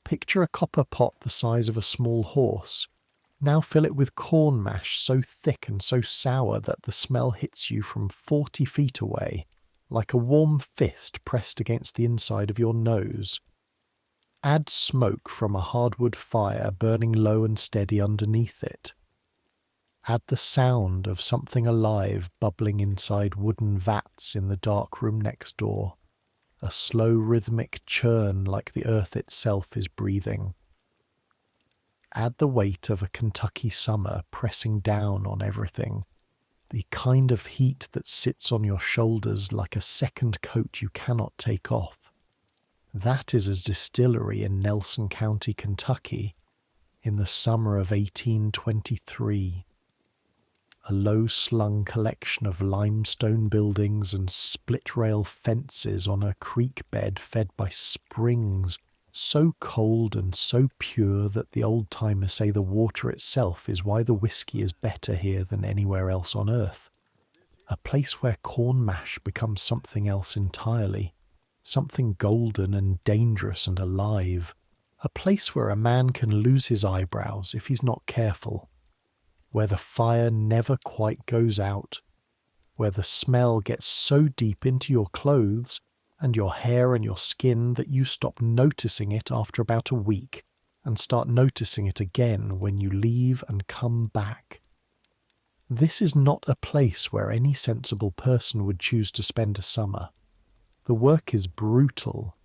Picture a copper pot the size of a small horse. Now fill it with corn mash so thick and so sour that the smell hits you from 40 feet away, like a warm fist pressed against the inside of your nose. Add smoke from a hardwood fire burning low and steady underneath it. Add the sound of something alive bubbling inside wooden vats in the dark room next door. A slow rhythmic churn like the earth itself is breathing. Add the weight of a Kentucky summer pressing down on everything, the kind of heat that sits on your shoulders like a second coat you cannot take off. That is a distillery in Nelson County, Kentucky, in the summer of 1823. A low-slung collection of limestone buildings and split-rail fences on a creek bed fed by springs so cold and so pure that the old-timers say the water itself is why the whiskey is better here than anywhere else on earth. A place where corn mash becomes something else entirely, something golden and dangerous and alive. A place where a man can lose his eyebrows if he's not careful. Where the fire never quite goes out, where the smell gets so deep into your clothes and your hair and your skin that you stop noticing it after about a week and start noticing it again when you leave and come back. This is not a place where any sensible person would choose to spend a summer. The work is brutal,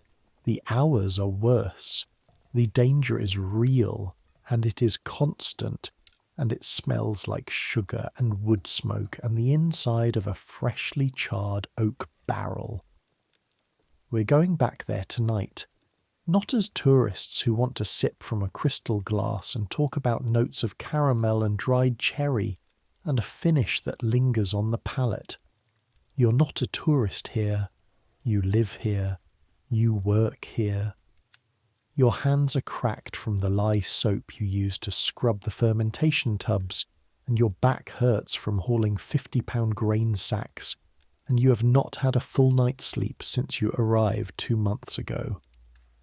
the hours are worse, the danger is real, and it is constant. And it smells like sugar and wood smoke and the inside of a freshly charred oak barrel. We're going back there tonight, not as tourists who want to sip from a crystal glass and talk about notes of caramel and dried cherry and a finish that lingers on the palate. You're not a tourist here. You live here. You work here. Your hands are cracked from the lye soap you use to scrub the fermentation tubs, and your back hurts from hauling 50-pound grain sacks, and you have not had a full night's sleep since you arrived 2 months ago.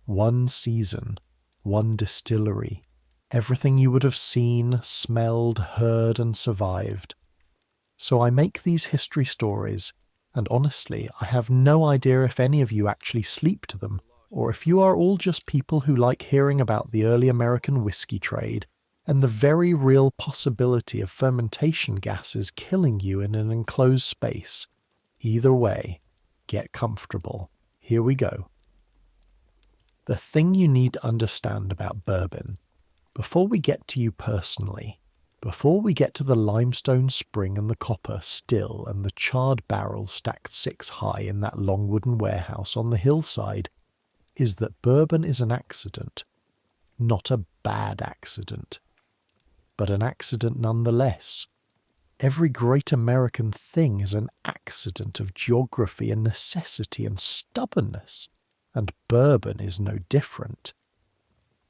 One season, one distillery, everything you would have seen, smelled, heard, and survived. So I make these history stories, and honestly, I have no idea if any of you actually sleep to them, or if you are all just people who like hearing about the early American whiskey trade and the very real possibility of fermentation gases killing you in an enclosed space. Either way, get comfortable. Here we go. The thing you need to understand about bourbon, before we get to you personally, before we get to the limestone spring and the copper still and the charred barrels stacked 6 high in that long wooden warehouse on the hillside, is that bourbon is an accident, not a bad accident, but an accident nonetheless. Every great American thing is an accident of geography and necessity and stubbornness, and bourbon is no different.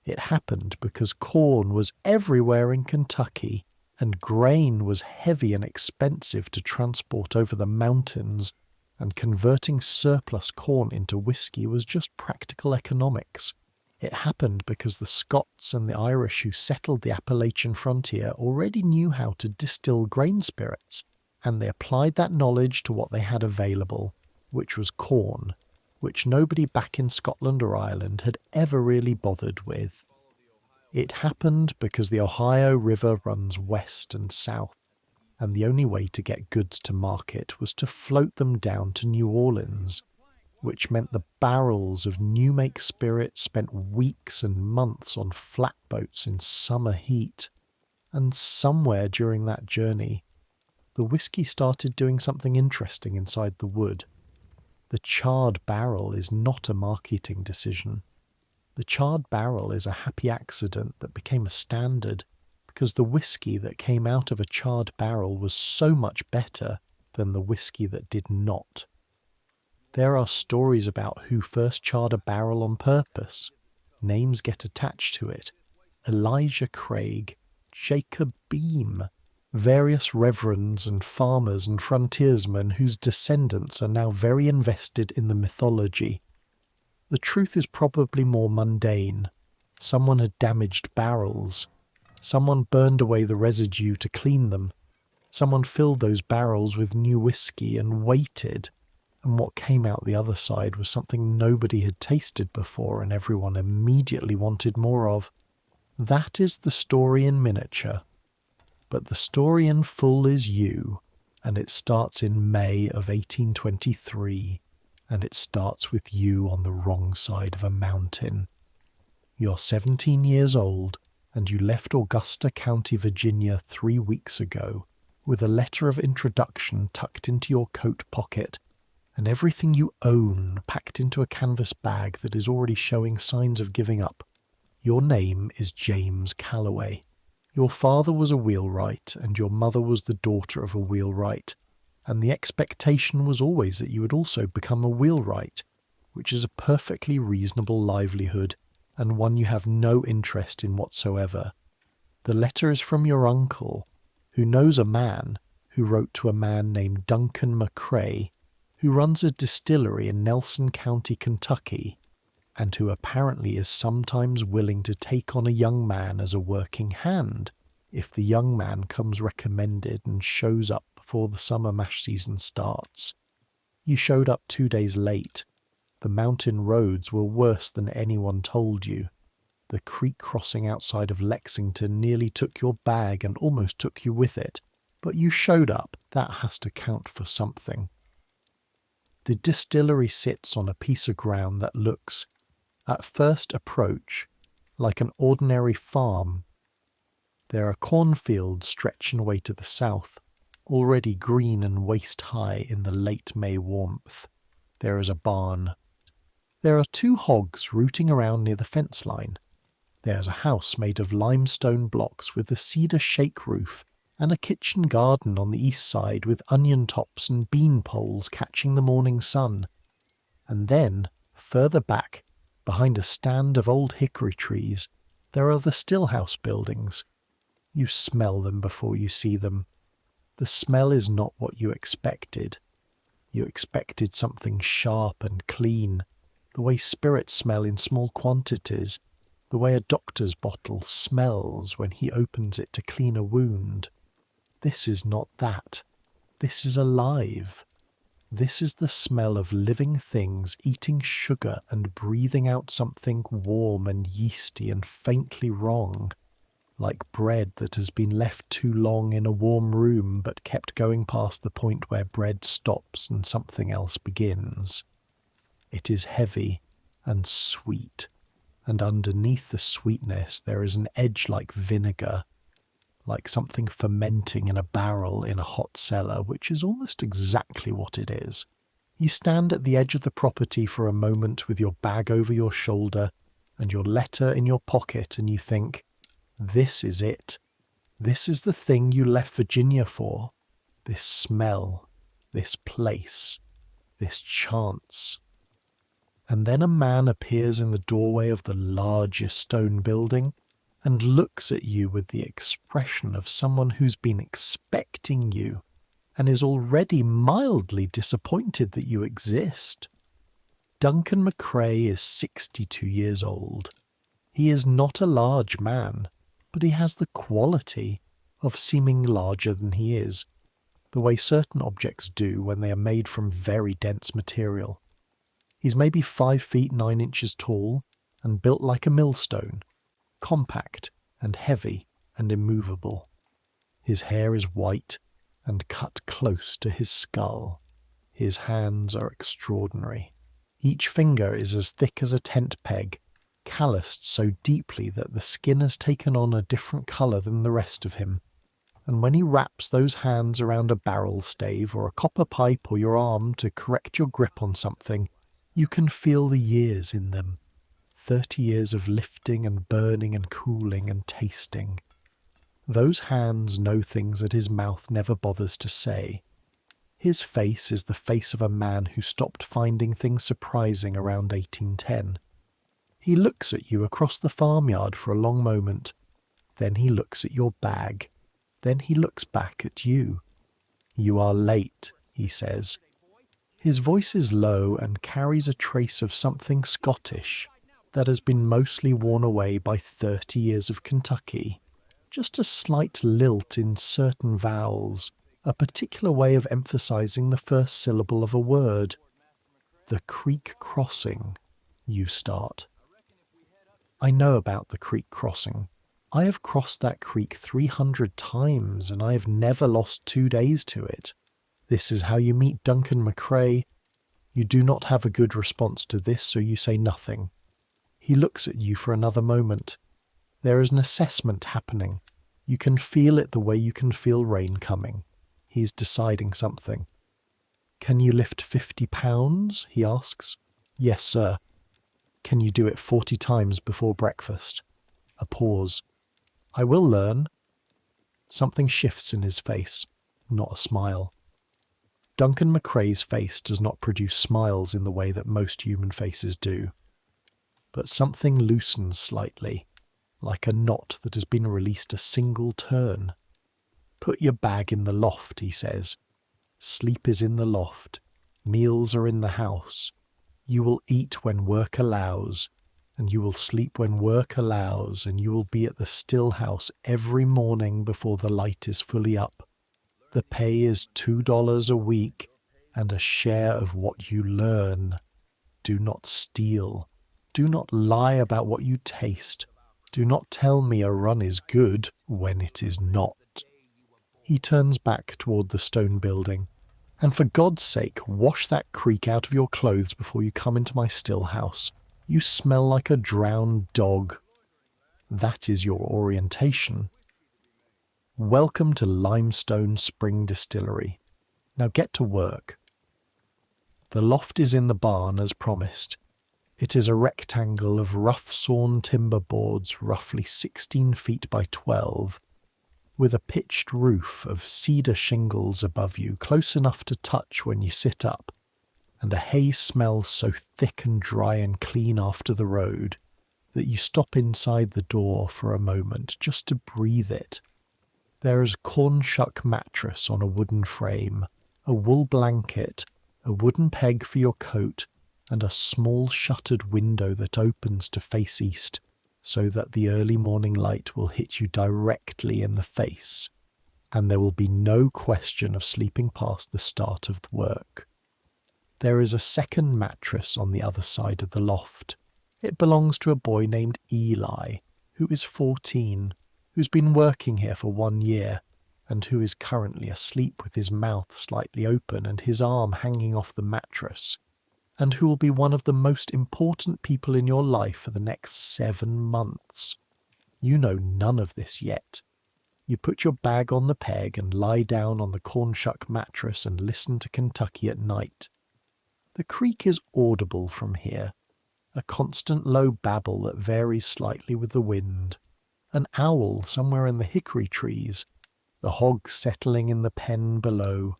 It happened because corn was everywhere in Kentucky, and grain was heavy and expensive to transport over the mountains, and converting surplus corn into whiskey was just practical economics. It happened because the Scots and the Irish who settled the Appalachian frontier already knew how to distill grain spirits, and they applied that knowledge to what they had available, which was corn, which nobody back in Scotland or Ireland had ever really bothered with. It happened because the Ohio River runs west and south, and the only way to get goods to market was to float them down to New Orleans, which meant the barrels of new-make spirits spent weeks and months on flatboats in summer heat. And somewhere during that journey, the whiskey started doing something interesting inside the wood. The charred barrel is not a marketing decision. The charred barrel is a happy accident that became a standard because the whiskey that came out of a charred barrel was so much better than the whiskey that did not. There are stories about who first charred a barrel on purpose. Names get attached to it. Elijah Craig, Jacob Beam, various reverends and farmers and frontiersmen whose descendants are now very invested in the mythology. The truth is probably more mundane. Someone had damaged barrels. Someone burned away the residue to clean them. Someone filled those barrels with new whiskey and waited, and what came out the other side was something nobody had tasted before and everyone immediately wanted more of. That is the story in miniature. But the story in full is you, and it starts in May of 1823, and it starts with you on the wrong side of a mountain. You're 17 years old, and you left Augusta County, Virginia 3 weeks ago, with a letter of introduction tucked into your coat pocket, and everything you own packed into a canvas bag that is already showing signs of giving up. Your name is James Calloway. Your father was a wheelwright, and your mother was the daughter of a wheelwright, and the expectation was always that you would also become a wheelwright, which is a perfectly reasonable livelihood, and one you have no interest in whatsoever. The letter is from your uncle, who knows a man who wrote to a man named Duncan McCrae, who runs a distillery in Nelson County, Kentucky, and who apparently is sometimes willing to take on a young man as a working hand, if the young man comes recommended and shows up before the summer mash season starts. You showed up 2 days late. The mountain roads were worse than anyone told you. The creek crossing outside of Lexington nearly took your bag and almost took you with it, but you showed up. That has to count for something. The distillery sits on a piece of ground that looks, at first approach, like an ordinary farm. There are cornfields stretching away to the south, already green and waist-high in the late May warmth. There is a barn. There are 2 hogs rooting around near the fence line. There's a house made of limestone blocks with a cedar shake roof, and a kitchen garden on the east side with onion tops and bean poles catching the morning sun. And then, further back, behind a stand of old hickory trees, there are the stillhouse buildings. You smell them before you see them. The smell is not what you expected. You expected something sharp and clean, the way spirits smell in small quantities, the way a doctor's bottle smells when he opens it to clean a wound. This is not that. This is alive. This is the smell of living things eating sugar and breathing out something warm and yeasty and faintly wrong, like bread that has been left too long in a warm room but kept going past the point where bread stops and something else begins. It is heavy and sweet, and underneath the sweetness there is an edge like vinegar, like something fermenting in a barrel in a hot cellar, which is almost exactly what it is. You stand at the edge of the property for a moment with your bag over your shoulder and your letter in your pocket, and you think, this is it. This is the thing you left Virginia for. This smell, this place, this chance. And then a man appears in the doorway of the largest stone building and looks at you with the expression of someone who's been expecting you and is already mildly disappointed that you exist. Duncan McCrae is 62 years old. He is not a large man, but he has the quality of seeming larger than he is, the way certain objects do when they are made from very dense material. He's maybe 5 feet 9 inches tall and built like a millstone, compact and heavy and immovable. His hair is white and cut close to his skull. His hands are extraordinary. Each finger is as thick as a tent peg, calloused so deeply that the skin has taken on a different colour than the rest of him. And when he wraps those hands around a barrel stave or a copper pipe or your arm to correct your grip on something, you can feel the years in them. 30 years of lifting and burning and cooling and tasting. Those hands know things that his mouth never bothers to say. His face is the face of a man who stopped finding things surprising around 1810. He looks at you across the farmyard for a long moment. Then he looks at your bag. Then he looks back at you. "You are late," he says. His voice is low and carries a trace of something Scottish. that has been mostly worn away by 30 years of Kentucky. Just a slight lilt in certain vowels, a particular way of emphasizing the first syllable of a word. The creek crossing, you start. I know about the creek crossing. I have crossed that creek 300 times and I have never lost 2 days to it. This is how you meet Duncan McCrae. You do not have a good response to this, so you say nothing. He looks at you for another moment. There is an assessment happening. You can feel it the way you can feel rain coming. He is deciding something. Can you lift 50 pounds? He asks. Yes, sir. Can you do it 40 times before breakfast? A pause. I will learn. Something shifts in his face, not a smile. Duncan McCrae's face does not produce smiles in the way that most human faces do. But something loosens slightly, like a knot that has been released a single turn. Put your bag in the loft, he says. Sleep is in the loft. Meals are in the house. You will eat when work allows, and you will sleep when work allows, and you will be at the still house every morning before the light is fully up. The pay is $2 a week, and a share of what you learn. Do not steal. Do not lie about what you taste. Do not tell me a run is good when it is not. He turns back toward the stone building. And for God's sake, wash that creek out of your clothes before you come into my still house. You smell like a drowned dog. That is your orientation. Welcome to Limestone Spring Distillery. Now get to work. The loft is in the barn as promised. It is a rectangle of rough-sawn timber boards roughly 16 feet by 12, with a pitched roof of cedar shingles above you, close enough to touch when you sit up, and a hay smell so thick and dry and clean after the road that you stop inside the door for a moment just to breathe it. There is a corn shuck mattress on a wooden frame, a wool blanket, a wooden peg for your coat, and a small shuttered window that opens to face east, so that the early morning light will hit you directly in the face, and there will be no question of sleeping past the start of the work. There is a second mattress on the other side of the loft. It belongs to a boy named Eli, who is 14, who's been working here for 1 year, and who is currently asleep with his mouth slightly open and his arm hanging off the mattress, and who will be one of the most important people in your life for the next 7 months. You know none of this yet. You put your bag on the peg and lie down on the cornshuck mattress and listen to Kentucky at night. The creek is audible from here, a constant low babble that varies slightly with the wind, an owl somewhere in the hickory trees, the hogs settling in the pen below,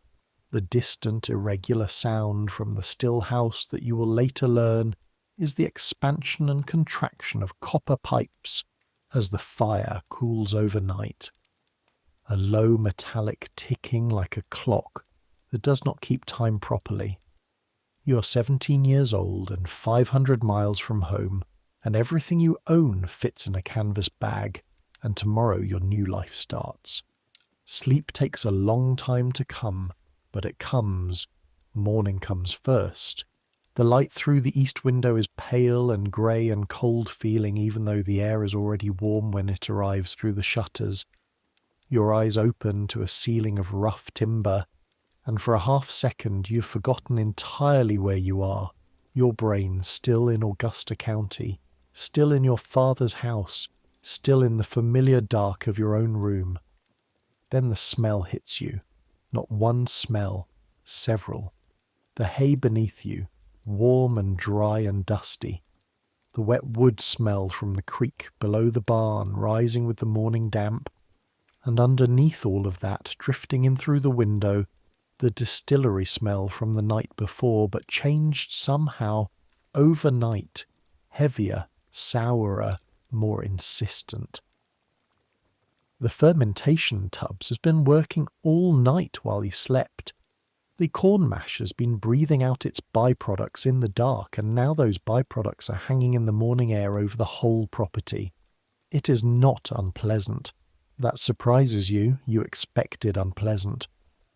the distant irregular sound from the still house that you will later learn is the expansion and contraction of copper pipes as the fire cools overnight. A low metallic ticking like a clock that does not keep time properly. You are 17 years old and 500 miles from home, and everything you own fits in a canvas bag, and tomorrow your new life starts. Sleep takes a long time to come, but it comes. Morning comes first. The light through the east window is pale and grey and cold feeling, even though the air is already warm when it arrives through the shutters. Your eyes open to a ceiling of rough timber, and for a half-second you've forgotten entirely where you are, your brain still in Augusta County, still in your father's house, still in the familiar dark of your own room. Then the smell hits you. Not one smell, several. The hay beneath you, warm and dry and dusty. The wet wood smell from the creek below the barn rising with the morning damp. And underneath all of that, drifting in through the window, the distillery smell from the night before, but changed somehow, overnight, heavier, sourer, more insistent. The fermentation tubs has been working all night while you slept. The corn mash has been breathing out its byproducts in the dark, and now those byproducts are hanging in the morning air over the whole property. It is not unpleasant. That surprises you. You expected unpleasant.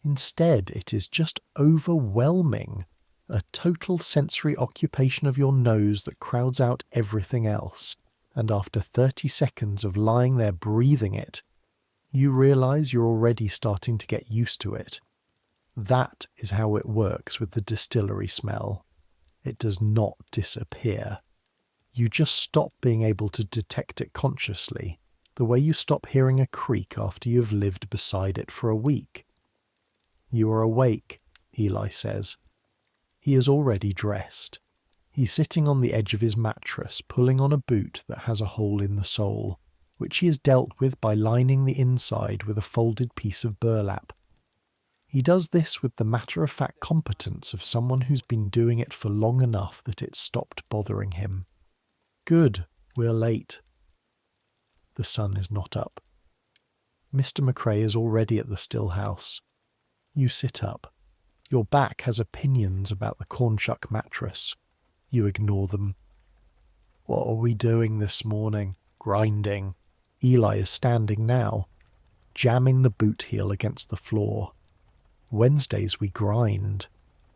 Instead, it is just overwhelming. A total sensory occupation of your nose that crowds out everything else. And after 30 seconds of lying there breathing it, you realize you're already starting to get used to it. That is how it works with the distillery smell. It does not disappear. You just stop being able to detect it consciously, the way you stop hearing a creak after you've lived beside it for a week. You are awake, Eli says. He is already dressed. He's sitting on the edge of his mattress, pulling on a boot that has a hole in the sole, which he has dealt with by lining the inside with a folded piece of burlap. He does this with the matter-of-fact competence of someone who's been doing it for long enough that it stopped bothering him. Good, we're late. The sun is not up. Mr. McCrae is already at the still house. You sit up. Your back has opinions about the cornshuck mattress. You ignore them. What are we doing this morning? Grinding. Eli is standing now, jamming the boot heel against the floor. Wednesdays we grind.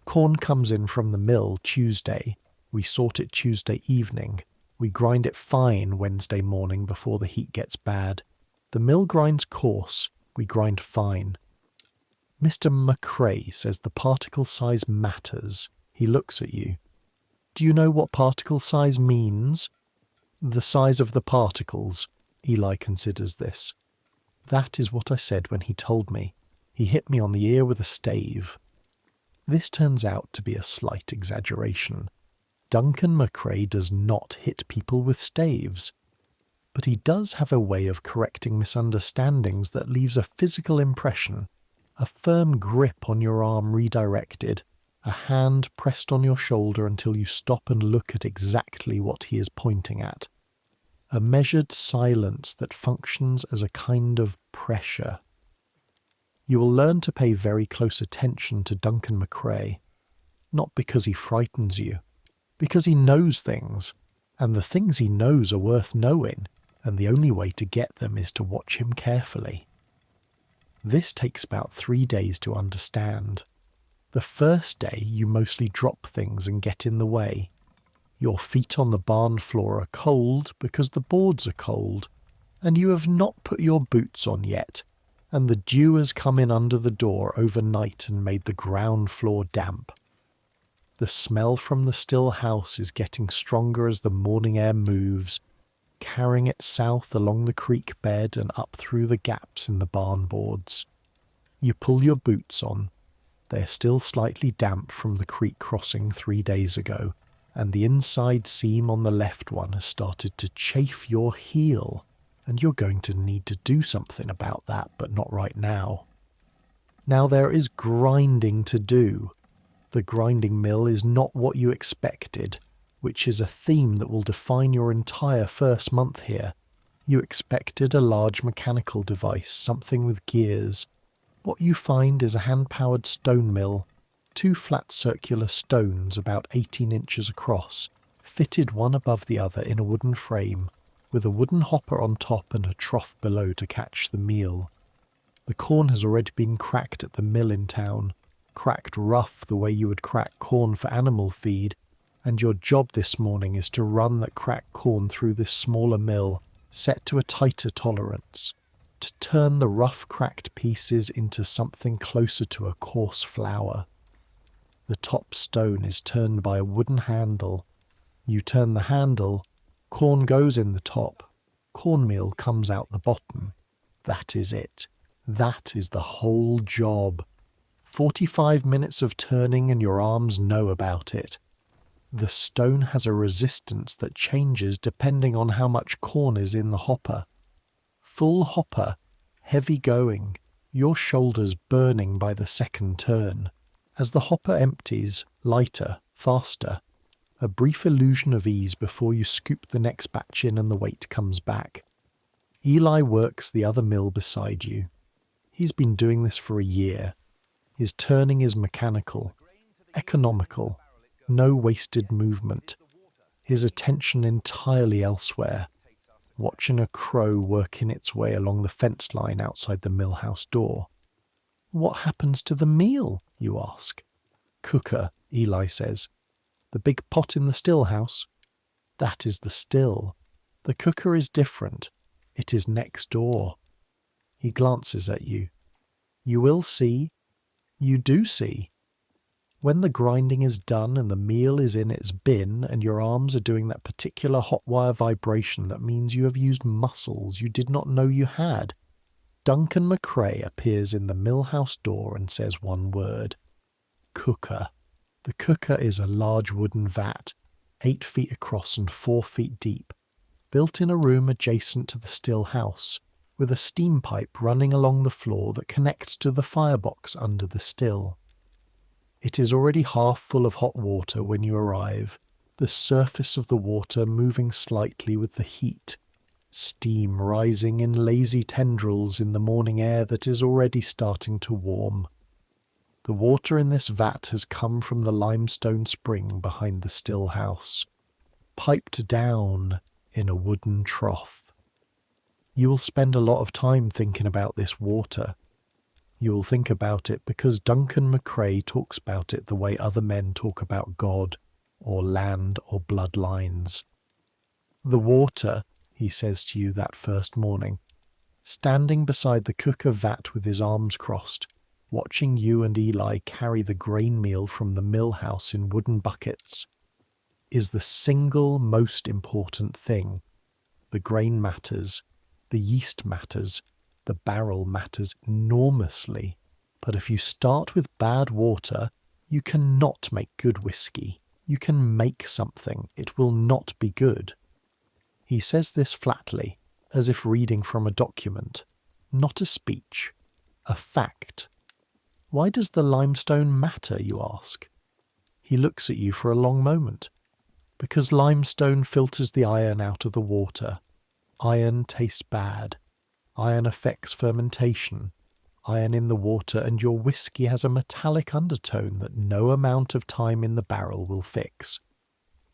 Corn comes in from the mill Tuesday. We sort it Tuesday evening. We grind it fine Wednesday morning before the heat gets bad. The mill grinds coarse. We grind fine. Mr. McCrae says the particle size matters. He looks at you. Do you know what particle size means? The size of the particles. Eli considers this. That is what I said when he told me. He hit me on the ear with a stave. This turns out to be a slight exaggeration. Duncan McCrae does not hit people with staves. But he does have a way of correcting misunderstandings that leaves a physical impression, a firm grip on your arm redirected, a hand pressed on your shoulder until you stop and look at exactly what he is pointing at. A measured silence that functions as a kind of pressure. You will learn to pay very close attention to Duncan McCrae, not because he frightens you, because he knows things, and the things he knows are worth knowing, and the only way to get them is to watch him carefully. This takes about 3 days to understand. The first day you mostly drop things and get in the way. Your feet on the barn floor are cold because the boards are cold, and you have not put your boots on yet, and the dew has come in under the door overnight and made the ground floor damp. The smell from the still house is getting stronger as the morning air moves, carrying it south along the creek bed and up through the gaps in the barn boards. You pull your boots on. They are still slightly damp from the creek crossing 3 days ago, and the inside seam on the left one has started to chafe your heel, and you're going to need to do something about that, but not right now. Now there is grinding to do. The grinding mill is not what you expected, which is a theme that will define your entire first month here. You expected a large mechanical device, something with gears. What you find is a hand-powered stone mill, 2 flat circular stones about 18 inches across, fitted one above the other in a wooden frame, with a wooden hopper on top and a trough below to catch the meal. The corn has already been cracked at the mill in town, cracked rough the way you would crack corn for animal feed, and your job this morning is to run that cracked corn through this smaller mill, set to a tighter tolerance, to turn the rough cracked pieces into something closer to a coarse flour. The top stone is turned by a wooden handle. You turn the handle, corn goes in the top, cornmeal comes out the bottom. That is it. That is the whole job. 45 minutes of turning and your arms know about it. The stone has a resistance that changes depending on how much corn is in the hopper. Full hopper, heavy going, your shoulders burning by the second turn. As the hopper empties, lighter, faster. A brief illusion of ease before you scoop the next batch in and the weight comes back. Eli works the other mill beside you. He's been doing this for a year. His turning is mechanical, economical, no wasted movement. His attention entirely elsewhere, watching a crow working its way along the fence line outside the mill house door. What happens to the meal, you ask? Cooker, Eli says. The big pot in the still house? That is the still. The cooker is different. It is next door. He glances at you. You will see. You do see. When the grinding is done and the meal is in its bin and your arms are doing that particular hot wire vibration that means you have used muscles you did not know you had, Duncan McCrae appears in the mill house door and says one word. Cooker. The cooker is a large wooden vat, 8 feet across and 4 feet deep, built in a room adjacent to the still house, with a steam pipe running along the floor that connects to the firebox under the still. It is already half full of hot water when you arrive, the surface of the water moving slightly with the heat, steam rising in lazy tendrils in the morning air that is already starting to warm. The water in this vat has come from the limestone spring behind the still house, piped down in a wooden trough. You will spend a lot of time thinking about this water. You will think about it because Duncan McCrae talks about it the way other men talk about God, or land, or bloodlines. The water, he says to you that first morning, standing beside the cooker vat with his arms crossed, watching you and Eli carry the grain meal from the mill house in wooden buckets, is the single most important thing. The grain matters, the yeast matters, the barrel matters enormously. But if you start with bad water, you cannot make good whiskey. You can make something, it will not be good. He says this flatly, as if reading from a document, not a speech, a fact. Why does the limestone matter, you ask? He looks at you for a long moment. Because limestone filters the iron out of the water. Iron tastes bad. Iron affects fermentation. Iron in the water and your whiskey has a metallic undertone that no amount of time in the barrel will fix.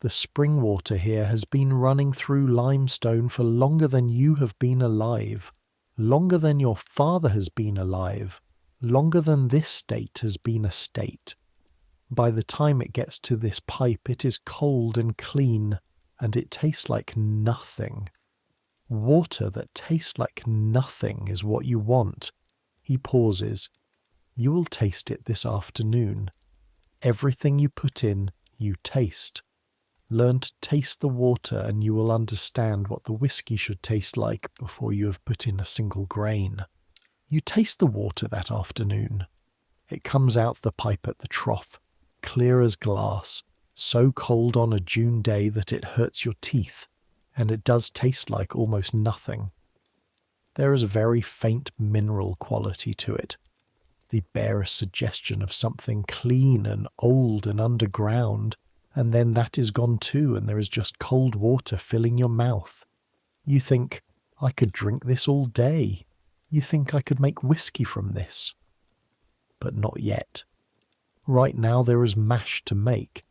The spring water here has been running through limestone for longer than you have been alive, longer than your father has been alive, longer than this state has been a state. By the time it gets to this pipe, it is cold and clean, and it tastes like nothing. Water that tastes like nothing is what you want. He pauses. You will taste it this afternoon. Everything you put in, you taste. Learn to taste the water and you will understand what the whiskey should taste like before you have put in a single grain. You taste the water that afternoon. It comes out the pipe at the trough, clear as glass, so cold on a June day that it hurts your teeth, and it does taste like almost nothing. There is a very faint mineral quality to it, the barest suggestion of something clean and old and underground, and then that is gone too, and there is just cold water filling your mouth. You think, I could drink this all day. You think I could make whiskey from this. But not yet. Right now there is mash to make,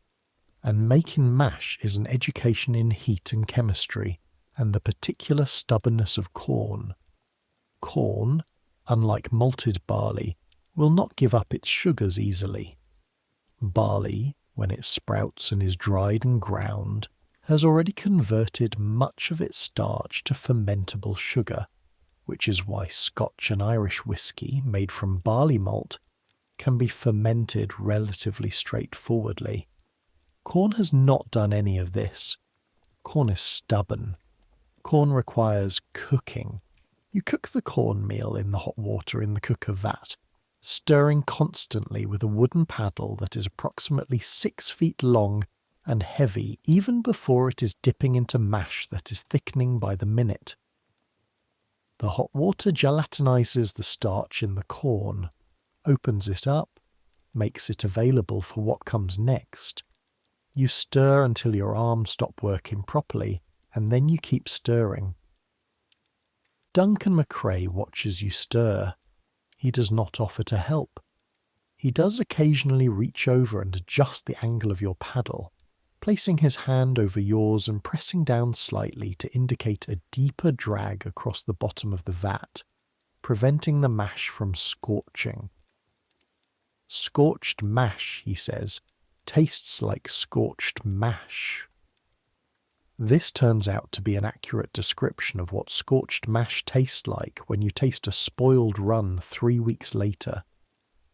and making mash is an education in heat and chemistry, and the particular stubbornness of corn. Corn, unlike malted barley, will not give up its sugars easily. Barley, when it sprouts and is dried and ground, has already converted much of its starch to fermentable sugar, which is why Scotch and Irish whiskey made from barley malt can be fermented relatively straightforwardly. Corn has not done any of this. Corn is stubborn. Corn requires cooking. You cook the cornmeal in the hot water in the cooker vat, stirring constantly with a wooden paddle that is approximately 6 feet long and heavy even before it is dipping into mash that is thickening by the minute. The hot water gelatinizes the starch in the corn, opens it up, makes it available for what comes next. You stir until your arms stop working properly, and then you keep stirring. Duncan McCrae watches you stir. He does not offer to help. He does occasionally reach over and adjust the angle of your paddle, placing his hand over yours and pressing down slightly to indicate a deeper drag across the bottom of the vat, preventing the mash from scorching. Scorched mash, he says, tastes like scorched mash. This turns out to be an accurate description of what scorched mash tastes like when you taste a spoiled run 3 weeks later.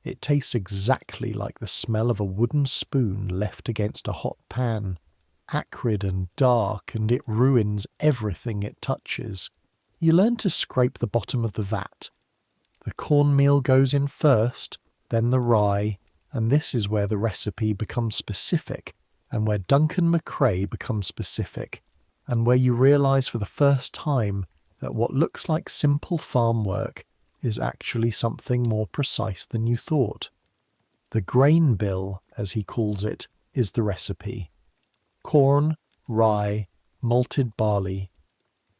It tastes exactly like the smell of a wooden spoon left against a hot pan, acrid and dark, and it ruins everything it touches. You learn to scrape the bottom of the vat. The cornmeal goes in first, then the rye, and this is where the recipe becomes specific, and where Duncan McCrae becomes specific, and where you realise for the first time that what looks like simple farm work is actually something more precise than you thought. The grain bill, as he calls it, is the recipe. Corn, rye, malted barley.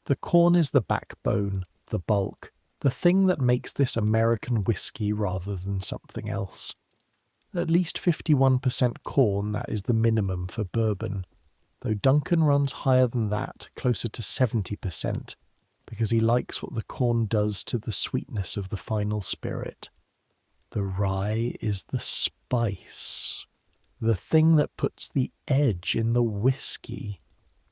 The corn is the backbone, the bulk, the thing that makes this American whiskey rather than something else. At least 51% corn, that is the minimum for bourbon, though Duncan runs higher than that, closer to 70%, because he likes what the corn does to the sweetness of the final spirit. The rye is the spice, the thing that puts the edge in the whiskey,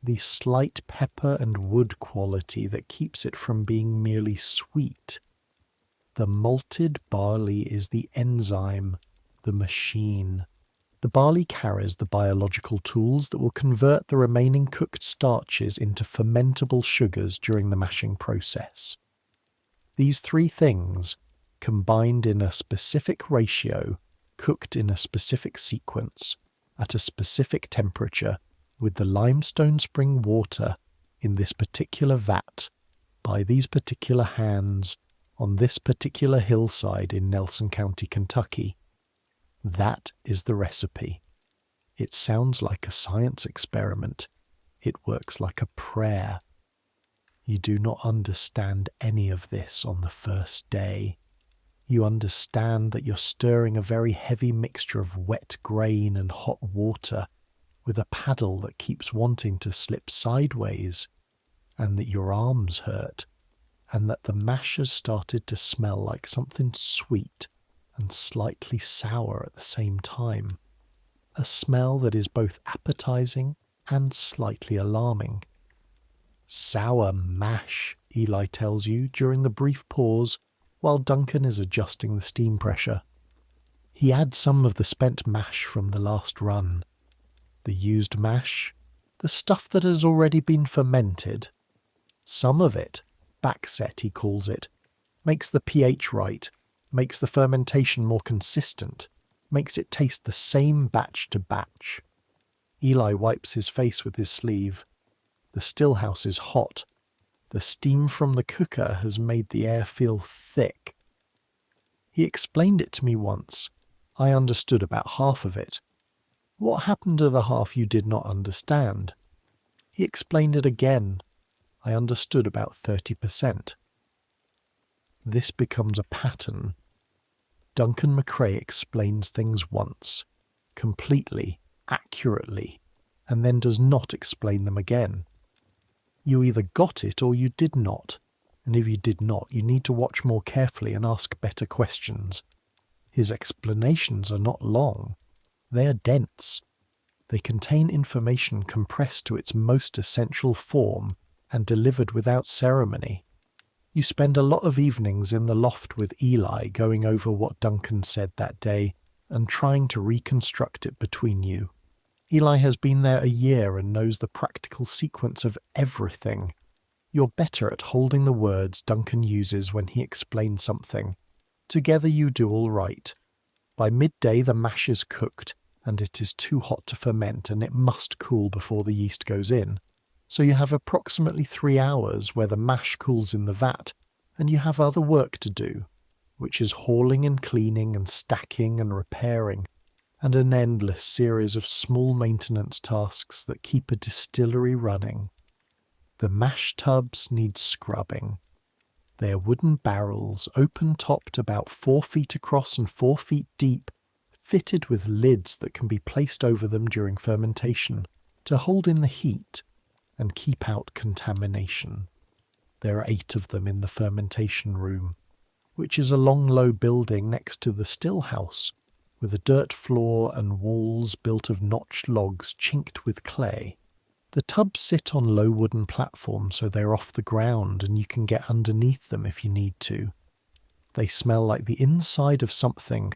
the slight pepper and wood quality that keeps it from being merely sweet. The malted barley is the enzyme, the machine. The barley carries the biological tools that will convert the remaining cooked starches into fermentable sugars during the mashing process. These three things, combined in a specific ratio, cooked in a specific sequence, at a specific temperature, with the limestone spring water in this particular vat, by these particular hands, on this particular hillside in Nelson County, Kentucky. That is the recipe. It sounds like a science experiment. It works like a prayer. You do not understand any of this on the first day. You understand that you're stirring a very heavy mixture of wet grain and hot water with a paddle that keeps wanting to slip sideways, and that your arms hurt, and that the mash has started to smell like something sweet and slightly sour at the same time. A smell that is both appetizing and slightly alarming. Sour mash, Eli tells you during the brief pause while Duncan is adjusting the steam pressure. He adds some of the spent mash from the last run. The used mash, the stuff that has already been fermented. Some of it, backset he calls it, makes the pH right, makes the fermentation more consistent, makes it taste the same batch to batch. Eli wipes his face with his sleeve. The stillhouse is hot. The steam from the cooker has made the air feel thick. He explained it to me once. I understood about half of it. What happened to the half you did not understand? He explained it again. I understood about 30%. This becomes a pattern. Duncan McCrae explains things once, completely, accurately, and then does not explain them again. You either got it or you did not, and if you did not, you need to watch more carefully and ask better questions. His explanations are not long. They are dense. They contain information compressed to its most essential form and delivered without ceremony. You spend a lot of evenings in the loft with Eli going over what Duncan said that day and trying to reconstruct it between you. Eli has been there a year and knows the practical sequence of everything. You're better at holding the words Duncan uses when he explains something. Together you do all right. By midday the mash is cooked, and it is too hot to ferment, and it must cool before the yeast goes in. So you have approximately 3 hours where the mash cools in the vat, and you have other work to do, which is hauling and cleaning and stacking and repairing, and an endless series of small maintenance tasks that keep a distillery running. The mash tubs need scrubbing. They are wooden barrels, open-topped about 4 feet across and 4 feet deep, fitted with lids that can be placed over them during fermentation to hold in the heat and keep out contamination. There are 8 of them in the fermentation room, which is a long low building next to the still house, with a dirt floor and walls built of notched logs chinked with clay. The tubs sit on low wooden platforms so they're off the ground and you can get underneath them if you need to. They smell like the inside of something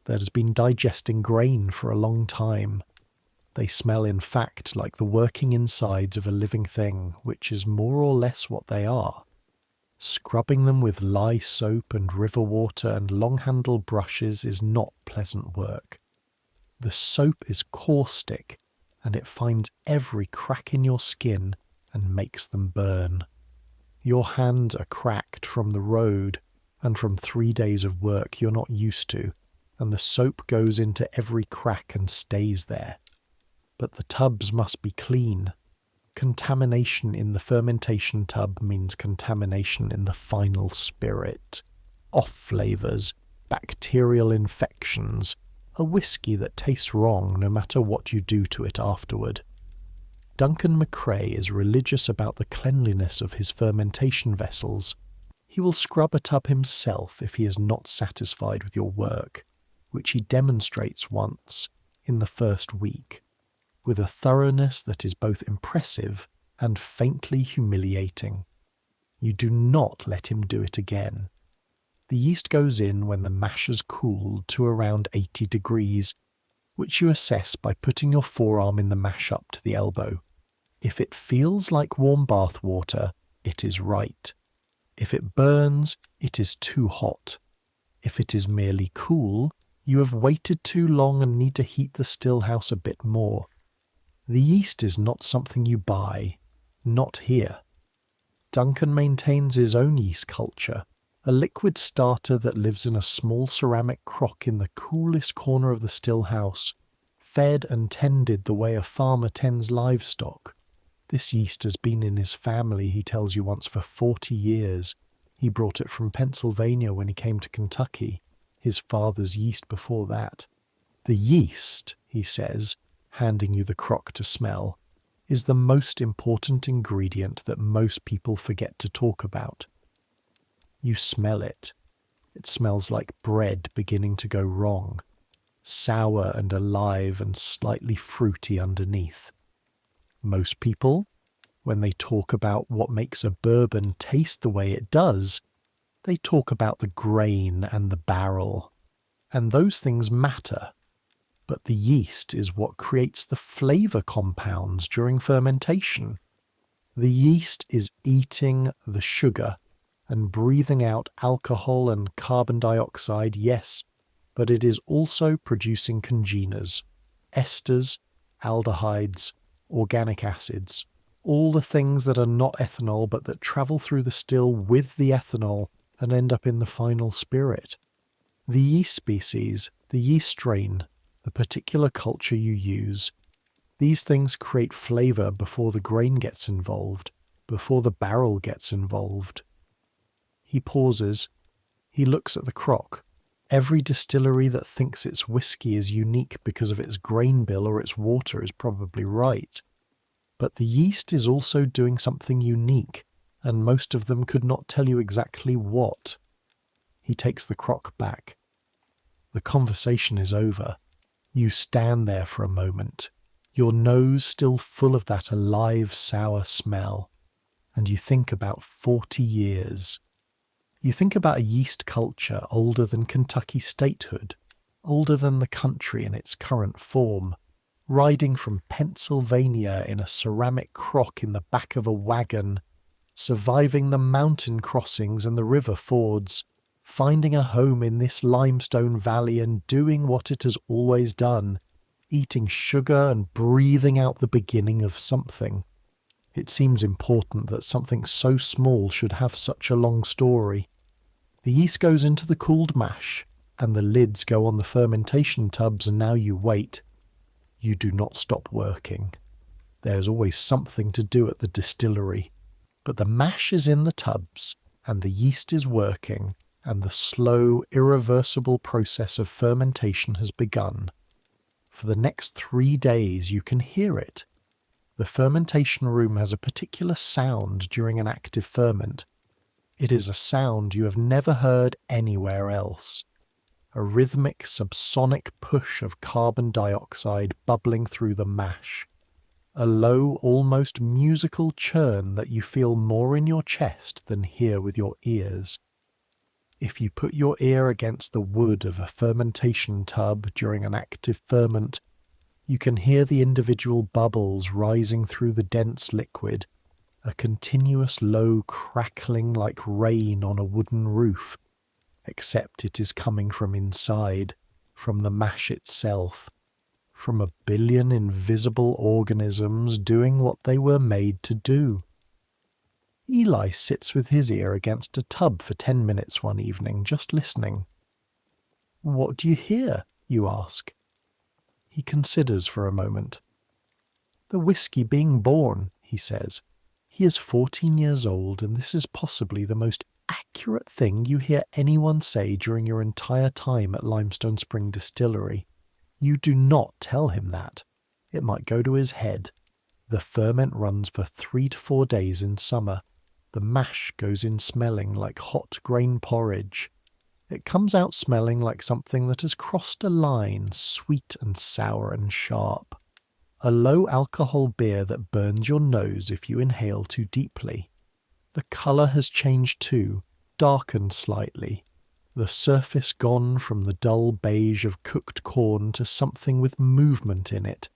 that has been digesting grain for a long time. They smell, in fact, like the working insides of a living thing, which is more or less what they are. Scrubbing them with lye soap and river water and long-handled brushes is not pleasant work. The soap is caustic, and it finds every crack in your skin and makes them burn. Your hands are cracked from the road and from 3 days of work you're not used to, and the soap goes into every crack and stays there. But the tubs must be clean. Contamination in the fermentation tub means contamination in the final spirit. Off flavours, bacterial infections, a whiskey that tastes wrong no matter what you do to it afterward. Duncan McCrae is religious about the cleanliness of his fermentation vessels. He will scrub a tub himself if he is not satisfied with your work, which he demonstrates once in the first week, with a thoroughness that is both impressive and faintly humiliating. You do not let him do it again. The yeast goes in when the mash has cooled to around 80 degrees, which you assess by putting your forearm in the mash up to the elbow. If it feels like warm bath water, it is right. If it burns, it is too hot. If it is merely cool, you have waited too long and need to heat the still house a bit more. The yeast is not something you buy, not here. Duncan maintains his own yeast culture, a liquid starter that lives in a small ceramic crock in the coolest corner of the still house, fed and tended the way a farmer tends livestock. This yeast has been in his family, he tells you once, for 40 years. He brought it from Pennsylvania when he came to Kentucky, his father's yeast before that. The yeast, he says, handing you the crock to smell, is the most important ingredient that most people forget to talk about. You smell it. It smells like bread beginning to go wrong, sour and alive and slightly fruity underneath. Most people, when they talk about what makes a bourbon taste the way it does, they talk about the grain and the barrel, and those things matter. But the yeast is what creates the flavour compounds during fermentation. The yeast is eating the sugar and breathing out alcohol and carbon dioxide, yes, but it is also producing congeners, esters, aldehydes, organic acids, all the things that are not ethanol but that travel through the still with the ethanol and end up in the final spirit. The yeast species, the yeast strain, the particular culture you use, these things create flavour before the grain gets involved, before the barrel gets involved. He pauses. He looks at the crock. Every distillery that thinks its whiskey is unique because of its grain bill or its water is probably right. But the yeast is also doing something unique, and most of them could not tell you exactly what. He takes the crock back. The conversation is over. You stand there for a moment, your nose still full of that alive, sour smell, and you think about 40 years. You think about a yeast culture older than Kentucky statehood, older than the country in its current form, riding from Pennsylvania in a ceramic crock in the back of a wagon, surviving the mountain crossings and the river fords, finding a home in this limestone valley and doing what it has always done, eating sugar and breathing out the beginning of something. It seems important that something so small should have such a long story. The yeast goes into the cooled mash, and the lids go on the fermentation tubs, and now you wait. You do not stop working. There is always something to do at the distillery, but the mash is in the tubs, and the yeast is working, and the slow, irreversible process of fermentation has begun. For the next 3 days you can hear it. The fermentation room has a particular sound during an active ferment. It is a sound you have never heard anywhere else. A rhythmic subsonic push of carbon dioxide bubbling through the mash. A low, almost musical churn that you feel more in your chest than hear with your ears. If you put your ear against the wood of a fermentation tub during an active ferment, you can hear the individual bubbles rising through the dense liquid, a continuous low crackling like rain on a wooden roof, except it is coming from inside, from the mash itself, from a billion invisible organisms doing what they were made to do. Eli sits with his ear against a tub for 10 minutes one evening, just listening. "What do you hear?" you ask. He considers for a moment. "The whiskey being born," he says. He is 14 years old, and this is possibly the most accurate thing you hear anyone say during your entire time at Limestone Spring Distillery. You do not tell him that. It might go to his head. The ferment runs for 3 to 4 days in summer. The mash goes in smelling like hot grain porridge. It comes out smelling like something that has crossed a line, sweet and sour and sharp. A low-alcohol beer that burns your nose if you inhale too deeply. The colour has changed too, darkened slightly. The surface gone from the dull beige of cooked corn to something with movement in it.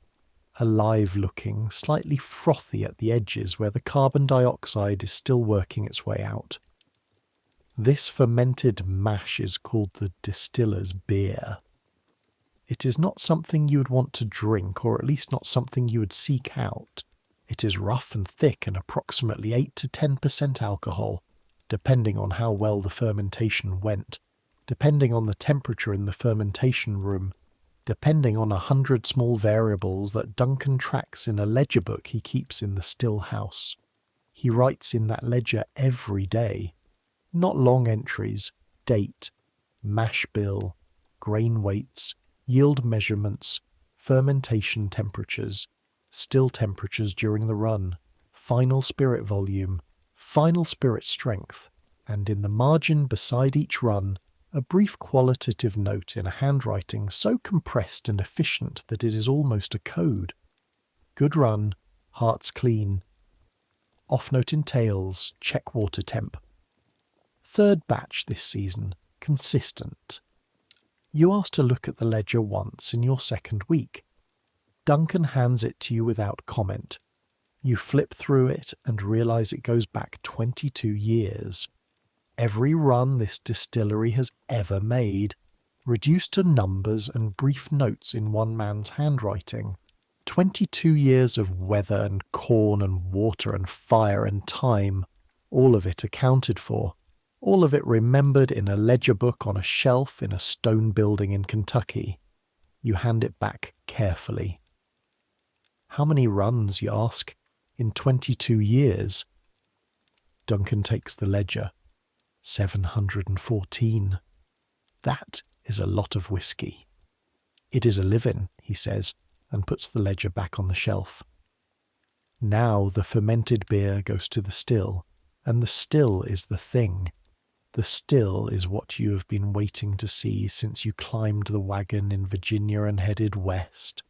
Alive-looking, slightly frothy at the edges where the carbon dioxide is still working its way out. This fermented mash is called the distiller's beer. It is not something you would want to drink, or at least not something you would seek out. It is rough and thick and approximately 8 to 10% alcohol, depending on how well the fermentation went, depending on the temperature in the fermentation room, depending on 100 small variables that Duncan tracks in a ledger book he keeps in the still house. He writes in that ledger every day. Not long entries, date, mash bill, grain weights, yield measurements, fermentation temperatures, still temperatures during the run, final spirit volume, final spirit strength, and in the margin beside each run, a brief qualitative note in a handwriting so compressed and efficient that it is almost a code. Good run, hearts clean. Off note in tails, check water temp. Third batch this season, consistent. You ask to look at the ledger once in your second week. Duncan hands it to you without comment. You flip through it and realise it goes back 22 years. Every run this distillery has ever made, reduced to numbers and brief notes in one man's handwriting. 22 years of weather and corn and water and fire and time, all of it accounted for. All of it remembered in a ledger book on a shelf in a stone building in Kentucky. You hand it back carefully. How many runs, you ask, in 22 years? Duncan takes the ledger. 714. That is a lot of whiskey. It is a living, he says, and puts the ledger back on the shelf. Now the fermented beer goes to the still, and the still is the thing. The still is what you have been waiting to see since you climbed the wagon in Virginia and headed west.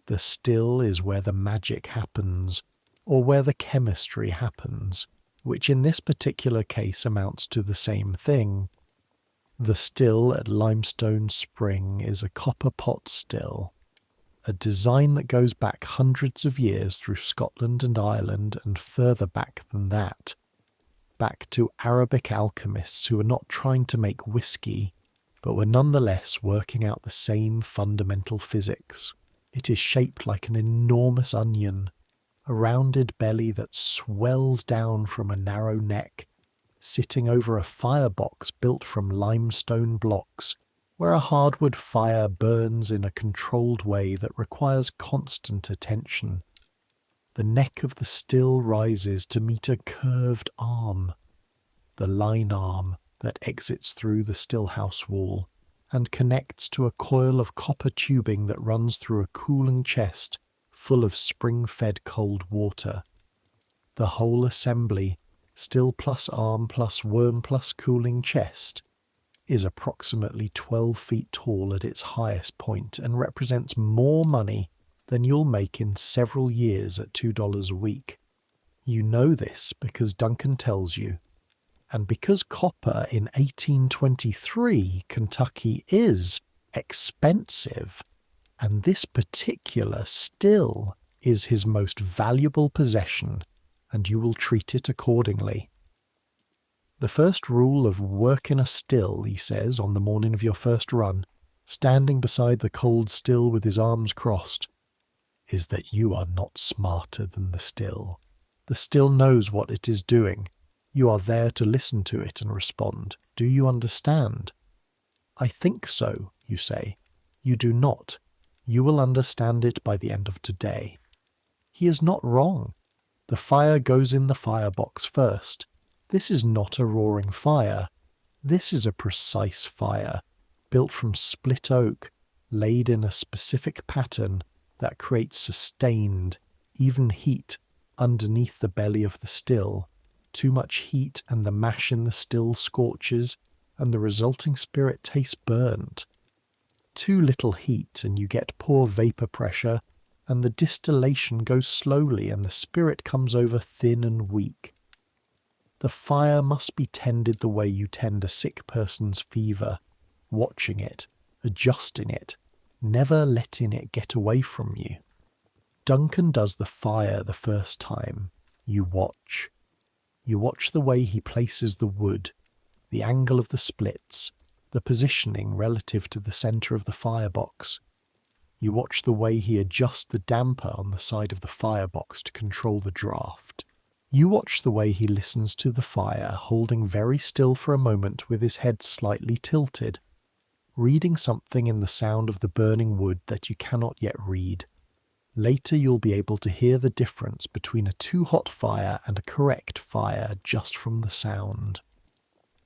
The still is where the magic happens, or where the chemistry happens, which in this particular case amounts to the same thing. The still at Limestone Spring is a copper pot still, a design that goes back hundreds of years through Scotland and Ireland and further back than that. Back to Arabic alchemists who were not trying to make whiskey, but were nonetheless working out the same fundamental physics. It is shaped like an enormous onion, a rounded belly that swells down from a narrow neck, sitting over a firebox built from limestone blocks, where a hardwood fire burns in a controlled way that requires constant attention. The neck of the still rises to meet a curved arm. The line arm, that exits through the stillhouse wall and connects to a coil of copper tubing that runs through a cooling chest full of spring-fed cold water. The whole assembly, still plus arm plus worm plus cooling chest, is approximately 12 feet tall at its highest point and represents more money than you'll make in several years at $2 a week. You know this because Duncan tells you, and because copper in 1823 Kentucky is expensive, and this particular still is his most valuable possession, and you will treat it accordingly. The first rule of work in a still, he says on the morning of your first run, standing beside the cold still with his arms crossed, is that you are not smarter than the still. The still knows what it is doing. You are there to listen to it and respond. Do you understand? I think so, you say. You do not. You will understand it by the end of today. He is not wrong. The fire goes in the firebox first. This is not a roaring fire. This is a precise fire, built from split oak, laid in a specific pattern that creates sustained, even heat underneath the belly of the still. Too much heat and the mash in the still scorches, and the resulting spirit tastes burnt. Too little heat and you get poor vapor pressure, and the distillation goes slowly and the spirit comes over thin and weak. The fire must be tended the way you tend a sick person's fever, watching it, adjusting it, never letting it get away from you. Duncan does the fire the first time. You watch. You watch the way he places the wood, the angle of the splits, the positioning relative to the centre of the firebox. You watch the way he adjusts the damper on the side of the firebox to control the draft. You watch the way he listens to the fire, holding very still for a moment with his head slightly tilted, reading something in the sound of the burning wood that you cannot yet read. Later you'll be able to hear the difference between a too hot fire and a correct fire just from the sound.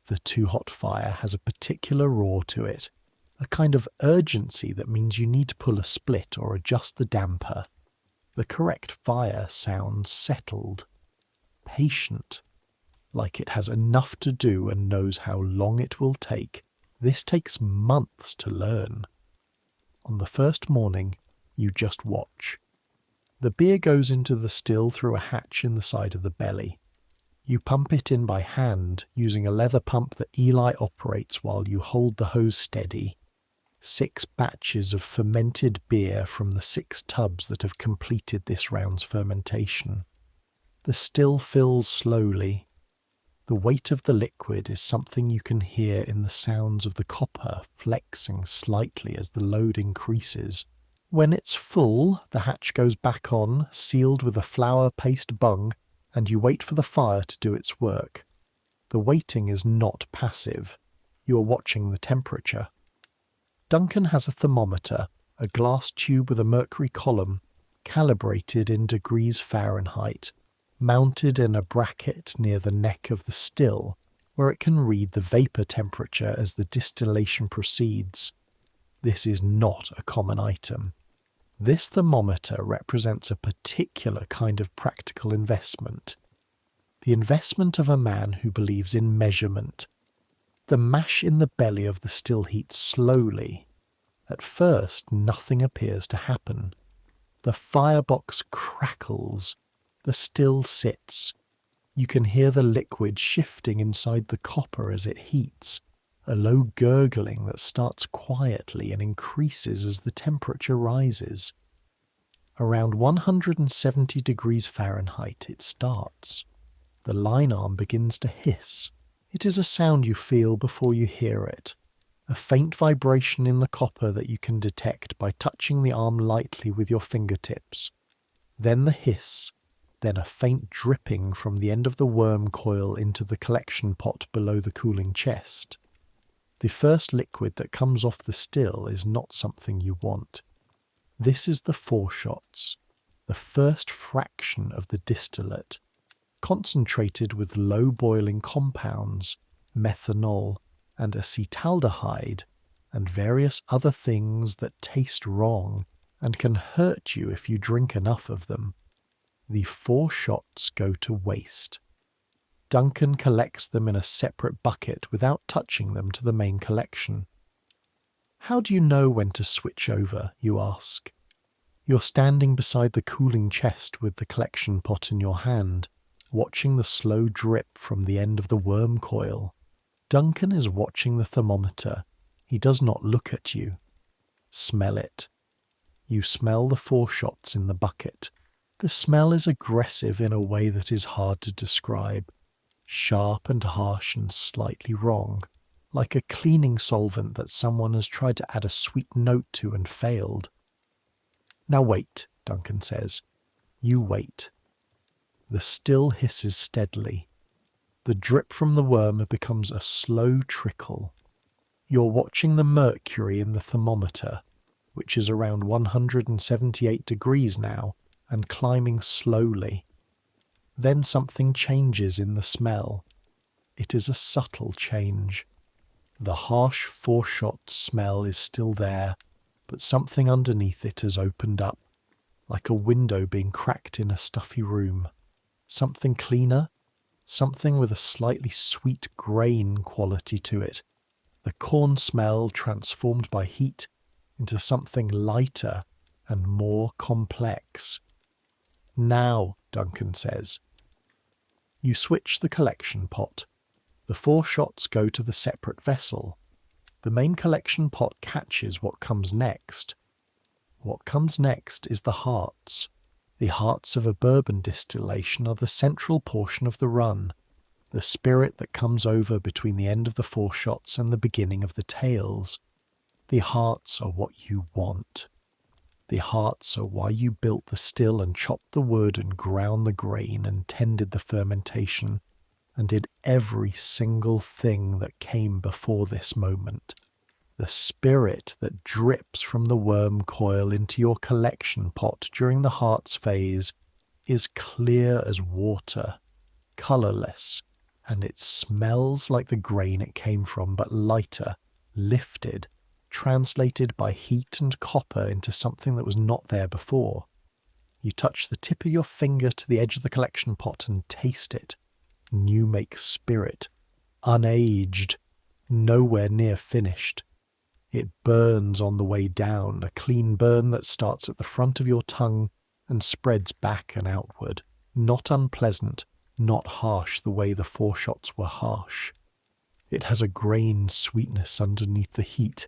The too hot fire has a particular roar to it, a kind of urgency that means you need to pull a split or adjust the damper. The correct fire sounds settled, patient, like it has enough to do and knows how long it will take. This takes months to learn. On the first morning, you just watch. The beer goes into the still through a hatch in the side of the belly. You pump it in by hand, using a leather pump that Eli operates while you hold the hose steady. 6 batches of fermented beer from the 6 tubs that have completed this round's fermentation. The still fills slowly. The weight of the liquid is something you can hear in the sounds of the copper flexing slightly as the load increases. When it's full, the hatch goes back on, sealed with a flour paste bung, and you wait for the fire to do its work. The waiting is not passive. You are watching the temperature. Duncan has a thermometer, a glass tube with a mercury column, calibrated in degrees Fahrenheit, mounted in a bracket near the neck of the still, where it can read the vapor temperature as the distillation proceeds. This is not a common item. This thermometer represents a particular kind of practical investment. The investment of a man who believes in measurement. The mash in the belly of the still heats slowly. At first, nothing appears to happen. The firebox crackles. The still sits. You can hear the liquid shifting inside the copper as it heats, a low gurgling that starts quietly and increases as the temperature rises. Around 170 degrees Fahrenheit it starts. The line arm begins to hiss. It is a sound you feel before you hear it, a faint vibration in the copper that you can detect by touching the arm lightly with your fingertips. Then the hiss, then a faint dripping from the end of the worm coil into the collection pot below the cooling chest. The first liquid that comes off the still is not something you want. This is the foreshots, the first fraction of the distillate, concentrated with low boiling compounds, methanol, and acetaldehyde, and various other things that taste wrong and can hurt you if you drink enough of them. The 4 shots go to waste. Duncan collects them in a separate bucket without touching them to the main collection. How do you know when to switch over, you ask? You're standing beside the cooling chest with the collection pot in your hand, watching the slow drip from the end of the worm coil. Duncan is watching the thermometer. He does not look at you. Smell it. You smell the 4 shots in the bucket. The smell is aggressive in a way that is hard to describe. Sharp and harsh and slightly wrong, like a cleaning solvent that someone has tried to add a sweet note to and failed. Now wait, Duncan says. You wait. The still hisses steadily. The drip from the worm becomes a slow trickle. You're watching the mercury in the thermometer, which is around 178 degrees now, and climbing slowly. Then something changes in the smell. It is a subtle change. The harsh 4-shot smell is still there, but something underneath it has opened up, like a window being cracked in a stuffy room. Something cleaner, something with a slightly sweet grain quality to it. The corn smell transformed by heat into something lighter and more complex. Now, Duncan says. You switch the collection pot. The 4 shots go to the separate vessel. The main collection pot catches what comes next. What comes next is the hearts. The hearts of a bourbon distillation are the central portion of the run, the spirit that comes over between the end of the 4 shots and the beginning of the tails. The hearts are what you want. The hearts are why you built the still and chopped the wood and ground the grain and tended the fermentation and did every single thing that came before this moment. The spirit that drips from the worm coil into your collection pot during the heart's phase is clear as water, colourless, and it smells like the grain it came from, but lighter, lifted, translated by heat and copper into something that was not there before. You touch the tip of your finger to the edge of the collection pot and taste it. New make spirit, unaged, nowhere near finished. It burns on the way down, a clean burn that starts at the front of your tongue and spreads back and outward. Not unpleasant, not harsh the way the 4 shots were harsh. It has a grain sweetness underneath the heat.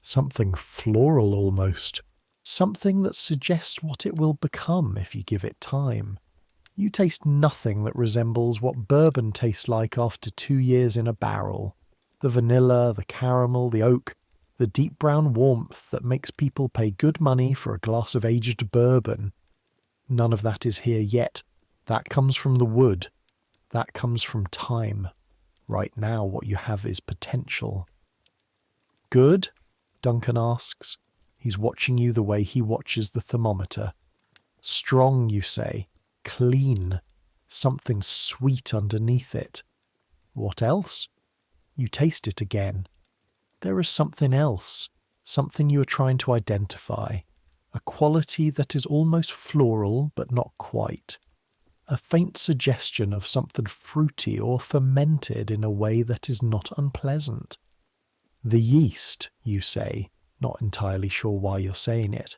Something floral almost. Something that suggests what it will become if you give it time. You taste nothing that resembles what bourbon tastes like after 2 years in a barrel. The vanilla, the caramel, the oak, the deep brown warmth that makes people pay good money for a glass of aged bourbon. None of that is here yet. That comes from the wood. That comes from time. Right now what you have is potential. Good? Duncan asks. He's watching you the way he watches the thermometer. Strong, you say. Clean. Something sweet underneath it. What else? You taste it again. There is something else. Something you are trying to identify. A quality that is almost floral, but not quite. A faint suggestion of something fruity or fermented in a way that is not unpleasant. The yeast, you say, not entirely sure why you're saying it.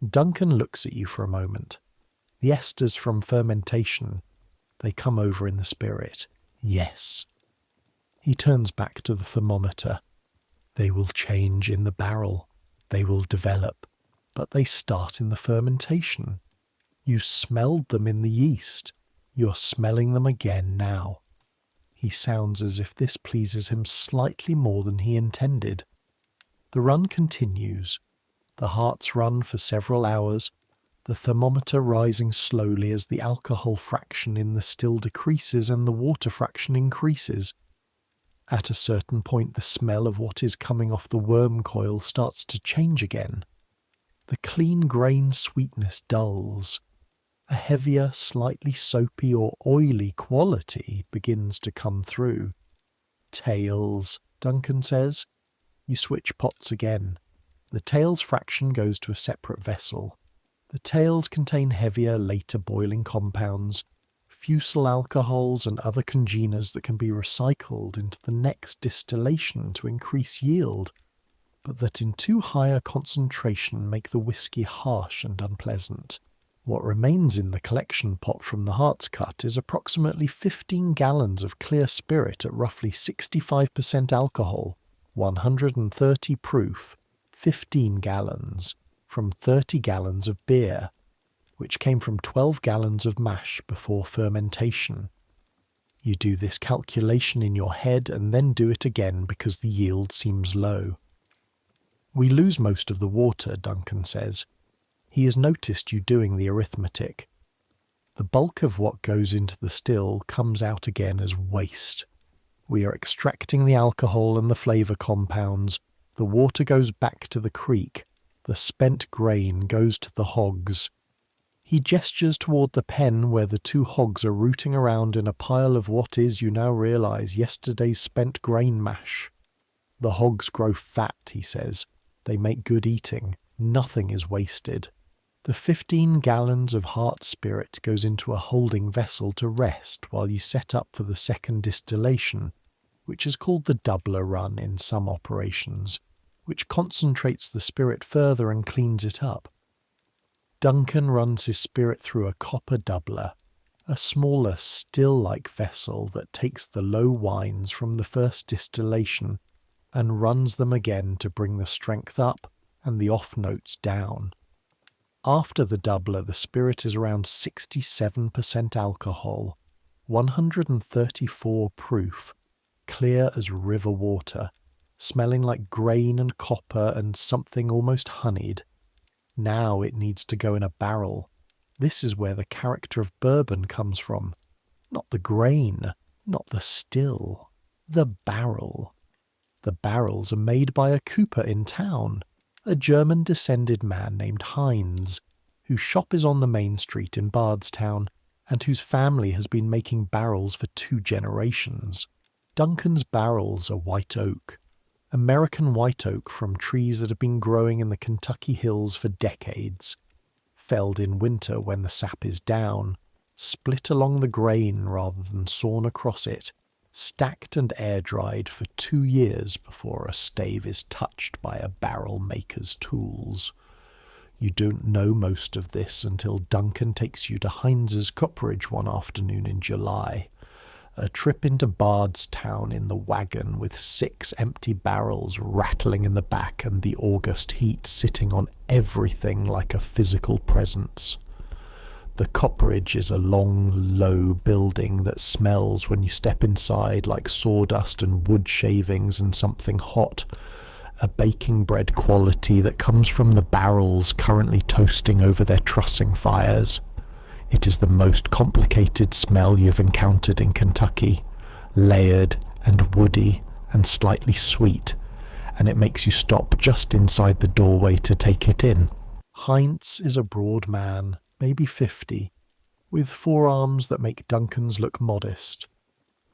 Duncan looks at you for a moment. The esters from fermentation, they come over in the spirit. Yes. He turns back to the thermometer. They will change in the barrel. They will develop. But they start in the fermentation. You smelled them in the yeast. You're smelling them again now. He sounds as if this pleases him slightly more than he intended. The run continues. The hearts run for several hours, the thermometer rising slowly as the alcohol fraction in the still decreases and the water fraction increases. At a certain point, the smell of what is coming off the worm coil starts to change again. The clean grain sweetness dulls. A heavier, slightly soapy or oily quality begins to come through. Tails, Duncan says. You switch pots again. The tails fraction goes to a separate vessel. The tails contain heavier, later boiling compounds, fusel alcohols and other congeners that can be recycled into the next distillation to increase yield, but that in too high a concentration make the whiskey harsh and unpleasant. What remains in the collection pot from the Heart's Cut is approximately 15 gallons of clear spirit at roughly 65% alcohol, 130 proof, 15 gallons, from 30 gallons of beer, which came from 12 gallons of mash before fermentation. You do this calculation in your head and then do it again because the yield seems low. We lose most of the water, Duncan says. He has noticed you doing the arithmetic. The bulk of what goes into the still comes out again as waste. We are extracting the alcohol and the flavour compounds. The water goes back to the creek. The spent grain goes to the hogs. He gestures toward the pen where the two hogs are rooting around in a pile of what is, you now realise, yesterday's spent grain mash. The hogs grow fat, he says. They make good eating. Nothing is wasted. The 15 gallons of heart spirit goes into a holding vessel to rest while you set up for the second distillation, which is called the doubler run in some operations, which concentrates the spirit further and cleans it up. Duncan runs his spirit through a copper doubler, a smaller still-like vessel that takes the low wines from the first distillation and runs them again to bring the strength up and the off notes down. After the doubler, the spirit is around 67% alcohol, 134 proof, clear as river water, smelling like grain and copper and something almost honeyed. Now it needs to go in a barrel. This is where the character of bourbon comes from. Not the grain, not the still, the barrel. The barrels are made by a cooper in town, a German-descended man named Heinz, whose shop is on the main street in Bardstown, and whose family has been making barrels for 2 generations. Duncan's barrels are white oak, American white oak from trees that have been growing in the Kentucky hills for decades, felled in winter when the sap is down, split along the grain rather than sawn across it, stacked and air-dried for 2 years before a stave is touched by a barrel maker's tools. You don't know most of this until Duncan takes you to Heinz's copperage one afternoon in July. A trip into Bardstown in the wagon with 6 empty barrels rattling in the back and the August heat sitting on everything like a physical presence. The copperage is a long, low building that smells when you step inside like sawdust and wood shavings and something hot, a baking bread quality that comes from the barrels currently toasting over their trussing fires. It is the most complicated smell you've encountered in Kentucky, layered and woody and slightly sweet, and it makes you stop just inside the doorway to take it in. Heinz is a broad man, maybe 50, with forearms that make Duncan's look modest.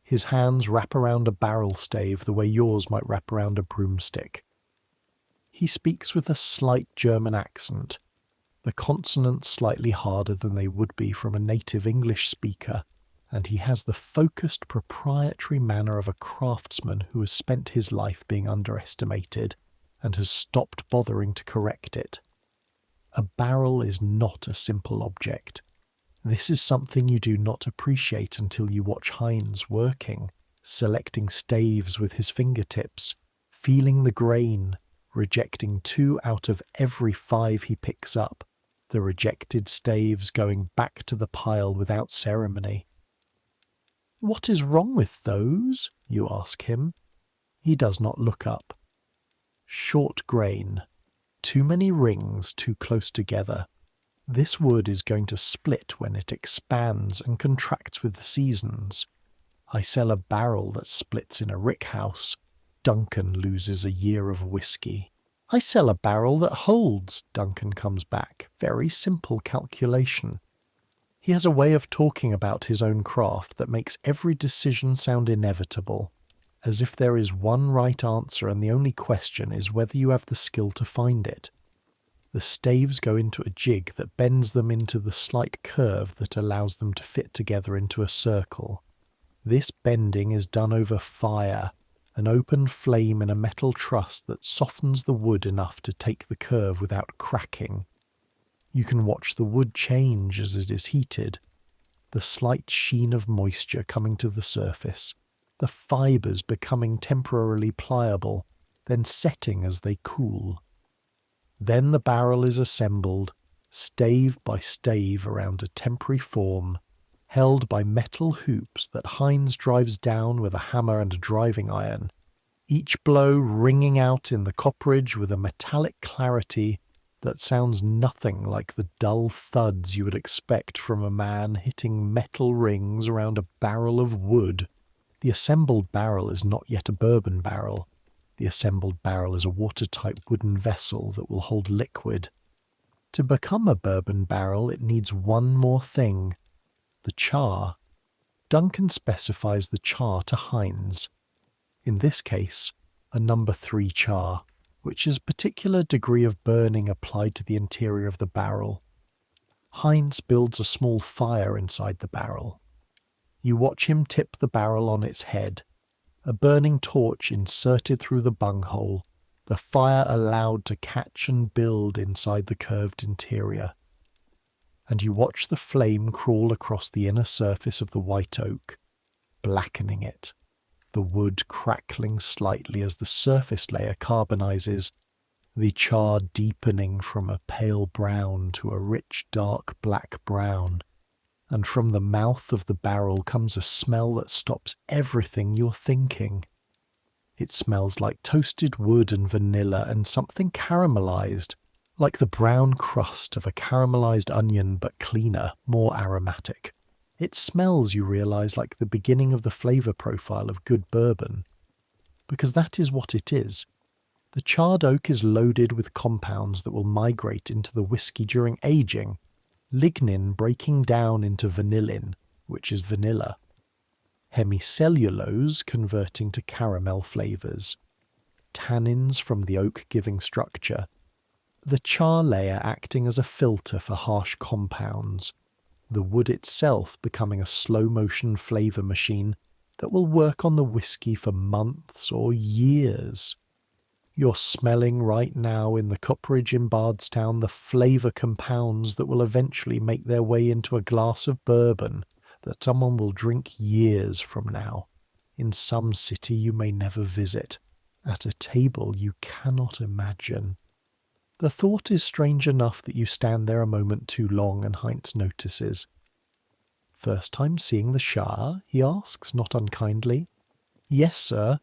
His hands wrap around a barrel stave the way yours might wrap around a broomstick. He speaks with a slight German accent, the consonants slightly harder than they would be from a native English speaker, and he has the focused proprietary manner of a craftsman who has spent his life being underestimated and has stopped bothering to correct it. A barrel is not a simple object. This is something you do not appreciate until you watch Heinz working, selecting staves with his fingertips, feeling the grain, rejecting 2 out of every 5 he picks up, the rejected staves going back to the pile without ceremony. "What is wrong with those?" you ask him. He does not look up. Short grain. Too many rings too close together. This wood is going to split when it expands and contracts with the seasons. I sell a barrel that splits in a rickhouse. Duncan loses a year of whiskey. I sell a barrel that holds, Duncan comes back. Very simple calculation. He has a way of talking about his own craft that makes every decision sound inevitable. as if there is one right answer and the only question is whether you have the skill to find it. The staves go into a jig that bends them into the slight curve that allows them to fit together into a circle. This bending is done over fire, an open flame in a metal truss that softens the wood enough to take the curve without cracking. You can watch the wood change as it is heated, the slight sheen of moisture coming to the surface, the fibres becoming temporarily pliable, then setting as they cool. Then the barrel is assembled, stave by stave around a temporary form, held by metal hoops that Heinz drives down with a hammer and a driving iron, each blow ringing out in the copperage with a metallic clarity that sounds nothing like the dull thuds you would expect from a man hitting metal rings around a barrel of wood. The assembled barrel is not yet a bourbon barrel. The assembled barrel is a watertight wooden vessel that will hold liquid. To become a bourbon barrel, it needs one more thing: the char. Duncan specifies the char to Heinz. In this case, a number 3 char, which is a particular degree of burning applied to the interior of the barrel. Heinz builds a small fire inside the barrel. You watch him tip the barrel on its head, a burning torch inserted through the bunghole, the fire allowed to catch and build inside the curved interior. And you watch the flame crawl across the inner surface of the white oak, blackening it, the wood crackling slightly as the surface layer carbonizes, the char deepening from a pale brown to a rich dark black brown. And from the mouth of the barrel comes a smell that stops everything you're thinking. It smells like toasted wood and vanilla and something caramelized, like the brown crust of a caramelized onion but cleaner, more aromatic. It smells, you realize, like the beginning of the flavor profile of good bourbon. Because that is what it is. The charred oak is loaded with compounds that will migrate into the whiskey during aging, lignin breaking down into vanillin, which is vanilla, hemicellulose converting to caramel flavors, tannins from the oak giving structure, the char layer acting as a filter for harsh compounds, the wood itself becoming a slow-motion flavor machine that will work on the whiskey for months or years. You're smelling right now in the copperage in Bardstown the flavour compounds that will eventually make their way into a glass of bourbon that someone will drink years from now, in some city you may never visit, at a table you cannot imagine. The thought is strange enough that you stand there a moment too long, and Heinz notices. "First time seeing the Shah?" he asks, not unkindly. "Yes, sir."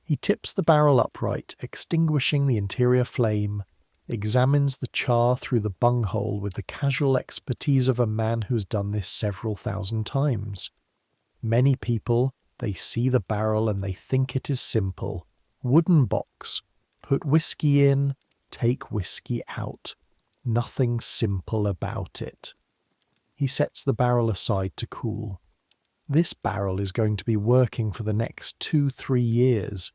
He tips the barrel upright, extinguishing the interior flame, examines the char through the bunghole with the casual expertise of a man who's done this several thousand times. Many people, they see the barrel and they think it is simple. Wooden box. Put whiskey in, take whiskey out. Nothing simple about it. He sets the barrel aside to cool. This barrel is going to be working for the next 2-3 years.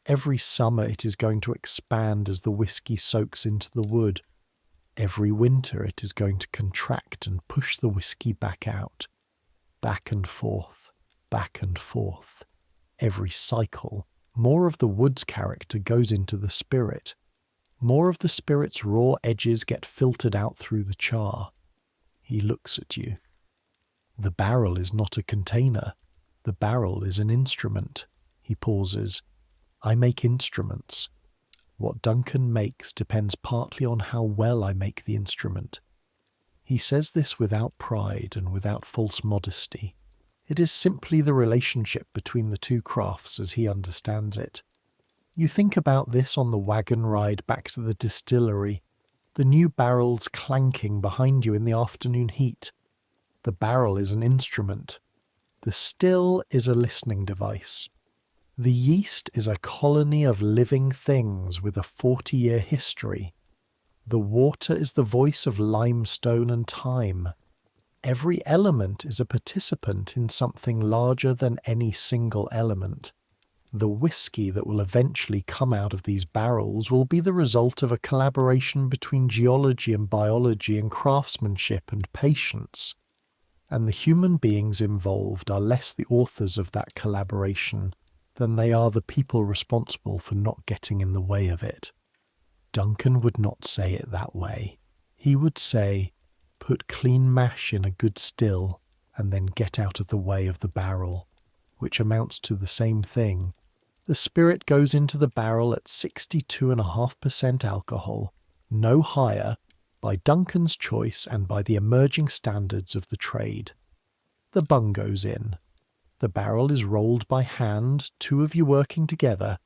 Every summer it is going to expand as the whiskey soaks into the wood. Every winter it is going to contract and push the whiskey back out. Back and forth, back and forth. Every cycle, more of the wood's character goes into the spirit. More of the spirit's raw edges get filtered out through the char. He looks at you. The barrel is not a container. The barrel is an instrument. He pauses. I make instruments. What Duncan makes depends partly on how well I make the instrument. He says this without pride and without false modesty. It is simply the relationship between the two crafts as he understands it. You think about this on the wagon ride back to the distillery, the new barrels clanking behind you in the afternoon heat. The barrel is an instrument. The still is a listening device. The yeast is a colony of living things with a 40-year history. The water is the voice of limestone and time. Every element is a participant in something larger than any single element. The whiskey that will eventually come out of these barrels will be the result of a collaboration between geology and biology and craftsmanship and patience. And the human beings involved are less the authors of that collaboration than they are the people responsible for not getting in the way of it. Duncan would not say it that way. He would say, put clean mash in a good still and then get out of the way of the barrel, which amounts to the same thing. The spirit goes into the barrel at 62.5% alcohol, no higher, by Duncan's choice and by the emerging standards of the trade. The bung goes in. The barrel is rolled by hand, two of you working together,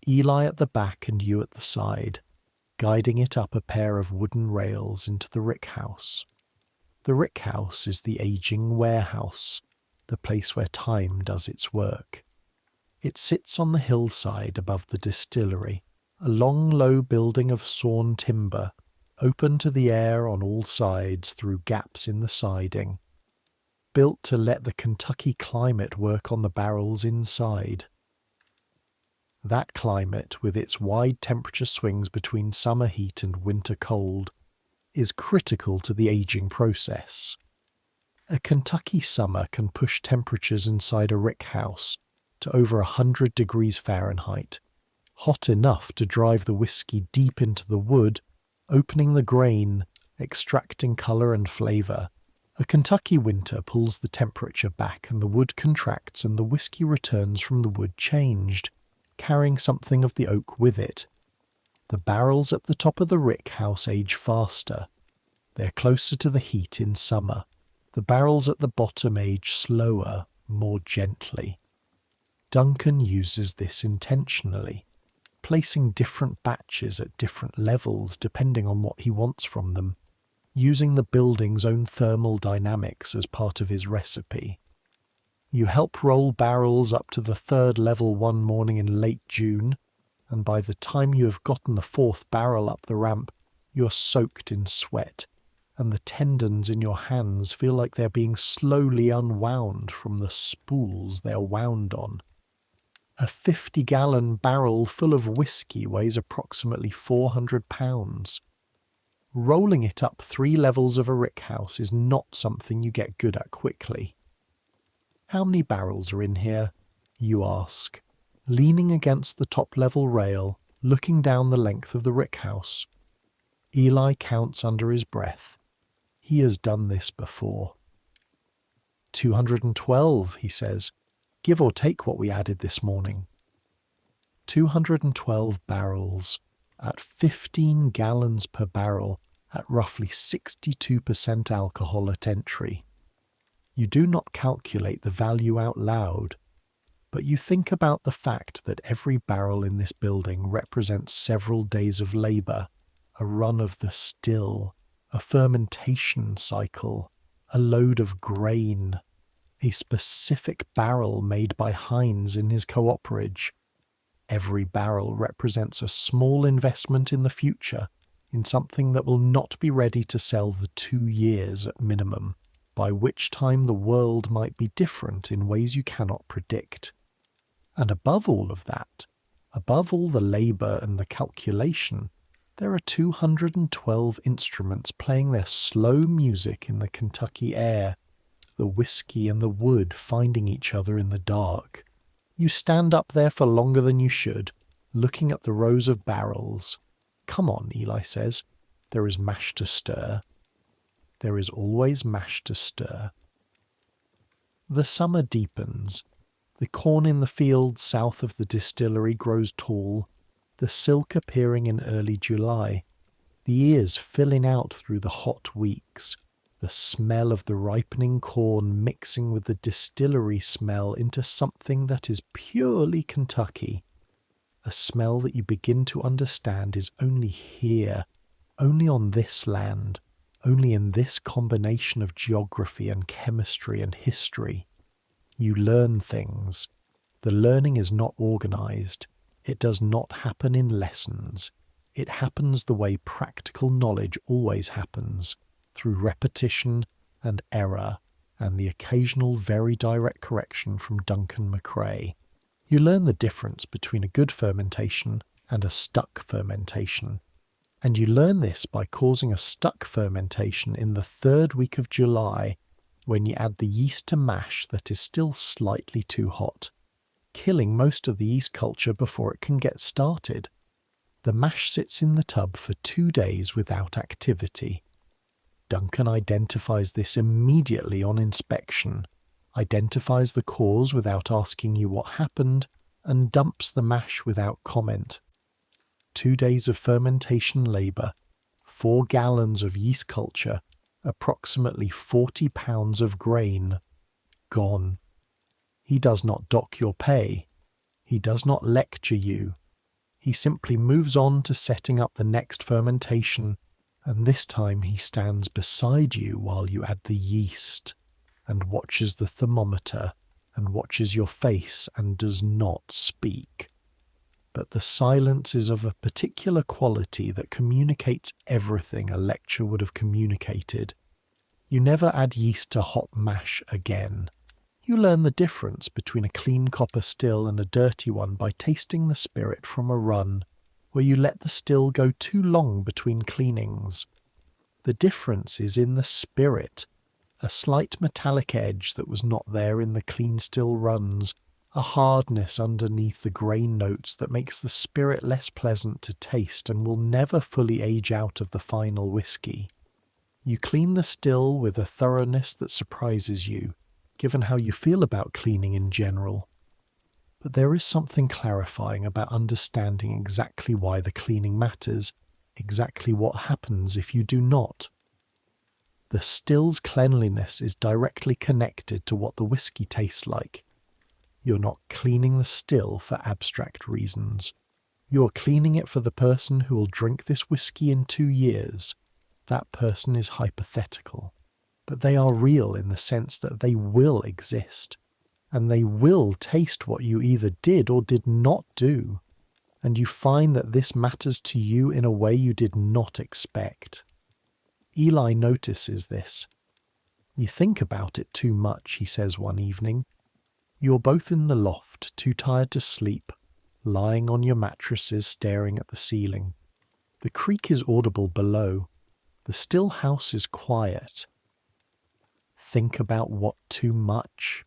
Eli at the back and you at the side, guiding it up a pair of wooden rails into the rickhouse. The rickhouse is the aging warehouse, the place where time does its work. It sits on the hillside above the distillery, a long low building of sawn timber, open to the air on all sides through gaps in the siding, built to let the Kentucky climate work on the barrels inside. That climate, with its wide temperature swings between summer heat and winter cold, is critical to the aging process. A Kentucky summer can push temperatures inside a rickhouse to over 100 degrees Fahrenheit, hot enough to drive the whiskey deep into the wood, opening the grain, extracting colour and flavour. A Kentucky winter pulls the temperature back and the wood contracts and the whiskey returns from the wood changed, carrying something of the oak with it. The barrels at the top of the rickhouse age faster. They're closer to the heat in summer. The barrels at the bottom age slower, more gently. Duncan uses this intentionally, placing different batches at different levels depending on what he wants from them, using the building's own thermal dynamics as part of his recipe. You help roll barrels up to the third level one morning in late June, and by the time you have gotten the fourth barrel up the ramp, you're soaked in sweat, and the tendons in your hands feel like they're being slowly unwound from the spools they're wound on. A 50-gallon barrel full of whiskey weighs approximately 400 pounds. Rolling it up 3 levels of a rickhouse is not something you get good at quickly. How many barrels are in here? You ask, leaning against the top-level rail, looking down the length of the rickhouse. Eli counts under his breath. He has done this before. 212, he says, give or take what we added this morning. 212 barrels, at 15 gallons per barrel, at roughly 62% alcohol at entry. You do not calculate the value out loud, but you think about the fact that every barrel in this building represents several days of labour, a run of the still, a fermentation cycle, a load of grain, a specific barrel made by Heinz in his cooperage. Every barrel represents a small investment in the future, in something that will not be ready to sell the 2 years at minimum, by which time the world might be different in ways you cannot predict. And above all of that, above all the labour and the calculation, there are 212 instruments playing their slow music in the Kentucky air, the whiskey and the wood finding each other in the dark. You stand up there for longer than you should, looking at the rows of barrels. Come on, Eli says. There is mash to stir. There is always mash to stir. The summer deepens. The corn in the fields south of the distillery grows tall, the silk appearing in early July, the ears filling out through the hot weeks, the smell of the ripening corn mixing with the distillery smell into something that is purely Kentucky, a smell that you begin to understand is only here, only on this land, only in this combination of geography and chemistry and history. You learn things. The learning is not organized. It does not happen in lessons. It happens the way practical knowledge always happens, through repetition and error and the occasional very direct correction from Duncan McCrae. You learn the difference between a good fermentation and a stuck fermentation. And you learn this by causing a stuck fermentation in the 3rd week of July, when you add the yeast to mash that is still slightly too hot, killing most of the yeast culture before it can get started. The mash sits in the tub for 2 days without activity. Duncan identifies this immediately on inspection, identifies the cause without asking you what happened, and dumps the mash without comment. 2 days of fermentation labour, 4 gallons of yeast culture, approximately 40 pounds of grain, gone. He does not dock your pay. He does not lecture you. He simply moves on to setting up the next fermentation, and this time he stands beside you while you add the yeast, and watches the thermometer, and watches your face, and does not speak. But the silence is of a particular quality that communicates everything a lecture would have communicated. You never add yeast to hot mash again. You learn the difference between a clean copper still and a dirty one by tasting the spirit from a run, where you let the still go too long between cleanings. The difference is in the spirit, a slight metallic edge that was not there in the clean still runs, a hardness underneath the grain notes that makes the spirit less pleasant to taste and will never fully age out of the final whiskey. You clean the still with a thoroughness that surprises you, given how you feel about cleaning in general. But there is something clarifying about understanding exactly why the cleaning matters, exactly what happens if you do not. The still's cleanliness is directly connected to what the whiskey tastes like. You're not cleaning the still for abstract reasons. You're cleaning it for the person who will drink this whiskey in 2 years. That person is hypothetical, but they are real in the sense that they will exist, and they will taste what you either did or did not do, and you find that this matters to you in a way you did not expect. Eli notices this. You think about it too much, he says one evening. You're both in the loft, too tired to sleep, lying on your mattresses staring at the ceiling. The creak is audible below. The still house is quiet. Think about what too much?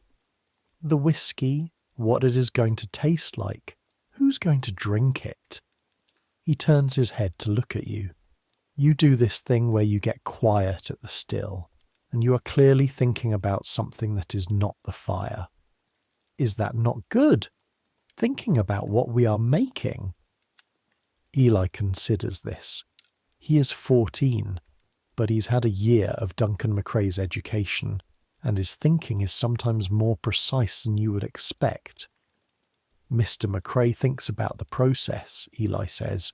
The whiskey, what it is going to taste like, who's going to drink it? He turns his head to look at you. You do this thing where you get quiet at the still, and you are clearly thinking about something that is not the fire. Is that not good? Thinking about what we are making. Eli considers this. He is 14, but he's had a year of Duncan McRae's education, and his thinking is sometimes more precise than you would expect. Mr. McRae thinks about the process, Eli says.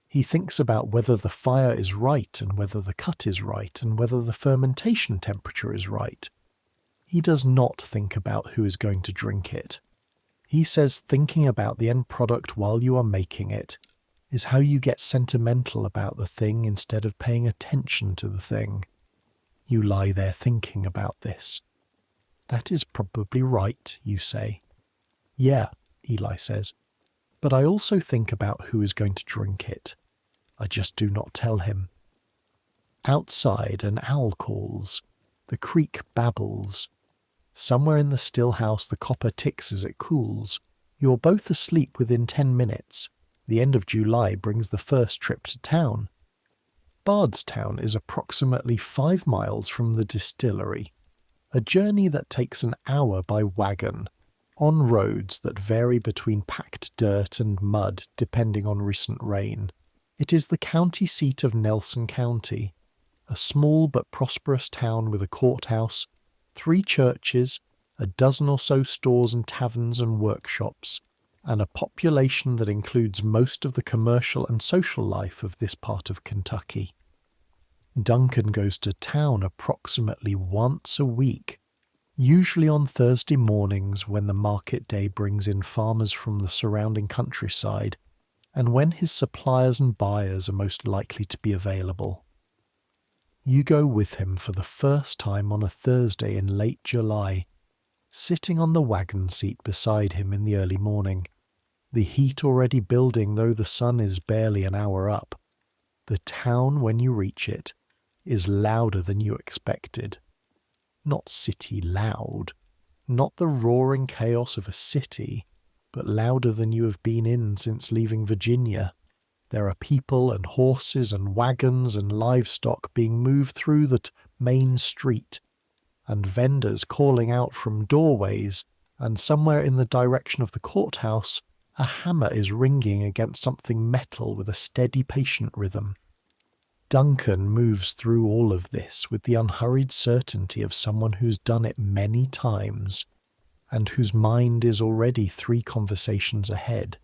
He thinks about whether the fire is right and whether the cut is right and whether the fermentation temperature is right. He does not think about who is going to drink it. He says thinking about the end product while you are making it is how you get sentimental about the thing instead of paying attention to the thing. You lie there thinking about this. That is probably right, you say. Yeah, Eli says, but I also think about who is going to drink it. I just do not tell him. Outside, an owl calls. The creek babbles. Somewhere in the still house the copper ticks as it cools. You're both asleep within 10 minutes. The end of July brings the first trip to town. Bardstown is approximately 5 miles from the distillery, a journey that takes an hour by wagon, on roads that vary between packed dirt and mud depending on recent rain. It is the county seat of Nelson County, a small but prosperous town with a courthouse, 3 churches, a dozen or so stores and taverns and workshops, and a population that includes most of the commercial and social life of this part of Kentucky. Duncan goes to town approximately once a week, usually on Thursday mornings when the market day brings in farmers from the surrounding countryside, and when his suppliers and buyers are most likely to be available. You go with him for the first time on a Thursday in late July. sitting on the wagon seat beside him in the early morning, the heat already building though the sun is barely an hour up. The town, when you reach it, is louder than you expected. Not city loud, not the roaring chaos of a city, but louder than you have been in since leaving Virginia. There are people and horses and wagons and livestock being moved through the main street, and vendors calling out from doorways, and somewhere in the direction of the courthouse, a hammer is ringing against something metal with a steady, patient rhythm. Duncan moves through all of this with the unhurried certainty of someone who's done it many times, and whose mind is already 3 conversations ahead.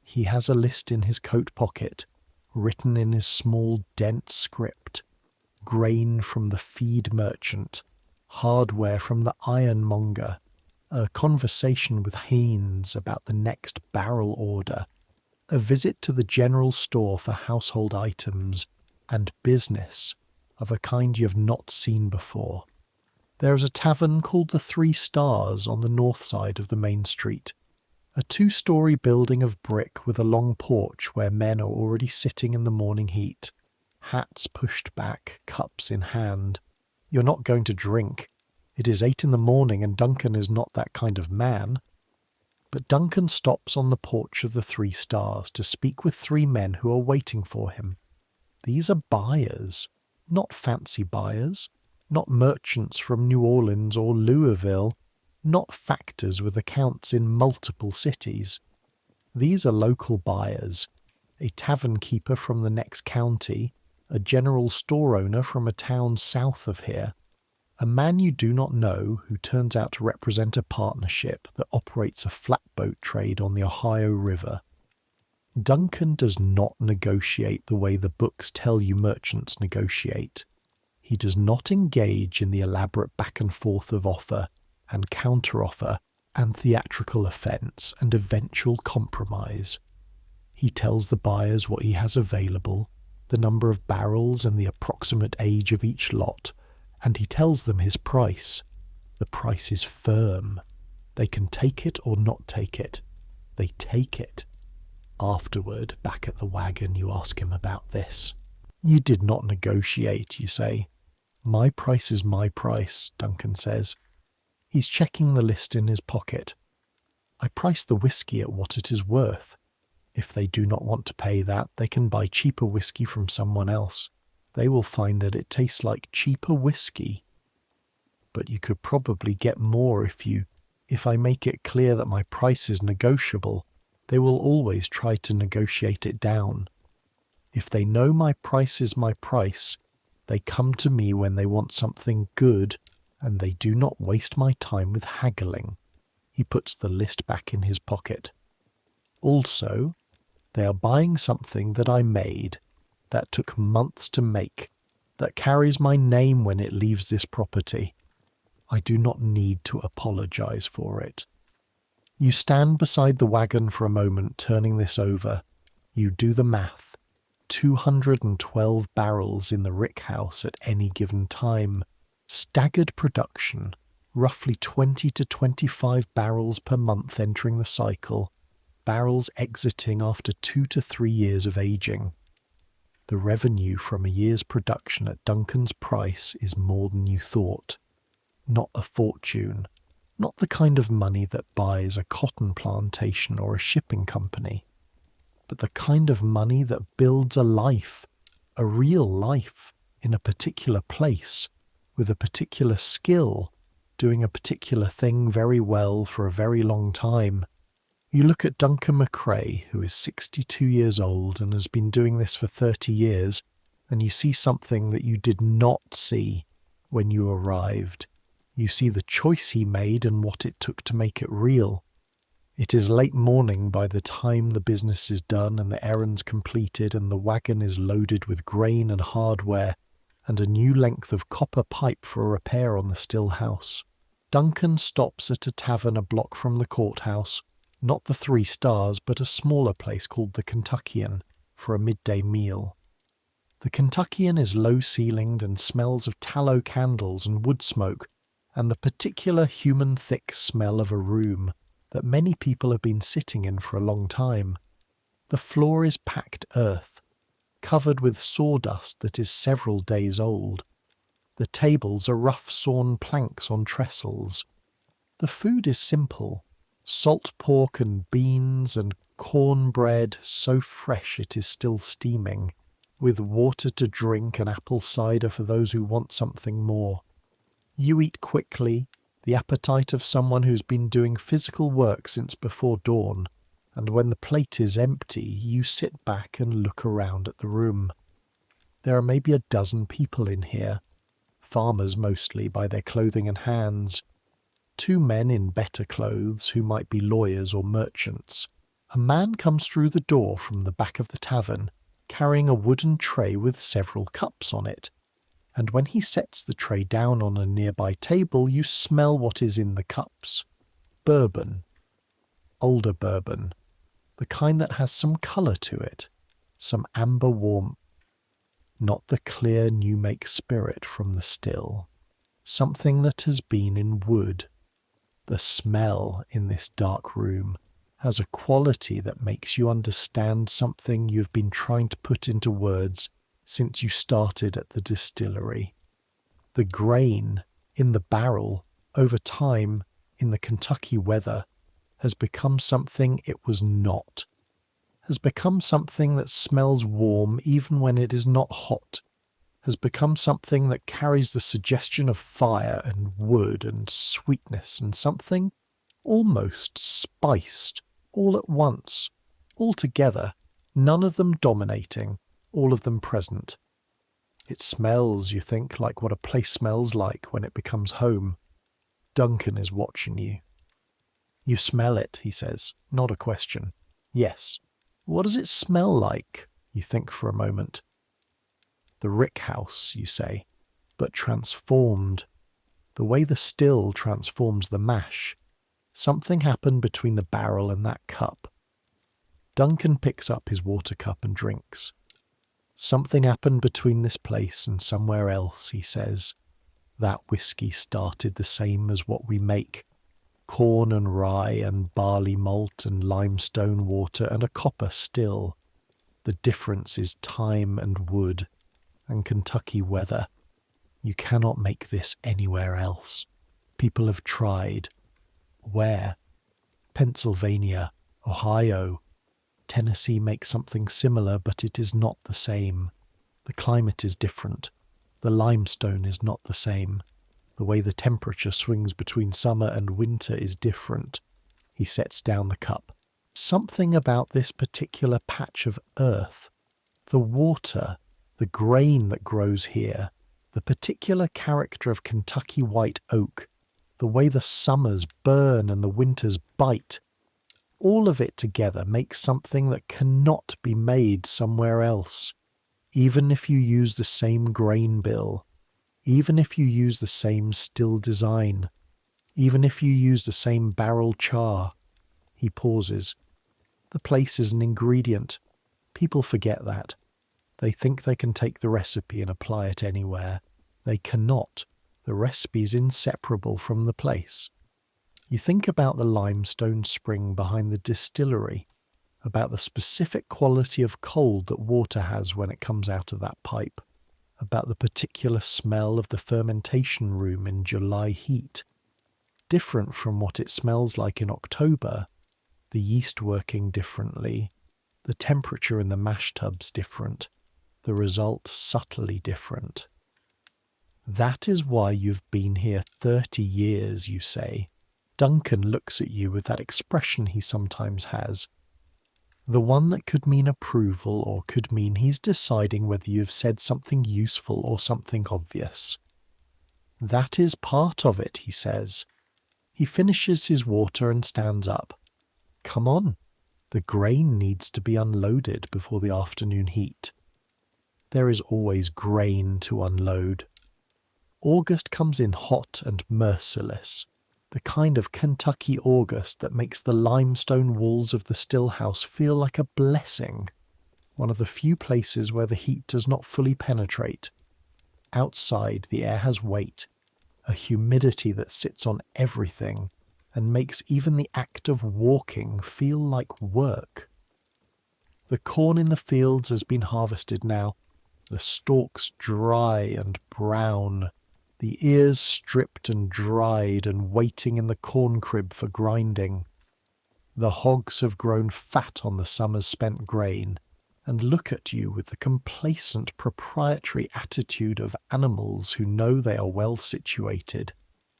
He has a list in his coat pocket, written in his small, dense script: grain from the feed merchant, hardware from the ironmonger, a conversation with Haynes about the next barrel order, a visit to the general store for household items, and business of a kind you have not seen before. There is a tavern called the 3 Stars on the north side of the main street, a 2-story building of brick with a long porch where men are already sitting in the morning heat, hats pushed back, cups in hand. You're not going to drink. It is 8 in the morning and Duncan is not that kind of man. But Duncan stops on the porch of the 3 Stars to speak with 3 men who are waiting for him. These are buyers, not fancy buyers, not merchants from New Orleans or Louisville, not factors with accounts in multiple cities. These are local buyers, a tavern keeper from the next county, a general store owner from a town south of here, a man you do not know who turns out to represent a partnership that operates a flatboat trade on the Ohio River. Duncan does not negotiate the way the books tell you merchants negotiate. He does not engage in the elaborate back and forth of offer and counteroffer and theatrical offence and eventual compromise. He tells the buyers what he has available, the number of barrels and the approximate age of each lot, and he tells them his price. The price is firm. They can take it or not take it. They take it. Afterward, back at the wagon, you ask him about this. You did not negotiate, you say. My price is my price, Duncan says. He's checking the list in his pocket. I price the whiskey at what it is worth. If they do not want to pay that, they can buy cheaper whiskey from someone else. They will find that it tastes like cheaper whiskey. But you could probably get more if I make it clear that my price is negotiable. They will always try to negotiate it down. If they know my price is my price, they come to me when they want something good, and they do not waste my time with haggling. He puts the list back in his pocket. Also, they are buying something that I made, that took months to make, that carries my name when it leaves this property. I do not need to apologize for it. You stand beside the wagon for a moment, turning this over. You do the math. 212 barrels in the rickhouse at any given time. Staggered production. Roughly 20 to 25 barrels per month entering the cycle. Barrels exiting after 2 to 3 years of aging. The revenue from a year's production at Duncan's price is more than you thought. Not a fortune. Not the kind of money that buys a cotton plantation or a shipping company, but the kind of money that builds a life, a real life, in a particular place, with a particular skill, doing a particular thing very well for a very long time. You look at Duncan McCrae, who is 62 years old and has been doing this for 30 years, and you see something that you did not see when you arrived. You see the choice he made and what it took to make it real. It is late morning by the time the business is done and the errands completed and the wagon is loaded with grain and hardware and a new length of copper pipe for a repair on the still house. Duncan stops at a tavern a block from the courthouse, not the 3 Stars, but a smaller place called the Kentuckian, for a midday meal. The Kentuckian is low-ceilinged and smells of tallow candles and wood smoke, and the particular human-thick smell of a room that many people have been sitting in for a long time. The floor is packed earth, covered with sawdust that is several days old. The tables are rough sawn planks on trestles. The food is simple, salt pork and beans and cornbread so fresh it is still steaming, with water to drink and apple cider for those who want something more. You eat quickly, the appetite of someone who's been doing physical work since before dawn, and when the plate is empty, you sit back and look around at the room. There are maybe a dozen people in here, farmers mostly by their clothing and hands, 2 men in better clothes who might be lawyers or merchants. A man comes through the door from the back of the tavern, carrying a wooden tray with several cups on it, and when he sets the tray down on a nearby table, you smell what is in the cups. Bourbon. Older bourbon. The kind that has some colour to it, some amber warmth. Not the clear new-make spirit from the still. Something that has been in wood. The smell in this dark room has a quality that makes you understand something you've been trying to put into words since you started at the distillery. The grain in the barrel, over time, in the Kentucky weather, has become something it was not, has become something that smells warm even when it is not hot, has become something that carries the suggestion of fire and wood and sweetness and something almost spiced, all at once, all together, none of them dominating, all of them present. It smells, you think, like what a place smells like when it becomes home. Duncan is watching you. You smell it, he says, not a question. Yes. What does it smell like? You think for a moment. The rickhouse, you say, but transformed. The way the still transforms the mash. Something happened between the barrel and that cup. Duncan picks up his water cup and drinks. Something happened between this place and somewhere else, he says. That whiskey started the same as what we make. Corn and rye and barley malt and limestone water and a copper still. The difference is time and wood and Kentucky weather. You cannot make this anywhere else. People have tried. Where? Pennsylvania, Ohio. Tennessee makes something similar, but it is not the same. The climate is different. The limestone is not the same. The way the temperature swings between summer and winter is different. He sets down the cup. Something about this particular patch of earth, the water, the grain that grows here, the particular character of Kentucky white oak, the way the summers burn and the winters bite, all of it together makes something that cannot be made somewhere else. Even if you use the same grain bill, even if you use the same still design, even if you use the same barrel char. He pauses. The place is an ingredient. People forget that. They think they can take the recipe and apply it anywhere. They cannot. The recipe is inseparable from the place. You think about the limestone spring behind the distillery, about the specific quality of cold that water has when it comes out of that pipe, about the particular smell of the fermentation room in July heat, different from what it smells like in October, the yeast working differently, the temperature in the mash tubs different, the result subtly different. That is why you've been here 30 years, you say. Duncan looks at you with that expression he sometimes has. The one that could mean approval or could mean he's deciding whether you've said something useful or something obvious. That is part of it, he says. He finishes his water and stands up. Come on. The grain needs to be unloaded before the afternoon heat. There is always grain to unload. August comes in hot and merciless. The kind of Kentucky August that makes the limestone walls of the still house feel like a blessing, one of the few places where the heat does not fully penetrate. Outside, the air has weight, a humidity that sits on everything and makes even the act of walking feel like work. The corn in the fields has been harvested now, the stalks dry and brown, the ears stripped and dried and waiting in the corn crib for grinding. The hogs have grown fat on the summer's spent grain and look at you with the complacent proprietary attitude of animals who know they are well situated.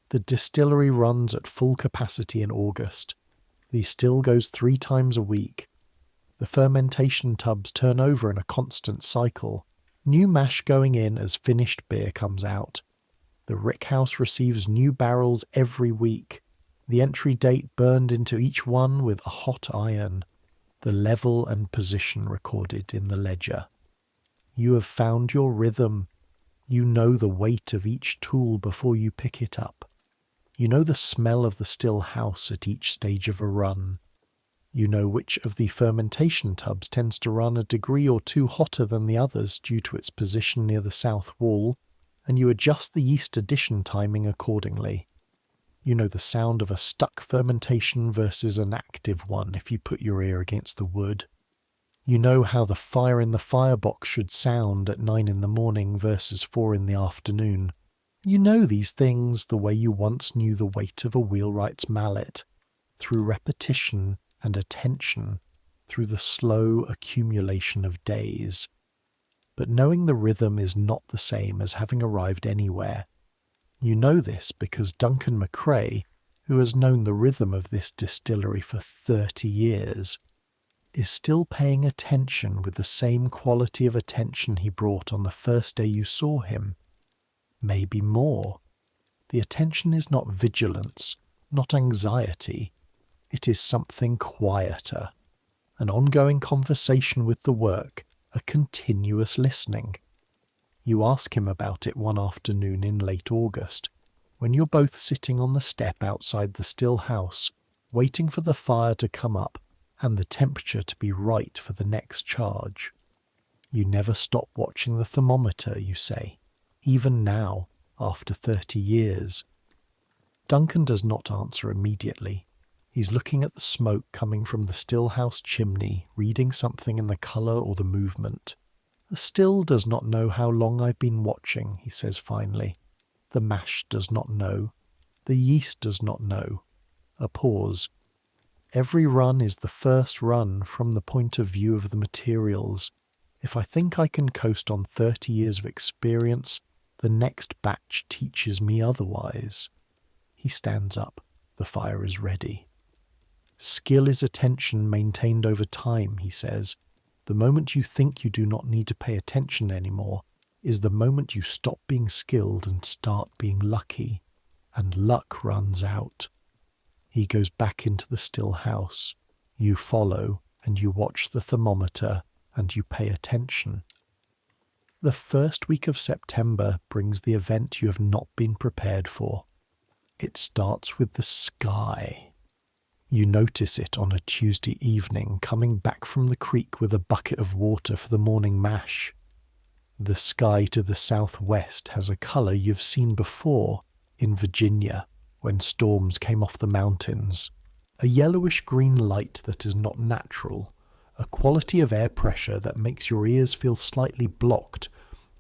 The distillery runs at full capacity in August. The still goes 3 times a week. The fermentation tubs turn over in a constant cycle, new mash going in as finished beer comes out. The rickhouse receives new barrels every week, the entry date burned into each one with a hot iron, the level and position recorded in the ledger. You have found your rhythm. You know the weight of each tool before you pick it up. You know the smell of the still house at each stage of a run. You know which of the fermentation tubs tends to run a degree or 2 hotter than the others due to its position near the south wall, and you adjust the yeast addition timing accordingly. You know the sound of a stuck fermentation versus an active one if you put your ear against the wood. You know how the fire in the firebox should sound at 9 in the morning versus 4 in the afternoon. You know these things the way you once knew the weight of a wheelwright's mallet, through repetition and attention, through the slow accumulation of days. But knowing the rhythm is not the same as having arrived anywhere. You know this because Duncan McRae, who has known the rhythm of this distillery for 30 years, is still paying attention with the same quality of attention he brought on the first day you saw him. Maybe more. The attention is not vigilance, not anxiety. It is something quieter, an ongoing conversation with the work, a continuous listening. You ask him about it one afternoon in late August, when you're both sitting on the step outside the still house, waiting for the fire to come up and the temperature to be right for the next charge. You never stop watching the thermometer, you say, even now, after 30 years. Duncan does not answer immediately. He's looking at the smoke coming from the still house chimney, reading something in the colour or the movement. The still does not know how long I've been watching, he says finally. The mash does not know. The yeast does not know. A pause. Every run is the first run from the point of view of the materials. If I think I can coast on 30 years of experience, the next batch teaches me otherwise. He stands up. The fire is ready. Skill is attention maintained over time, he says. The moment you think you do not need to pay attention anymore is the moment you stop being skilled and start being lucky, and luck runs out. He goes back into the still house. You follow, and you watch the thermometer, and you pay attention. The first week of September brings the event you have not been prepared for. It starts with the sky. You notice it on a Tuesday evening coming back from the creek with a bucket of water for the morning mash. The sky to the southwest has a colour you've seen before in Virginia when storms came off the mountains. A yellowish-green light that is not natural, a quality of air pressure that makes your ears feel slightly blocked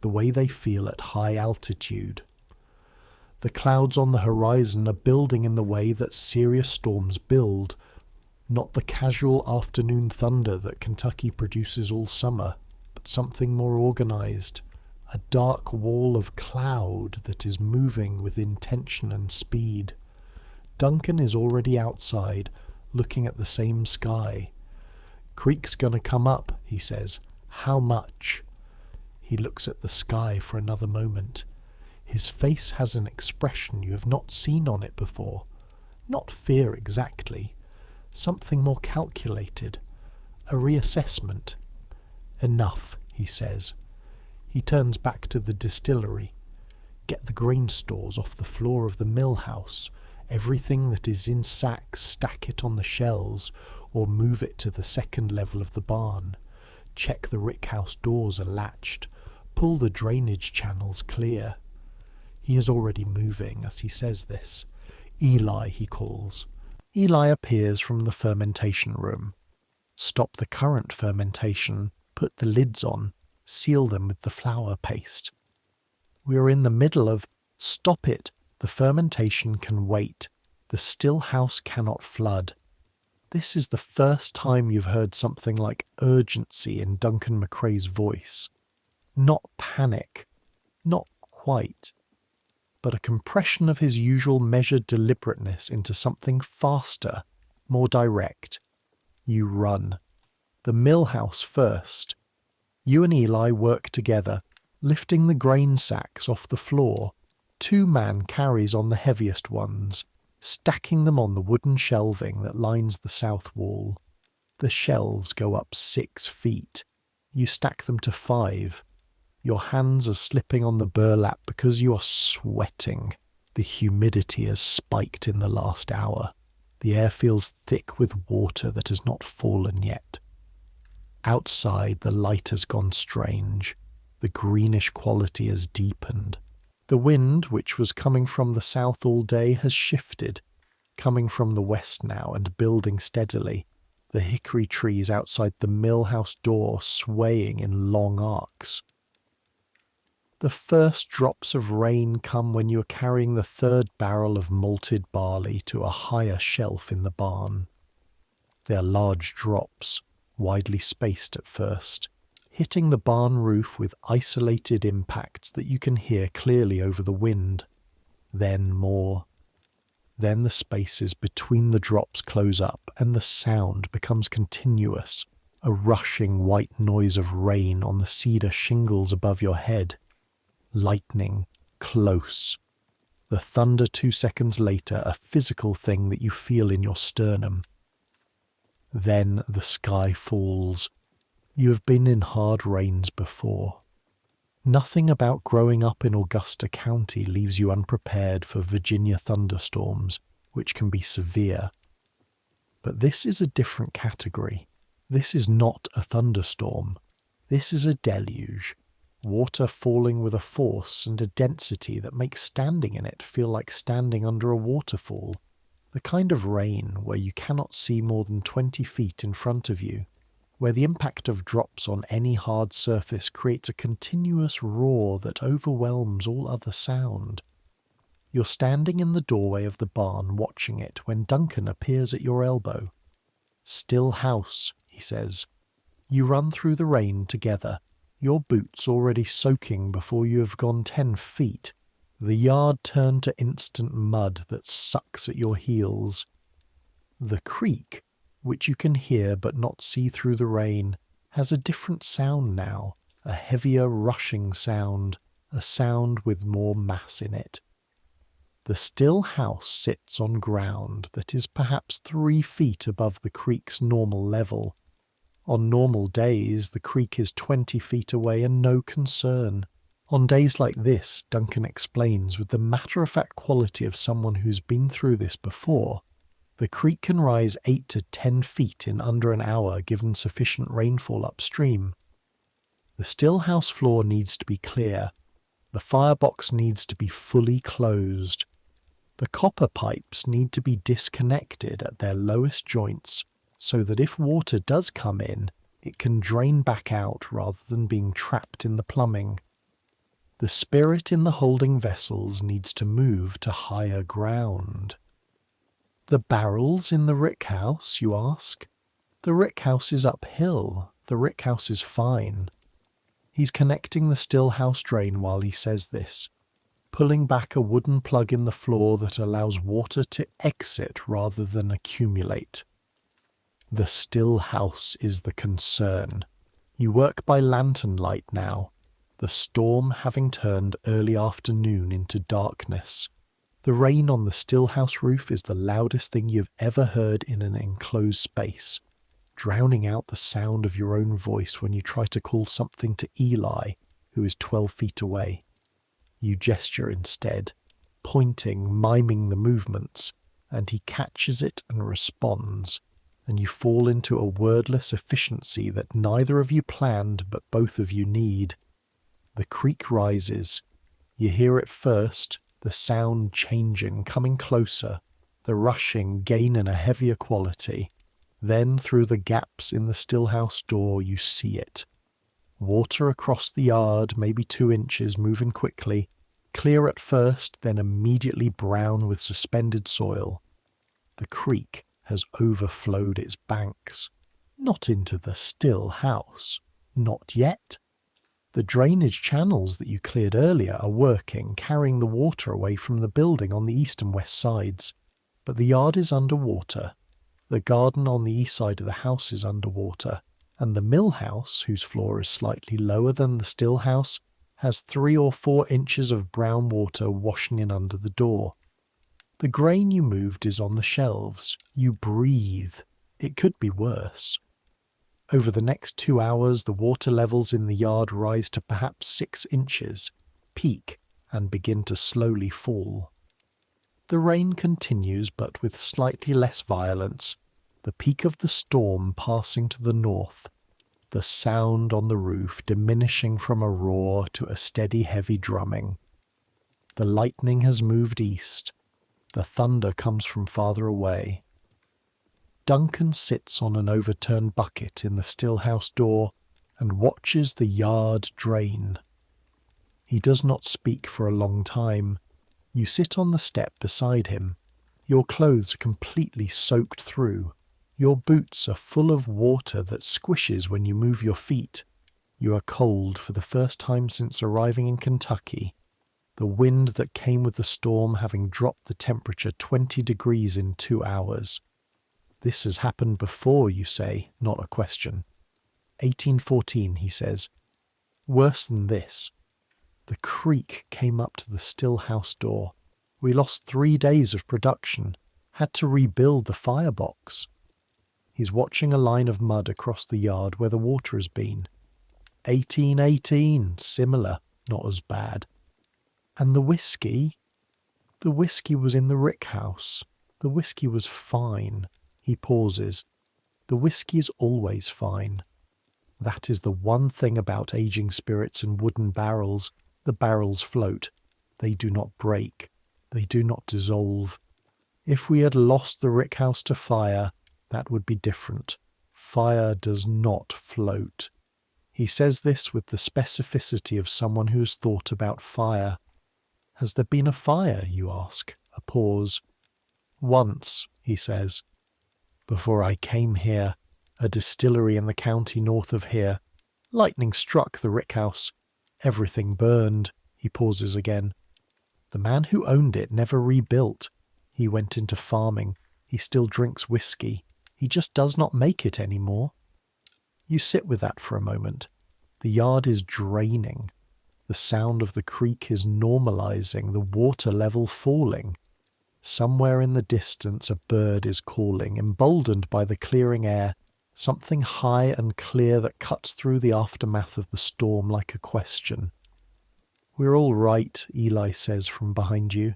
the way they feel at high altitude. The clouds on the horizon are building in the way that serious storms build, not the casual afternoon thunder that Kentucky produces all summer, but something more organised, a dark wall of cloud that is moving with intention and speed. Duncan is already outside, looking at the same sky. "Creek's gonna come up," he says. "How much?" He looks at the sky for another moment. His face has an expression you have not seen on it before. Not fear exactly. Something more calculated. A reassessment. "Enough," he says. He turns back to the distillery. "Get the grain stores off the floor of the mill house. Everything that is in sacks, stack it on the shelves, or move it to the second level of the barn. Check the rickhouse doors are latched. Pull the drainage channels clear." He is already moving as he says this. Eli, he calls. Eli appears from the fermentation room. Stop the current fermentation, put the lids on, seal them with the flour paste. We are in the middle of stop it. The fermentation can wait. The still house cannot flood. This is the first time you've heard something like urgency in Duncan McRae's voice. Not panic. Not quite. But a compression of his usual measured deliberateness into something faster, more direct. You run. The mill house first. You and Eli work together, lifting the grain sacks off the floor. 2-man carries on the heaviest ones, stacking them on the wooden shelving that lines the south wall. The shelves go up 6 feet. You stack them to 5. Your hands are slipping on the burlap because you are sweating. The humidity has spiked in the last hour. The air feels thick with water that has not fallen yet. Outside, the light has gone strange. The greenish quality has deepened. The wind, which was coming from the south all day, has shifted, coming from the west now and building steadily, the hickory trees outside the mill house door swaying in long arcs. The first drops of rain come when you are carrying the 3rd barrel of malted barley to a higher shelf in the barn. They are large drops, widely spaced at first, hitting the barn roof with isolated impacts that you can hear clearly over the wind. Then more. Then the spaces between the drops close up and the sound becomes continuous, a rushing white noise of rain on the cedar shingles above your head. Lightning, close. The thunder 2 seconds later, a physical thing that you feel in your sternum. Then the sky falls. You have been in hard rains before. Nothing about growing up in Augusta County leaves you unprepared for Virginia thunderstorms, which can be severe. But this is a different category. This is not a thunderstorm. This is a deluge. Water falling with a force and a density that makes standing in it feel like standing under a waterfall. The kind of rain where you cannot see more than 20 feet in front of you, where the impact of drops on any hard surface creates a continuous roar that overwhelms all other sound. You're standing in the doorway of the barn watching it when Duncan appears at your elbow. Still house, he says. You run through the rain together, your boots already soaking before you have gone 10 feet, the yard turned to instant mud that sucks at your heels. The creek, which you can hear but not see through the rain, has a different sound now, a heavier rushing sound, a sound with more mass in it. The still house sits on ground that is perhaps 3 feet above the creek's normal level. On normal days, the creek is 20 feet away and no concern. On days like this, Duncan explains with the matter-of-fact quality of someone who's been through this before, the creek can rise 8 to 10 feet in under an hour given sufficient rainfall upstream. The still house floor needs to be clear. The firebox needs to be fully closed. The copper pipes need to be disconnected at their lowest joints so that if water does come in, it can drain back out rather than being trapped in the plumbing. The spirit in the holding vessels needs to move to higher ground. The barrels in the rickhouse, you ask? The rickhouse is uphill. The rickhouse is fine. He's connecting the still house drain while he says this, pulling back a wooden plug in the floor that allows water to exit rather than accumulate. The still house is the concern. You work by lantern light now, the storm having turned early afternoon into darkness. The rain on the still house roof is the loudest thing you've ever heard in an enclosed space, drowning out the sound of your own voice when you try to call something to Eli, who is 12 feet away. You gesture instead, pointing, miming the movements, and he catches it and responds, and you fall into a wordless efficiency that neither of you planned but both of you need. The creek rises. You hear it first, the sound changing, coming closer, the rushing gaining a heavier quality. Then through the gaps in the stillhouse door you see it. Water across the yard, maybe 2 inches, moving quickly, clear at first, then immediately brown with suspended soil. The creek has overflowed its banks. Not into the still house. Not yet. The drainage channels that you cleared earlier are working, carrying the water away from the building on the east and west sides. But the yard is underwater. The garden on the east side of the house is underwater. And the mill house, whose floor is slightly lower than the still house, has 3 or 4 inches of brown water washing in under the door. The grain you moved is on the shelves. You breathe. It could be worse. Over the next 2 hours, the water levels in the yard rise to perhaps 6 inches, peak, and begin to slowly fall. The rain continues, but with slightly less violence, the peak of the storm passing to the north, the sound on the roof diminishing from a roar to a steady heavy drumming. The lightning has moved east. The thunder comes from farther away. Duncan sits on an overturned bucket in the stillhouse door and watches the yard drain. He does not speak for a long time. You sit on the step beside him. Your clothes are completely soaked through. Your boots are full of water that squishes when you move your feet. You are cold for the first time since arriving in Kentucky, the wind that came with the storm having dropped the temperature 20 degrees in 2 hours. This has happened before, you say, not a question. 1814, he says. Worse than this. The creek came up to the still house door. We lost 3 days of production, had to rebuild the firebox. He's watching a line of mud across the yard where the water has been. 1818, similar, not as bad. And the whiskey? The whiskey was in the rickhouse. The whiskey was fine. He pauses. The whiskey is always fine. That is the one thing about aging spirits in wooden barrels. The barrels float. They do not break. They do not dissolve. If we had lost the rickhouse to fire, that would be different. Fire does not float. He says this with the specificity of someone who has thought about fire. Has there been a fire, you ask? A pause. Once, he says. Before I came here, a distillery in the county north of here. Lightning struck the rickhouse. Everything burned. He pauses again. The man who owned it never rebuilt. He went into farming. He still drinks whiskey. He just does not make it anymore. You sit with that for a moment. The yard is draining. The sound of the creek is normalizing, the water level falling. Somewhere in the distance a bird is calling, emboldened by the clearing air, something high and clear that cuts through the aftermath of the storm like a question. We're all right, Eli says from behind you.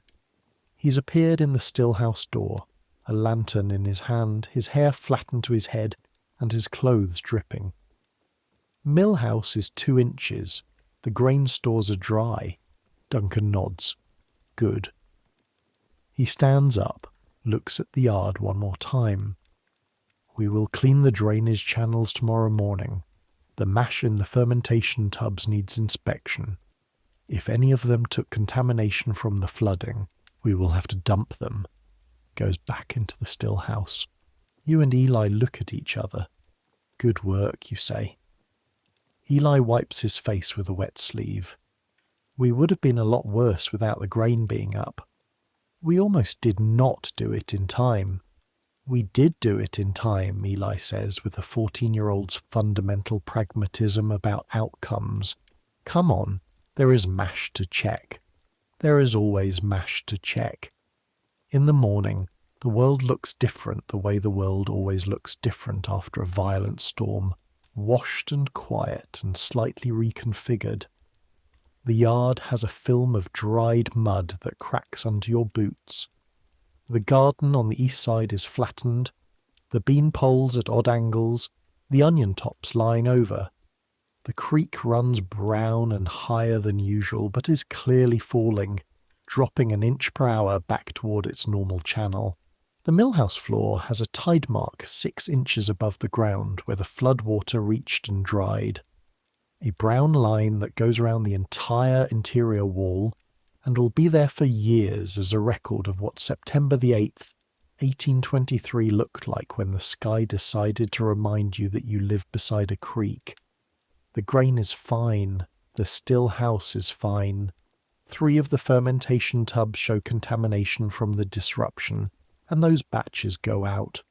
He's appeared in the stillhouse door, a lantern in his hand, his hair flattened to his head, and his clothes dripping. Millhouse is 2 inches. The grain stores are dry. Duncan nods. Good. He stands up, looks at the yard one more time. We will clean the drainage channels tomorrow morning. The mash in the fermentation tubs needs inspection. If any of them took contamination from the flooding, we will have to dump them. Goes back into the still house. You and Eli look at each other. Good work, you say. Eli wipes his face with a wet sleeve. We would have been a lot worse without the grain being up. We almost did not do it in time. We did do it in time, Eli says, with a 14-year-old's fundamental pragmatism about outcomes. Come on, there is mash to check. There is always mash to check. In the morning, the world looks different the way the world always looks different after a violent storm, washed and quiet and slightly reconfigured. The yard has a film of dried mud that cracks under your boots. The garden on the east side is flattened, the bean poles at odd angles, the onion tops lying over. The creek runs brown and higher than usual, but is clearly falling, dropping an inch per hour back toward its normal channel. The millhouse floor has a tide mark 6 inches above the ground where the floodwater reached and dried. A brown line that goes around the entire interior wall and will be there for years as a record of what September the 8th, 1823 looked like when the sky decided to remind you that you live beside a creek. The grain is fine, the still house is fine. 3 of the fermentation tubs show contamination from the disruption, and those batches go out.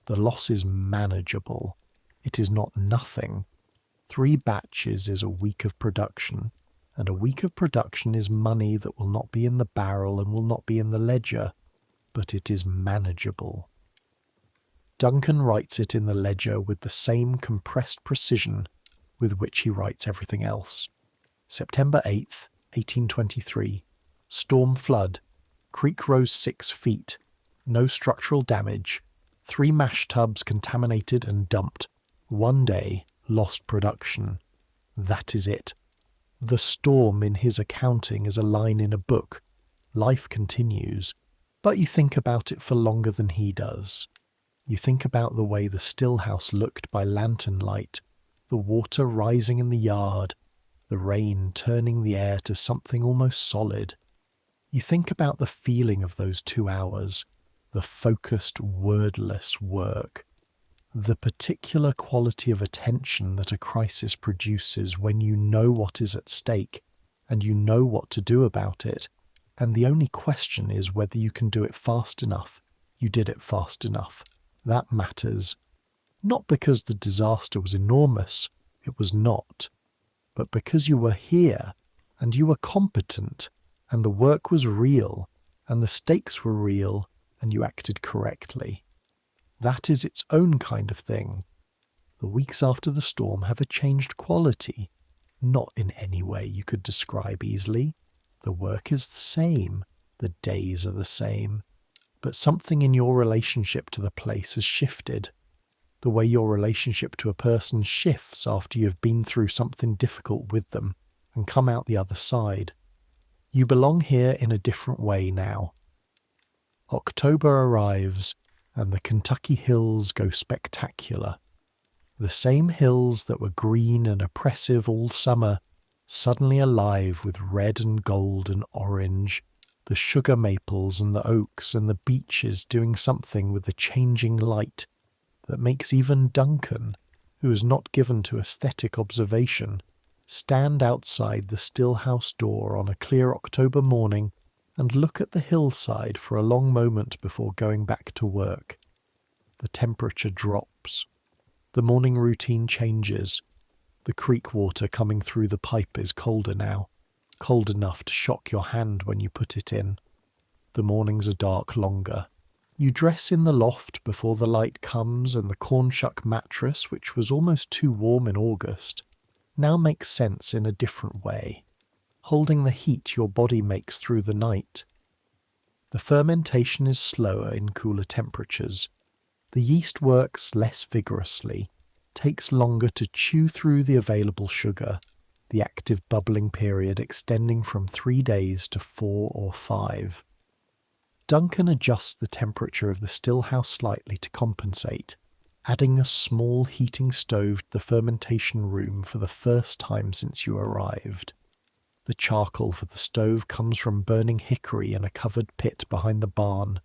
The loss is manageable. It is not nothing. 3 batches is a week of production, and a week of production is money that will not be in the barrel and will not be in the ledger, but it is manageable. Duncan writes it in the ledger with the same compressed precision with which he writes everything else. September 8th, 1823. Storm flood. Creek rose 6 feet. No structural damage. 3 mash tubs contaminated and dumped. 1 day, lost production. That is it. The storm in his accounting is a line in a book. Life continues. But you think about it for longer than he does. You think about the way the still house looked by lantern light, the water rising in the yard, the rain turning the air to something almost solid. You think about the feeling of those 2 hours, the focused, wordless work, the particular quality of attention that a crisis produces when you know what is at stake and you know what to do about it, and the only question is whether you can do it fast enough. You did it fast enough. That matters. Not because the disaster was enormous, it was not, but because you were here, and you were competent, and the work was real, and the stakes were real, and you acted correctly. That is its own kind of thing. The weeks after the storm have a changed quality, not in any way you could describe easily. The work is the same, the days are the same, but something in your relationship to the place has shifted. The way your relationship to a person shifts after you have been through something difficult with them and come out the other side. You belong here in a different way now. October arrives and the Kentucky hills go spectacular. The same hills that were green and oppressive all summer, suddenly alive with red and gold and orange, the sugar maples and the oaks and the beeches doing something with the changing light that makes even Duncan, who is not given to aesthetic observation, stand outside the still house door on a clear October morning and look at the hillside for a long moment before going back to work. The temperature drops. The morning routine changes. The creek water coming through the pipe is colder now, cold enough to shock your hand when you put it in. The mornings are dark longer. You dress in the loft before the light comes, and the cornshuck mattress, which was almost too warm in August, now makes sense in a different way, holding the heat your body makes through the night. The fermentation is slower in cooler temperatures. The yeast works less vigorously, takes longer to chew through the available sugar, the active bubbling period extending from 3 days to 4 or 5. Duncan adjusts the temperature of the still house slightly to compensate, adding a small heating stove to the fermentation room for the first time since you arrived. The charcoal for the stove comes from burning hickory in a covered pit behind the barn,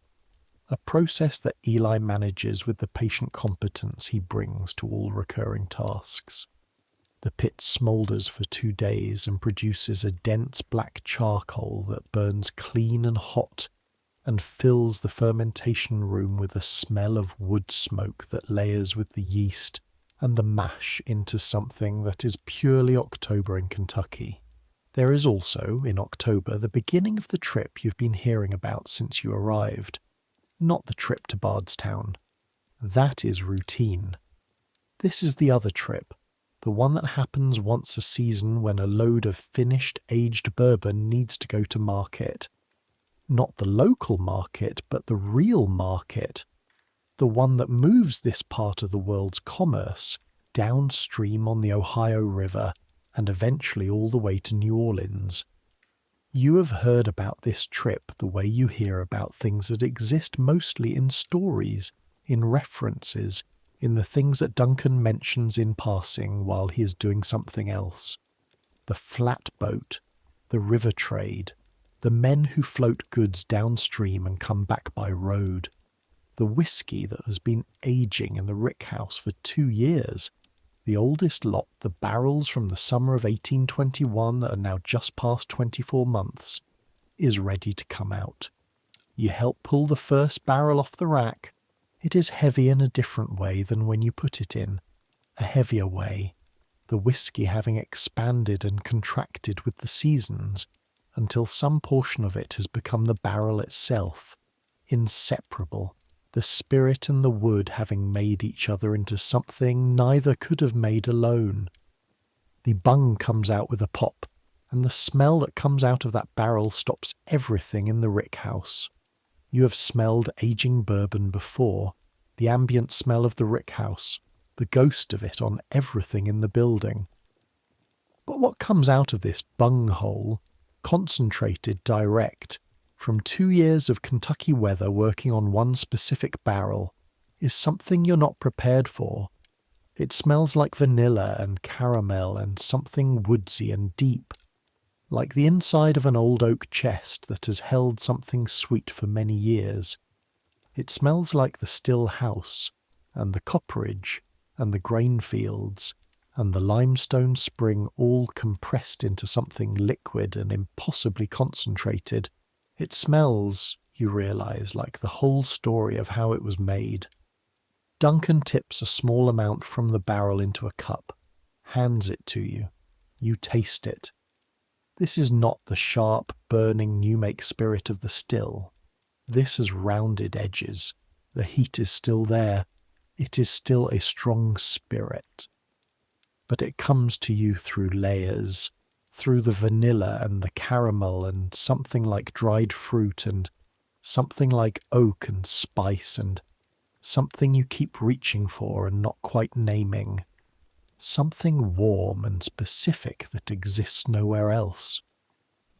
a process that Eli manages with the patient competence he brings to all recurring tasks. The pit smoulders for 2 days and produces a dense black charcoal that burns clean and hot and fills the fermentation room with a smell of wood smoke that layers with the yeast and the mash into something that is purely October in Kentucky. There is also, in October, the beginning of the trip you've been hearing about since you arrived. Not the trip to Bardstown. That is routine. This is the other trip, the one that happens once a season when a load of finished aged bourbon needs to go to market. Not the local market, but the real market. The one that moves this part of the world's commerce, downstream on the Ohio River and eventually all the way to New Orleans. You have heard about this trip the way you hear about things that exist mostly in stories, in references, in the things that Duncan mentions in passing while he is doing something else. The flatboat, the river trade, the men who float goods downstream and come back by road, the whiskey that has been aging in the rickhouse for 2 years, the oldest lot, the barrels from the summer of 1821 that are now just past 24 months, is ready to come out. You help pull the first barrel off the rack. It is heavy in a different way than when you put it in, a heavier way, the whiskey having expanded and contracted with the seasons until some portion of it has become the barrel itself, inseparable, the spirit and the wood having made each other into something neither could have made alone. The bung comes out with a pop, and the smell that comes out of that barrel stops everything in the rickhouse. You have smelled aging bourbon before, the ambient smell of the rickhouse, the ghost of it on everything in the building. But what comes out of this bunghole, concentrated direct, from 2 years of Kentucky weather working on one specific barrel, is something you're not prepared for. It smells like vanilla and caramel and something woodsy and deep, like the inside of an old oak chest that has held something sweet for many years. It smells like the still house, and the copperage, and the grain fields, and the limestone spring all compressed into something liquid and impossibly concentrated. It smells, you realise, like the whole story of how it was made. Duncan tips a small amount from the barrel into a cup, hands it to you. You taste it. This is not the sharp, burning new-make spirit of the still. This has rounded edges. The heat is still there. It is still a strong spirit. But it comes to you through layers, through the vanilla and the caramel and something like dried fruit and something like oak and spice and something you keep reaching for and not quite naming. Something warm and specific that exists nowhere else.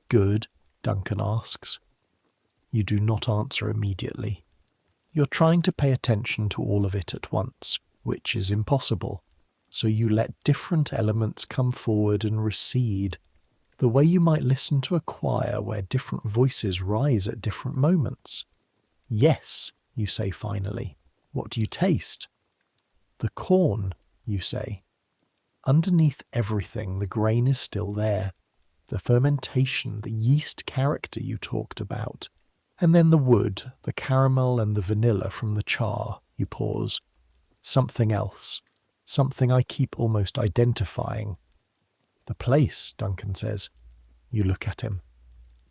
Good? Duncan asks. You do not answer immediately. You're trying to pay attention to all of it at once, which is impossible. So you let different elements come forward and recede, the way you might listen to a choir where different voices rise at different moments. Yes, you say finally. What do you taste? The corn, you say. Underneath everything, the grain is still there. The fermentation, the yeast character you talked about. And then the wood, the caramel and the vanilla from the char, you pause. Something else. Something I keep almost identifying. The place, Duncan says. You look at him.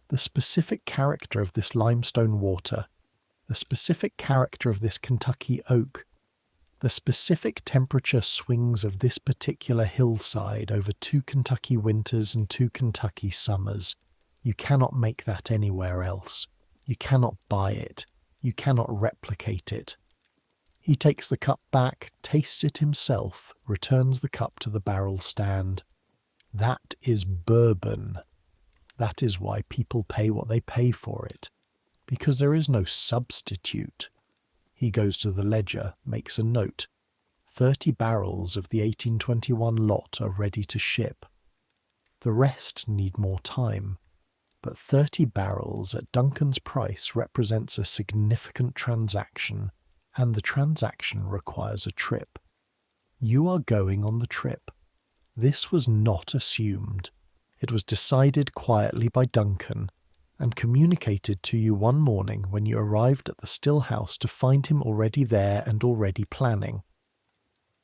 The specific character of this limestone water. The specific character of this Kentucky oak. The specific temperature swings of this particular hillside over 2 Kentucky winters and 2 Kentucky summers. You cannot make that anywhere else. You cannot buy it. You cannot replicate it. He takes the cup back, tastes it himself, returns the cup to the barrel stand. That is bourbon. That is why people pay what they pay for it. Because there is no substitute. He goes to the ledger, makes a note. 30 barrels of the 1821 lot are ready to ship. The rest need more time. But 30 barrels at Duncan's price represents a significant transaction, and the transaction requires a trip. You are going on the trip. This was not assumed. It was decided quietly by Duncan, and communicated to you one morning when you arrived at the still house to find him already there and already planning.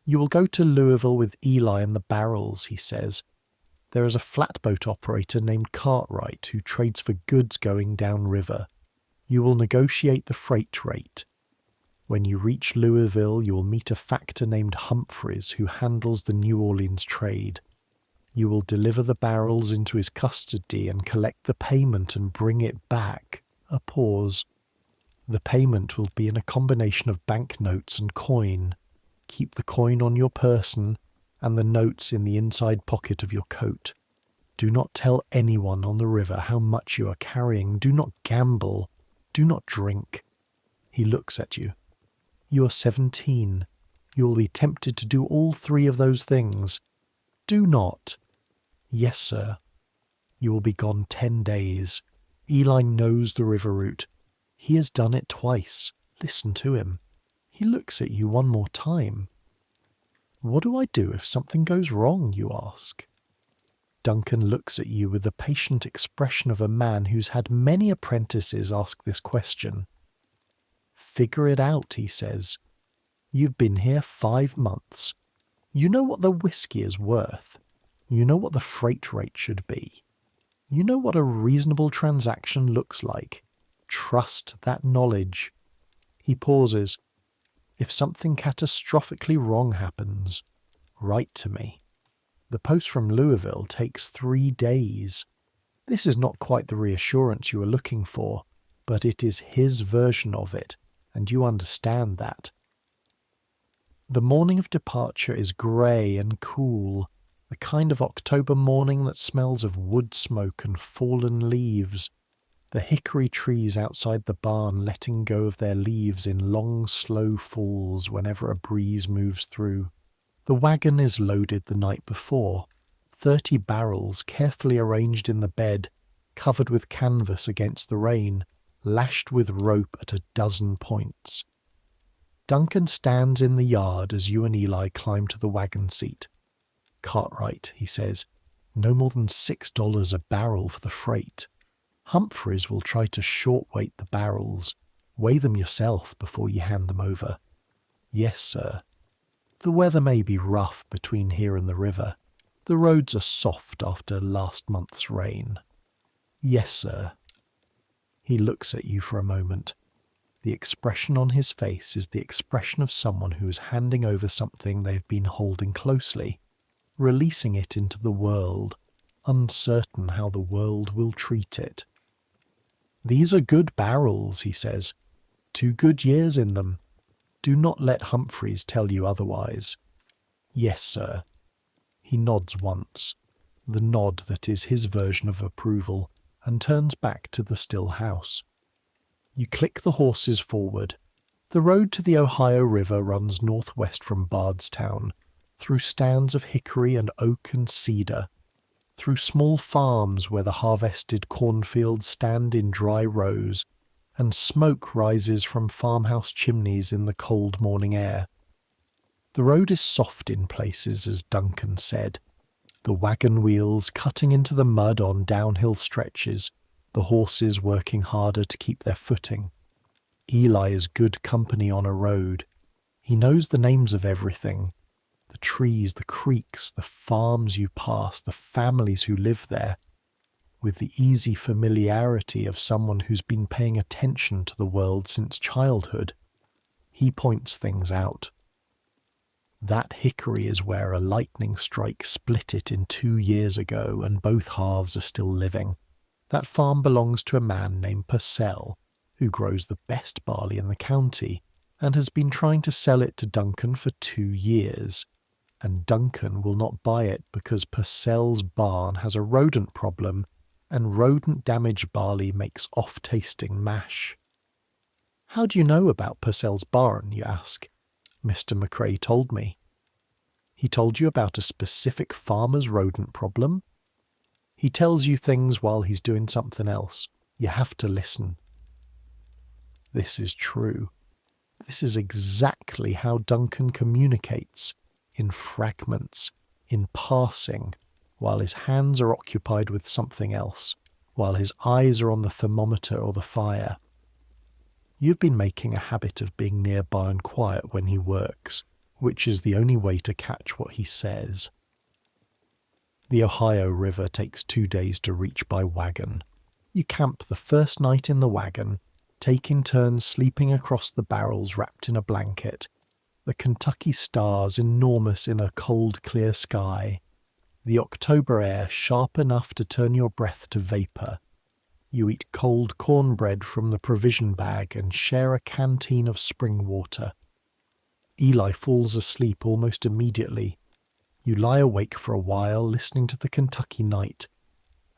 You will go to Louisville with Eli and the barrels, he says. There is a flatboat operator named Cartwright who trades for goods going downriver. You will negotiate the freight rate. When you reach Louisville, you will meet a factor named Humphreys who handles the New Orleans trade. You will deliver the barrels into his custody and collect the payment and bring it back. A pause. The payment will be in a combination of banknotes and coin. Keep the coin on your person, and the notes in the inside pocket of your coat. Do not tell anyone on the river how much you are carrying. Do not gamble. Do not drink. He looks at you. You are 17. You will be tempted to do all three of those things. Do not. Yes, sir. You will be gone 10 days. Eli knows the river route. He has done it twice. Listen to him. He looks at you one more time. What do I do if something goes wrong, you ask? Duncan looks at you with the patient expression of a man who's had many apprentices ask this question. Figure it out, he says. You've been here 5 months. You know what the whiskey is worth. You know what the freight rate should be. You know what a reasonable transaction looks like. Trust that knowledge. He pauses. If something catastrophically wrong happens, write to me. The post from Louisville takes 3 days. This is not quite the reassurance you are looking for, but it is his version of it, and you understand that. The morning of departure is grey and cool, the kind of October morning that smells of wood smoke and fallen leaves, the hickory trees outside the barn letting go of their leaves in long, slow falls whenever a breeze moves through. The wagon is loaded the night before, 30 barrels carefully arranged in the bed, covered with canvas against the rain, lashed with rope at a dozen points. Duncan stands in the yard as you and Eli climb to the wagon seat. Cartwright, he says, no more than $6 a barrel for the freight. Humphreys will try to short-weight the barrels. Weigh them yourself before you hand them over. Yes, sir. The weather may be rough between here and the river. The roads are soft after last month's rain. Yes, sir. He looks at you for a moment. The expression on his face is the expression of someone who is handing over something they've been holding closely, releasing it into the world, uncertain how the world will treat it. These are good barrels, he says. 2 good years in them. Do not let Humphreys tell you otherwise. Yes, sir. He nods once, the nod that is his version of approval, and turns back to the still house. You click the horses forward. The road to the Ohio River runs northwest from Bardstown, through stands of hickory and oak and cedar, through small farms where the harvested cornfields stand in dry rows, and smoke rises from farmhouse chimneys in the cold morning air. The road is soft in places, as Duncan said, the wagon wheels cutting into the mud on downhill stretches, the horses working harder to keep their footing. Eli is good company on a road. He knows the names of everything, the trees, the creeks, the farms you pass, the families who live there, with the easy familiarity of someone who's been paying attention to the world since childhood. He points things out. That hickory is where a lightning strike split it in 2 years ago, and both halves are still living. That farm belongs to a man named Purcell, who grows the best barley in the county, and has been trying to sell it to Duncan for 2 years. And Duncan will not buy it because Purcell's barn has a rodent problem, and rodent-damaged barley makes off-tasting mash. How do you know about Purcell's barn, you ask? Mr. McRae told me. He told you about a specific farmer's rodent problem? He tells you things while he's doing something else. You have to listen. This is true. This is exactly how Duncan communicates, in fragments, in passing, while his hands are occupied with something else, while his eyes are on the thermometer or the fire. You've been making a habit of being nearby and quiet when he works, which is the only way to catch what he says. The Ohio River takes 2 days to reach by wagon. You camp the first night in the wagon, taking turns sleeping across the barrels wrapped in a blanket, the Kentucky stars enormous in a cold, clear sky, the October air sharp enough to turn your breath to vapour. You eat cold cornbread from the provision bag and share a canteen of spring water. Eli falls asleep almost immediately. You lie awake for a while listening to the Kentucky night.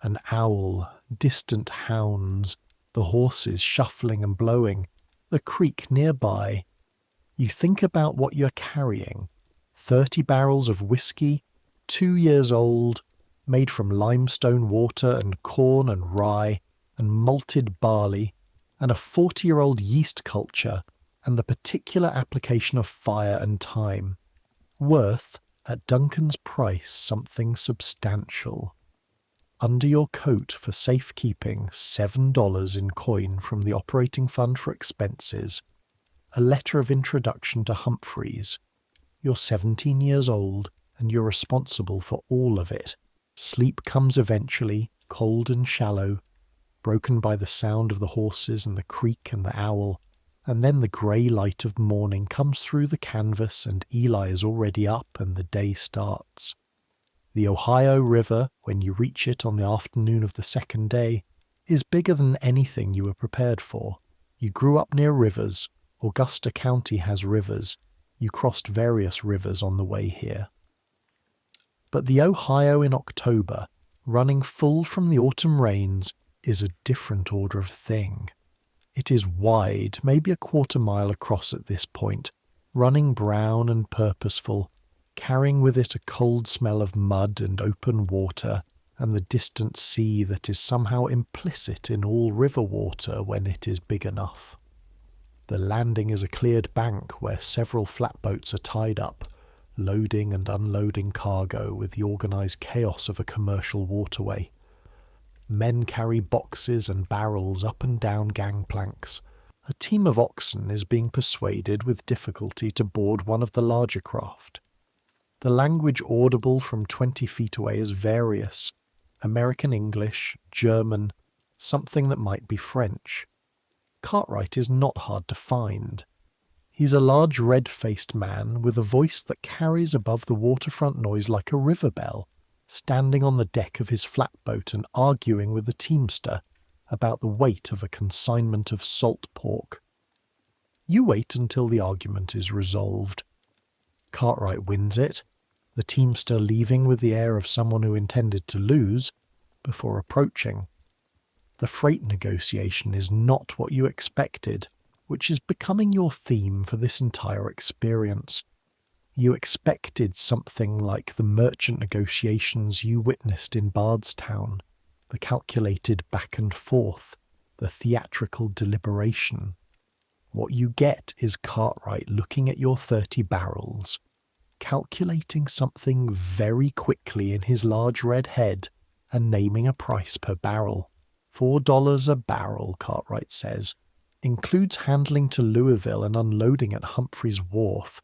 An owl, distant hounds, the horses shuffling and blowing, the creek nearby. You think about what you're carrying. 30 barrels of whiskey, 2 years old, made from limestone water and corn and rye and malted barley, and a 40-year-old yeast culture, and the particular application of fire and time. Worth, at Duncan's price, something substantial. Under your coat for safekeeping, $7 in coin from the operating fund for expenses. A letter of introduction to Humphreys. You're 17 years old, and you're responsible for all of it. Sleep comes eventually, cold and shallow, broken by the sound of the horses and the creek and the owl, and then the grey light of morning comes through the canvas and Eli is already up and the day starts. The Ohio River, when you reach it on the afternoon of the second day, is bigger than anything you were prepared for. You grew up near rivers. Augusta County has rivers. You crossed various rivers on the way here. But the Ohio in October, running full from the autumn rains, is a different order of thing. It is wide, maybe a quarter-mile across at this point, running brown and purposeful, carrying with it a cold smell of mud and open water and the distant sea that is somehow implicit in all river water when it is big enough. The landing is a cleared bank where several flatboats are tied up, loading and unloading cargo with the organised chaos of a commercial waterway. Men carry boxes and barrels up and down gangplanks. A team of oxen is being persuaded with difficulty to board one of the larger craft. The language audible from 20 feet away is various. American English, German, something that might be French. Cartwright is not hard to find. He's a large red-faced man with a voice that carries above the waterfront noise like a river bell, standing on the deck of his flatboat and arguing with the teamster about the weight of a consignment of salt pork. You wait until the argument is resolved. Cartwright wins it, the teamster leaving with the air of someone who intended to lose, before approaching. The freight negotiation is not what you expected, which is becoming your theme for this entire experience. You expected something like the merchant negotiations you witnessed in Bardstown, the calculated back and forth, the theatrical deliberation. What you get is Cartwright looking at your 30 barrels, calculating something very quickly in his large red head and naming a price per barrel. $4 a barrel, Cartwright says, includes handling to Louisville and unloading at Humphreys Wharf.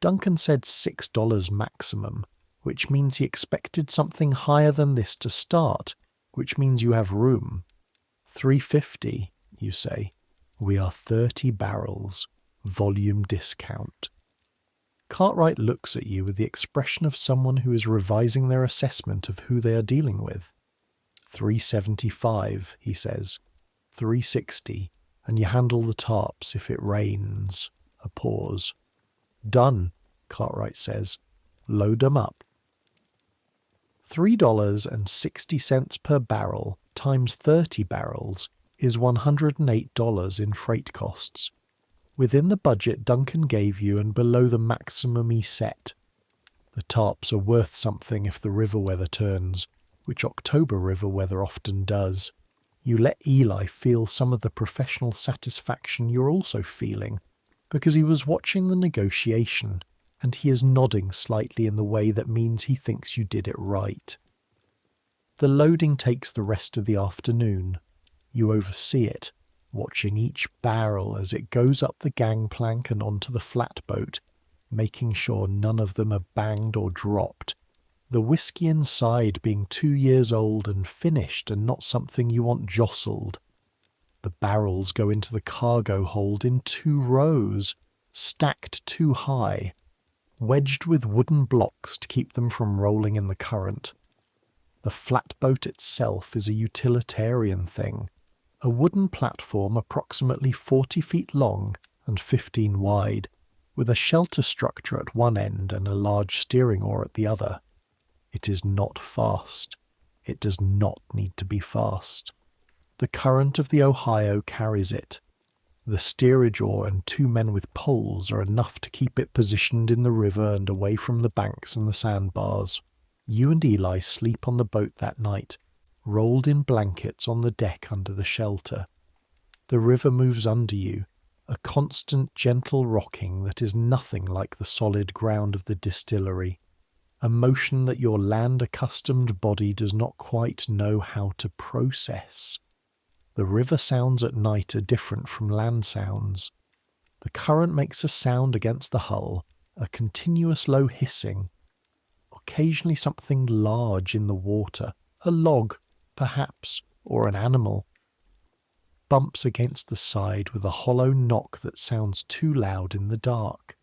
Duncan said $6 maximum, which means he expected something higher than this to start, which means you have room. $3.50, you say. We are 30 barrels. Volume discount. Cartwright looks at you with the expression of someone who is revising their assessment of who they are dealing with. $3.75, he says. $3.60, and you handle the tarps if it rains. A pause. Done, Cartwright says. Load 'em up. $3.60 per barrel times 30 barrels is $108 in freight costs. Within the budget Duncan gave you and below the maximum he set. The tarps are worth something if the river weather turns, which October river weather often does. You let Eli feel some of the professional satisfaction you're also feeling, because he was watching the negotiation, and he is nodding slightly in the way that means he thinks you did it right. The loading takes the rest of the afternoon. You oversee it, watching each barrel as it goes up the gangplank and onto the flatboat, making sure none of them are banged or dropped. The whiskey inside being 2 years old and finished and not something you want jostled. The barrels go into the cargo hold in 2 rows, stacked too high, wedged with wooden blocks to keep them from rolling in the current. The flatboat itself is a utilitarian thing, a wooden platform approximately 40 feet long and 15 wide, with a shelter structure at one end and a large steering oar at the other. It is not fast. It does not need to be fast. The current of the Ohio carries it. The steerage oar and 2 men with poles are enough to keep it positioned in the river and away from the banks and the sandbars. You and Eli sleep on the boat that night, rolled in blankets on the deck under the shelter. The river moves under you, a constant gentle rocking that is nothing like the solid ground of the distillery, a motion that your land-accustomed body does not quite know how to process. The river sounds at night are different from land sounds. The current makes a sound against the hull, a continuous low hissing. Occasionally something large in the water, a log, perhaps, or an animal, bumps against the side with a hollow knock that sounds too loud in the dark.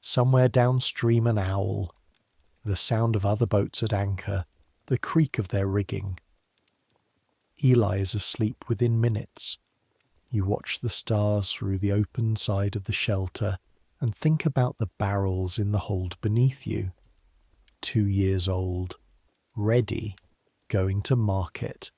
Somewhere downstream an owl, the sound of other boats at anchor, the creak of their rigging. Eli is asleep within minutes. You watch the stars through the open side of the shelter and think about the barrels in the hold beneath you. 2 years old, ready, going to market.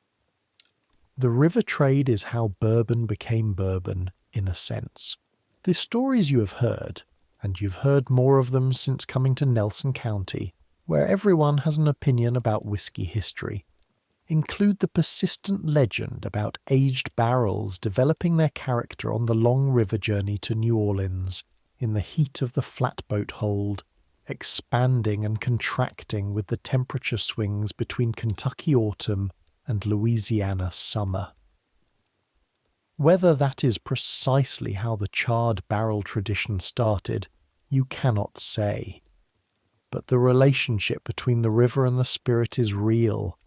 The river trade is how bourbon became bourbon, in a sense. The stories you have heard, and you've heard more of them since coming to Nelson County, where everyone has an opinion about whiskey history, include the persistent legend about aged barrels developing their character on the long river journey to New Orleans in the heat of the flatboat hold, expanding and contracting with the temperature swings between Kentucky autumn and Louisiana summer. Whether that is precisely how the charred barrel tradition started, you cannot say. But the relationship between the river and the spirit is real.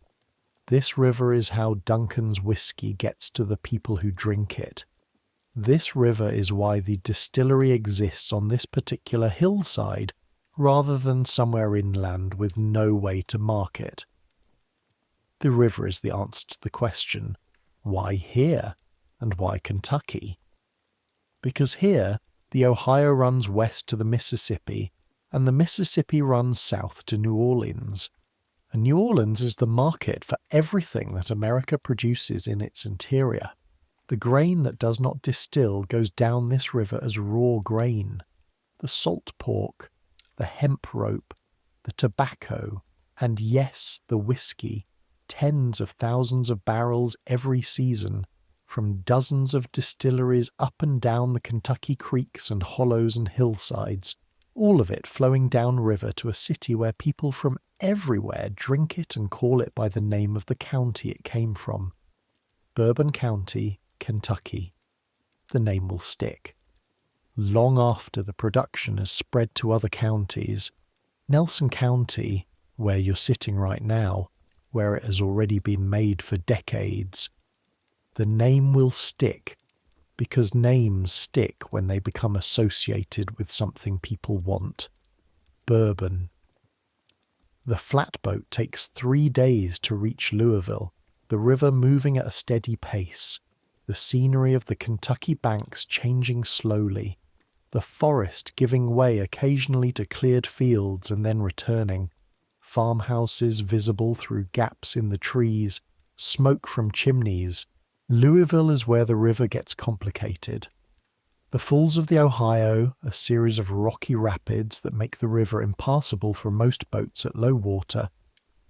This river is how Duncan's whiskey gets to the people who drink it. This river is why the distillery exists on this particular hillside rather than somewhere inland with no way to market. The river is the answer to the question, why here and why Kentucky? Because here, the Ohio runs west to the Mississippi and the Mississippi runs south to New Orleans. And New Orleans is the market for everything that America produces in its interior. The grain that does not distill goes down this river as raw grain. The salt pork, the hemp rope, the tobacco, and yes, the whiskey, tens of thousands of barrels every season, from dozens of distilleries up and down the Kentucky creeks and hollows and hillsides, all of it flowing downriver to a city where people from everywhere drink it and call it by the name of the county it came from. Bourbon County, Kentucky. The name will stick. Long after the production has spread to other counties, Nelson County, where you're sitting right now, where it has already been made for decades, the name will stick because names stick when they become associated with something people want. Bourbon. The flatboat takes 3 days to reach Louisville, the river moving at a steady pace, the scenery of the Kentucky banks changing slowly, the forest giving way occasionally to cleared fields and then returning, farmhouses visible through gaps in the trees, smoke from chimneys. Louisville is where the river gets complicated. The Falls of the Ohio, a series of rocky rapids that make the river impassable for most boats at low water,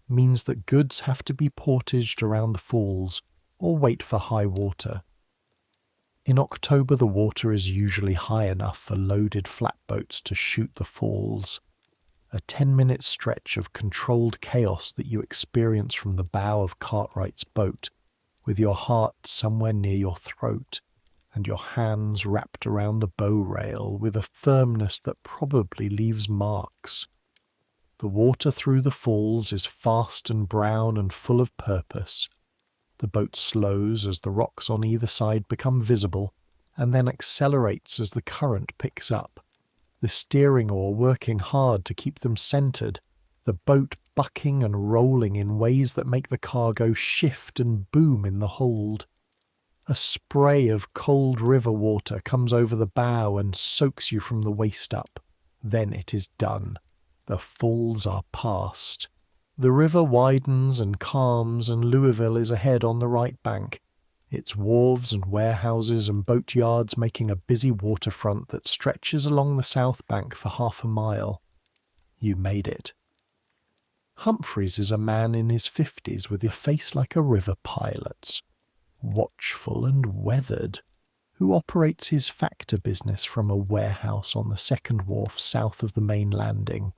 means that goods have to be portaged around the falls or wait for high water. In October the water is usually high enough for loaded flatboats to shoot the falls, a 10-minute stretch of controlled chaos that you experience from the bow of Cartwright's boat, with your heart somewhere near your throat, and your hands wrapped around the bow rail with a firmness that probably leaves marks. The water through the falls is fast and brown and full of purpose. The boat slows as the rocks on either side become visible, and then accelerates as the current picks up, the steering oar working hard to keep them centered, the boat bucking and rolling in ways that make the cargo shift and boom in the hold. A spray of cold river water comes over the bow and soaks you from the waist up. Then it is done. The falls are past. The river widens and calms, and Louisville is ahead on the right bank, its wharves and warehouses and boatyards making a busy waterfront that stretches along the south bank for 1/2 mile. You made it. Humphreys is a man in his 50s with a face like a river pilot's, watchful and weathered, who operates his factor business from a warehouse on the second wharf south of the main landing.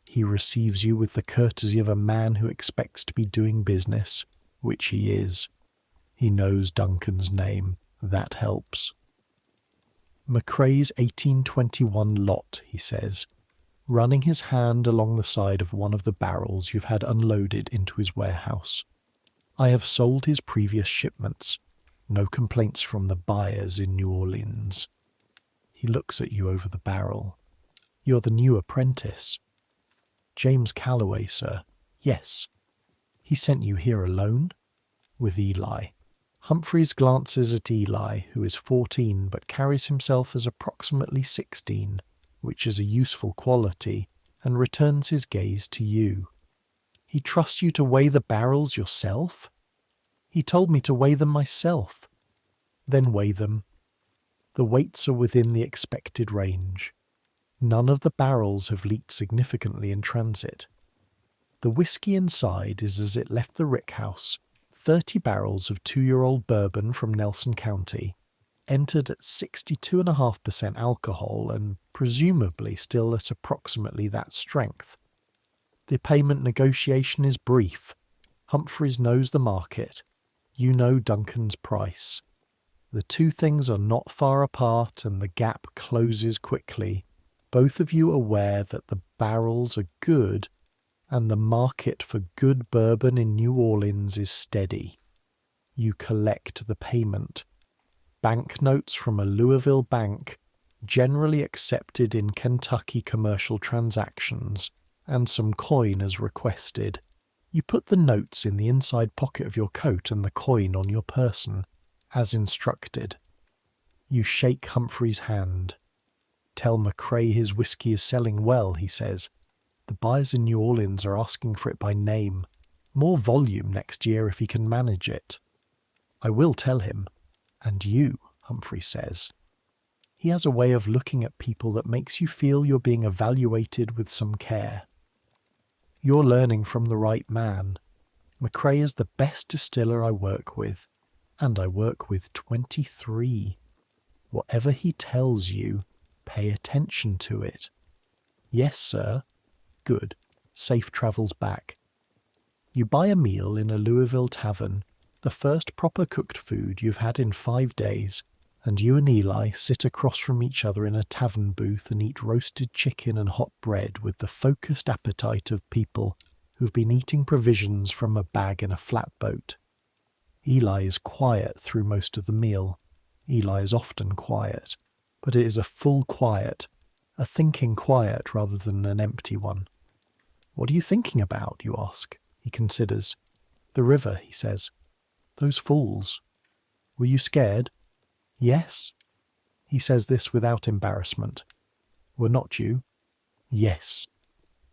He receives you with the courtesy of a man who expects to be doing business, which he is. He knows Duncan's name. That helps. McCrae's 1821 lot, he says, running his hand along the side of one of the barrels you've had unloaded into his warehouse. I have sold his previous shipments. No complaints from the buyers in New Orleans. He looks at you over the barrel. You're the new apprentice. James Calloway, sir. Yes. He sent you here alone? With Eli. Humphreys glances at Eli, who is 14 but carries himself as approximately 16, which is a useful quality, and returns his gaze to you. He trusts you to weigh the barrels yourself? He told me to weigh them myself. Then weigh them. The weights are within the expected range. None of the barrels have leaked significantly in transit. The whiskey inside is as it left the rickhouse, 30 barrels of 2-year-old bourbon from Nelson County, entered at 62.5% alcohol and presumably still at approximately that strength. The payment negotiation is brief. Humphreys knows the market. You know Duncan's price. The two things are not far apart and the gap closes quickly. Both of you aware that the barrels are good and the market for good bourbon in New Orleans is steady. You collect the payment. Banknotes from a Louisville bank, generally accepted in Kentucky commercial transactions, and some coin as requested. You put the notes in the inside pocket of your coat and the coin on your person, as instructed. You shake Humphrey's hand. Tell McCrae his whiskey is selling well, he says. The buyers in New Orleans are asking for it by name. More volume next year if he can manage it. I will tell him. And you, Humphrey says. He has a way of looking at people that makes you feel you're being evaluated with some care. You're learning from the right man. McCrae is the best distiller I work with, and I work with 23. Whatever he tells you, pay attention to it. Yes, sir. Good. Safe travels back. You buy a meal in a Louisville tavern, the first proper cooked food you've had in 5 days, and you and Eli sit across from each other in a tavern booth and eat roasted chicken and hot bread with the focused appetite of people who've been eating provisions from a bag in a flatboat. Eli is quiet through most of the meal. Eli is often quiet, but it is a full quiet, a thinking quiet rather than an empty one. What are you thinking about, you ask? He considers. The river, he says. Those fools. Were you scared? Yes. He says this without embarrassment. Were not you? Yes.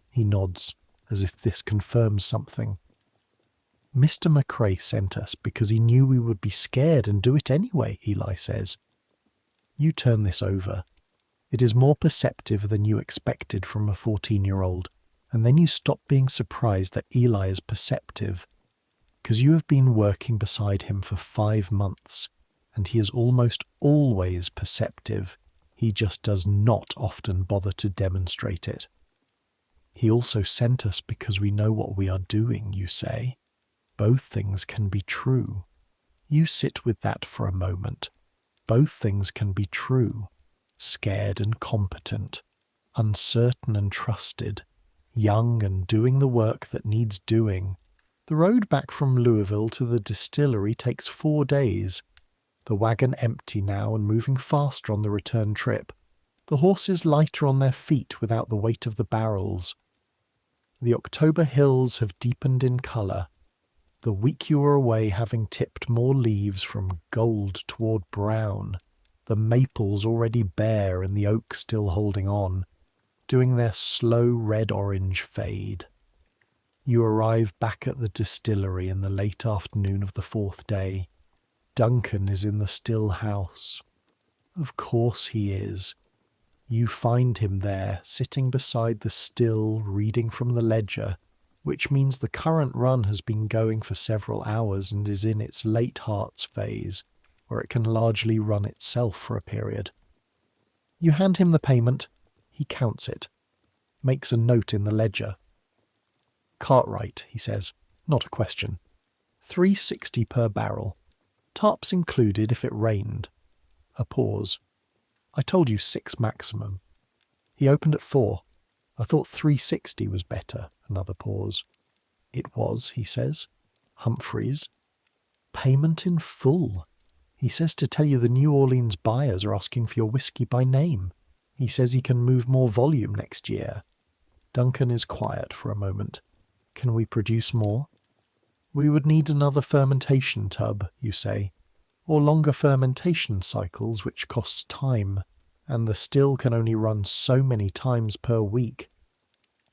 He nods, as if this confirms something. Mr. McCrae sent us because he knew we would be scared and do it anyway, Eli says. You turn this over. It is more perceptive than you expected from a 14-year-old, and then you stop being surprised that Eli is perceptive, because you have been working beside him for 5 months, and he is almost always perceptive. He just does not often bother to demonstrate it. He also sent us because we know what we are doing, you say. Both things can be true. You sit with that for a moment. Both things can be true. Scared and competent, uncertain and trusted, young and doing the work that needs doing. The road back from Louisville to the distillery takes 4 days. The wagon empty now and moving faster on the return trip. The horses lighter on their feet without the weight of the barrels. The October hills have deepened in colour. The week you were away having tipped more leaves from gold toward brown, the maples already bare and the oak still holding on, doing their slow red-orange fade. You arrive back at the distillery in the late afternoon of the fourth day. Duncan is in the still house. Of course he is. You find him there, sitting beside the still, reading from the ledger, which means the current run has been going for several hours and is in its late hearts phase, where it can largely run itself for a period. You hand him the payment. He counts it, makes a note in the ledger. Cartwright, he says, not a question. $3.60 per barrel. Tarps included if it rained. A pause. I told you 6 maximum. He opened at 4. I thought $3.60 was better. Another pause. It was, he says. Humphreys. Payment in full. He says to tell you the New Orleans buyers are asking for your whiskey by name. He says he can move more volume next year. Duncan is quiet for a moment. Can we produce more? We would need another fermentation tub, you say, or longer fermentation cycles which costs time, and the still can only run so many times per week.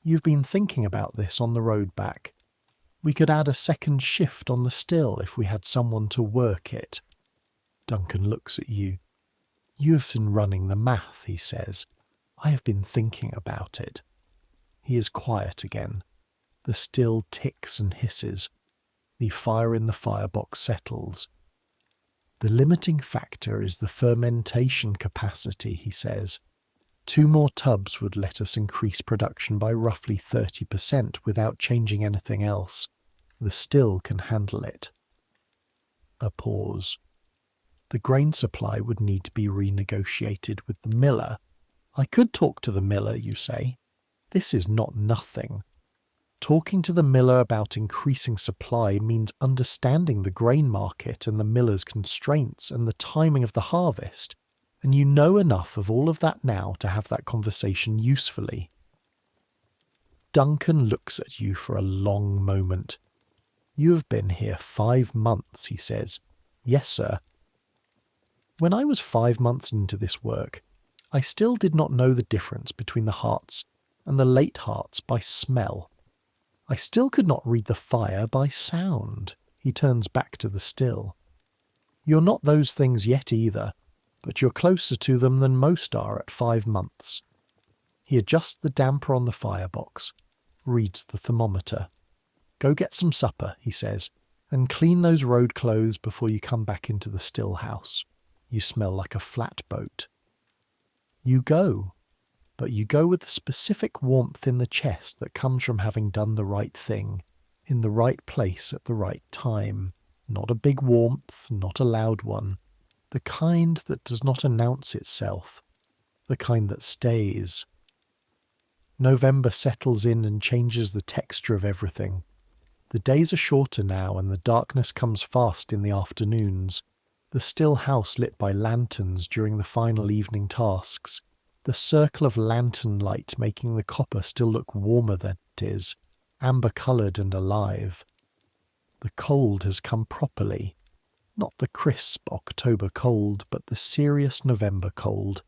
You've been thinking about this on the road back. We could add a second shift on the still if we had someone to work it. Duncan looks at you. You have been running the math, he says. I have been thinking about it. He is quiet again. The still ticks and hisses. The fire in the firebox settles. The limiting factor is the fermentation capacity, he says. 2 more tubs would let us increase production by roughly 30% without changing anything else. The still can handle it. A pause. The grain supply would need to be renegotiated with the miller. I could talk to the miller, you say. This is not nothing. Talking to the miller about increasing supply means understanding the grain market and the miller's constraints and the timing of the harvest, and you know enough of all of that now to have that conversation usefully. Duncan looks at you for a long moment. You have been here 5 months, he says. Yes, sir. When I was 5 months into this work, I still did not know the difference between the hearts and the late hearts by smell. I still could not read the fire by sound. He turns back to the still. You're not those things yet either, but you're closer to them than most are at 5 months. He adjusts the damper on the firebox, reads the thermometer. Go get some supper, he says, and clean those road clothes before you come back into the still house. You smell like a flatboat. You go. But you go with the specific warmth in the chest that comes from having done the right thing, in the right place at the right time. Not a big warmth, not a loud one. The kind that does not announce itself. The kind that stays. November settles in and changes the texture of everything. The days are shorter now and the darkness comes fast in the afternoons. The still house lit by lanterns during the final evening tasks. The circle of lantern light making the copper still look warmer than it is, amber-coloured and alive. The cold has come properly, not the crisp October cold, but the serious November cold,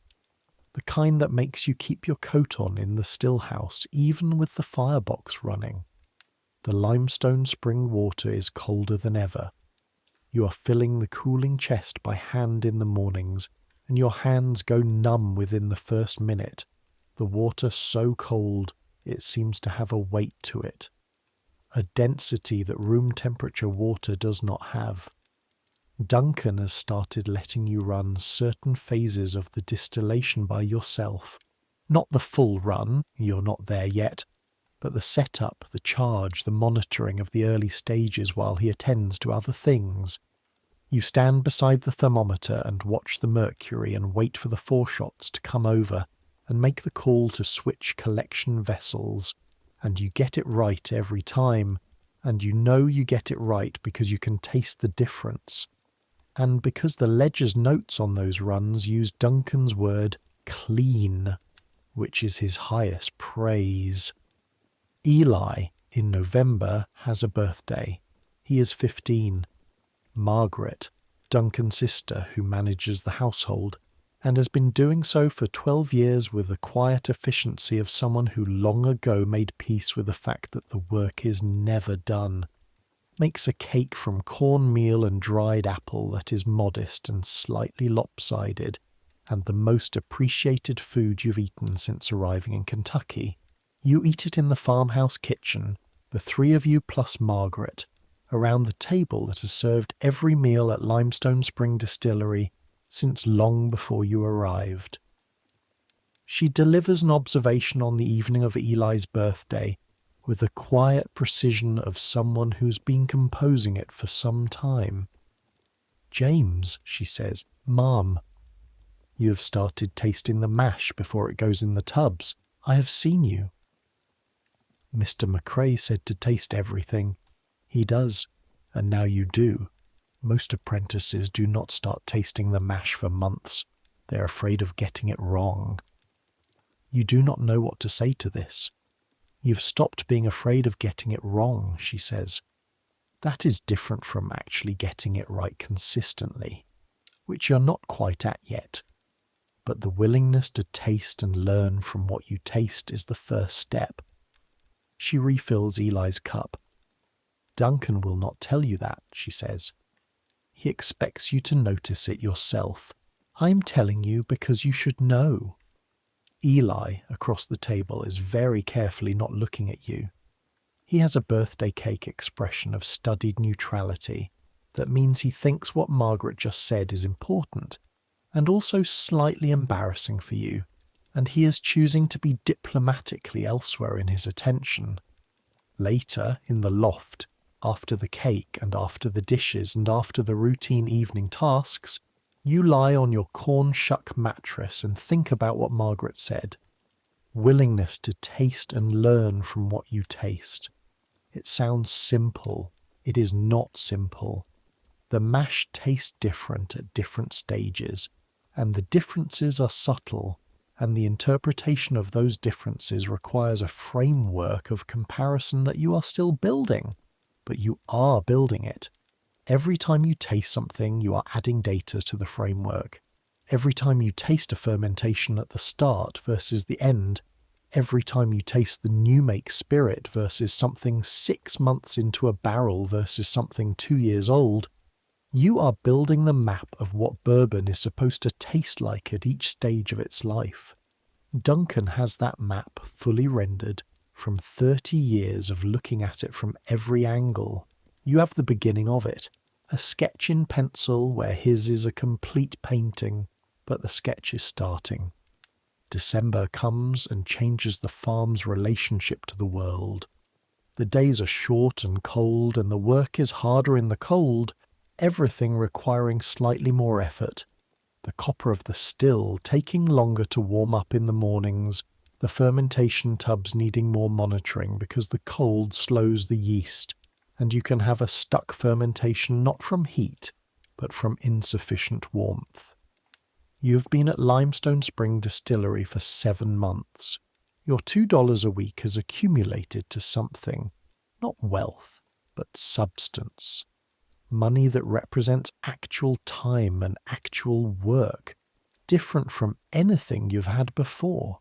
the kind that makes you keep your coat on in the still house even with the firebox running. The limestone spring water is colder than ever. You are filling the cooling chest by hand in the mornings, and your hands go numb within the first minute, the water so cold it seems to have a weight to it, a density that room temperature water does not have. Duncan has started letting you run certain phases of the distillation by yourself. Not the full run, you're not there yet, but the setup, the charge, the monitoring of the early stages while he attends to other things. You stand beside the thermometer and watch the mercury and wait for the foreshots to come over and make the call to switch collection vessels. And you get it right every time, and you know you get it right because you can taste the difference. And because the ledger's notes on those runs use Duncan's word clean, which is his highest praise. Eli, in November, has a birthday. He is 15. Margaret, Duncan's sister who manages the household, and has been doing so for 12 years with the quiet efficiency of someone who long ago made peace with the fact that the work is never done. Makes a cake from cornmeal and dried apple that is modest and slightly lopsided, and the most appreciated food you've eaten since arriving in Kentucky. You eat it in the farmhouse kitchen, the three of you plus Margaret, around the table that has served every meal at Limestone Spring Distillery since long before you arrived. She delivers an observation on the evening of Eli's birthday with the quiet precision of someone who's been composing it for some time. "James," she says, "Mom, you have started tasting the mash before it goes in the tubs. I have seen you." Mr. McCrae said to taste everything. He does, and now you do. Most apprentices do not start tasting the mash for months. They're afraid of getting it wrong. You do not know what to say to this. You've stopped being afraid of getting it wrong, she says. That is different from actually getting it right consistently, which you're not quite at yet. But the willingness to taste and learn from what you taste is the first step. She refills Eli's cup. Duncan will not tell you that, she says. He expects you to notice it yourself. I'm telling you because you should know. Eli, across the table, is very carefully not looking at you. He has a birthday cake expression of studied neutrality that means he thinks what Margaret just said is important and also slightly embarrassing for you, and he is choosing to be diplomatically elsewhere in his attention. Later, in the loft, after the cake and after the dishes and after the routine evening tasks, you lie on your corn shuck mattress and think about what Margaret said. Willingness to taste and learn from what you taste. It sounds simple. It is not simple. The mash tastes different at different stages, and the differences are subtle, and the interpretation of those differences requires a framework of comparison that you are still building. But you are building it. Every time you taste something, you are adding data to the framework. Every time you taste a fermentation at the start versus the end, every time you taste the new make spirit versus something 6 months into a barrel versus something 2 years old, you are building the map of what bourbon is supposed to taste like at each stage of its life. Duncan has that map fully rendered from 30 years of looking at it from every angle. You have the beginning of it, a sketch in pencil where his is a complete painting, but the sketch is starting. December comes and changes the farm's relationship to the world. The days are short and cold, and the work is harder in the cold, everything requiring slightly more effort. The copper of the still taking longer to warm up in the mornings, the fermentation tubs needing more monitoring because the cold slows the yeast, and you can have a stuck fermentation not from heat, but from insufficient warmth. You have been at Limestone Spring Distillery for 7 months. Your $2 a week has accumulated to something, not wealth, but substance. Money that represents actual time and actual work, different from anything you've had before.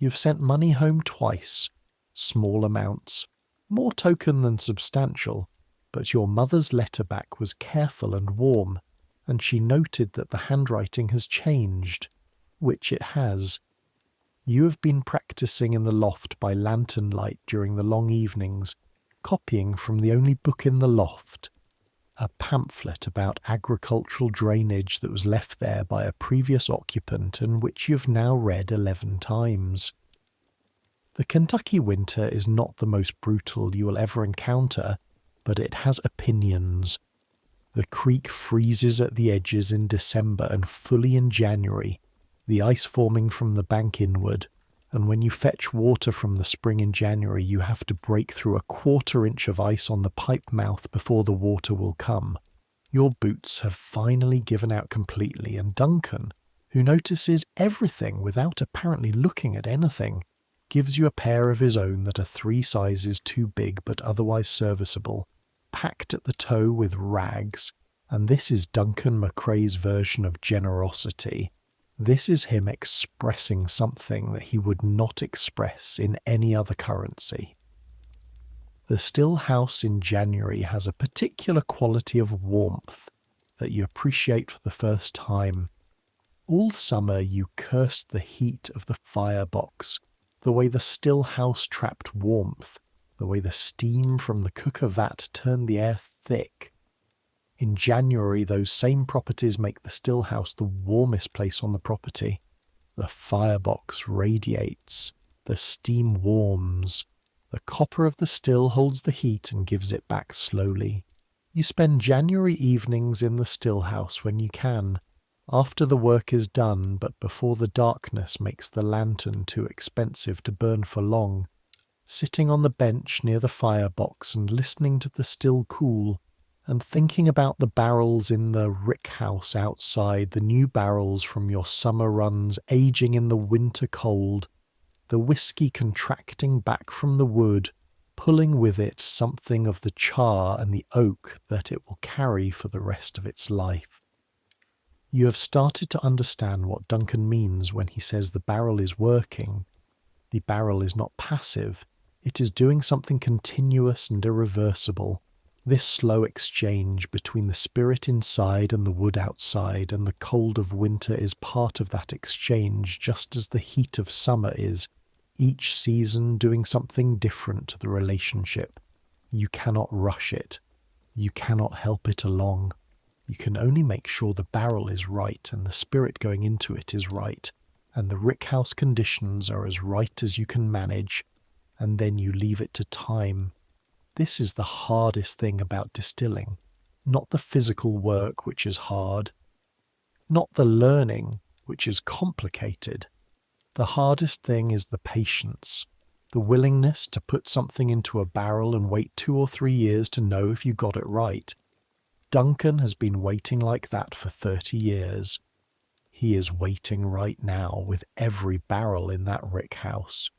You've sent money home twice, small amounts, more token than substantial, but your mother's letter back was careful and warm, and she noted that the handwriting has changed, which it has. You have been practicing in the loft by lantern light during the long evenings, copying from the only book in the loft, a pamphlet about agricultural drainage that was left there by a previous occupant and which you've now read 11 times. The Kentucky winter is not the most brutal you will ever encounter, but it has opinions. The creek freezes at the edges in December and fully in January, the ice forming from the bank inward, and when you fetch water from the spring in January you have to break through a 1/4 inch of ice on the pipe mouth before the water will come. Your boots have finally given out completely, and Duncan, who notices everything without apparently looking at anything, gives you a pair of his own that are 3 sizes too big but otherwise serviceable, packed at the toe with rags, and this is Duncan McRae's version of generosity. This is him expressing something that he would not express in any other currency. The still house in January has a particular quality of warmth that you appreciate for the first time. All summer you cursed the heat of the firebox, the way the still house trapped warmth, the way the steam from the cooker vat turned the air thick. In January, those same properties make the still house the warmest place on the property. The firebox radiates, the steam warms, the copper of the still holds the heat and gives it back slowly. You spend January evenings in the still house when you can, after the work is done but before the darkness makes the lantern too expensive to burn for long, sitting on the bench near the firebox and listening to the still cool, and thinking about the barrels in the rickhouse outside, the new barrels from your summer runs aging in the winter cold, the whiskey contracting back from the wood, pulling with it something of the char and the oak that it will carry for the rest of its life. You have started to understand what Duncan means when he says the barrel is working. The barrel is not passive. It is doing something continuous and irreversible. This slow exchange between the spirit inside and the wood outside and the cold of winter is part of that exchange, just as the heat of summer is, each season doing something different to the relationship. You cannot rush it. You cannot help it along. You can only make sure the barrel is right and the spirit going into it is right, and the rickhouse conditions are as right as you can manage, and then you leave it to time. This is the hardest thing about distilling, not the physical work, which is hard, not the learning, which is complicated. The hardest thing is the patience, the willingness to put something into a barrel and wait 2 or 3 years to know if you got it right. Duncan has been waiting like that for 30 years. He is waiting right now with every barrel in that rickhouse.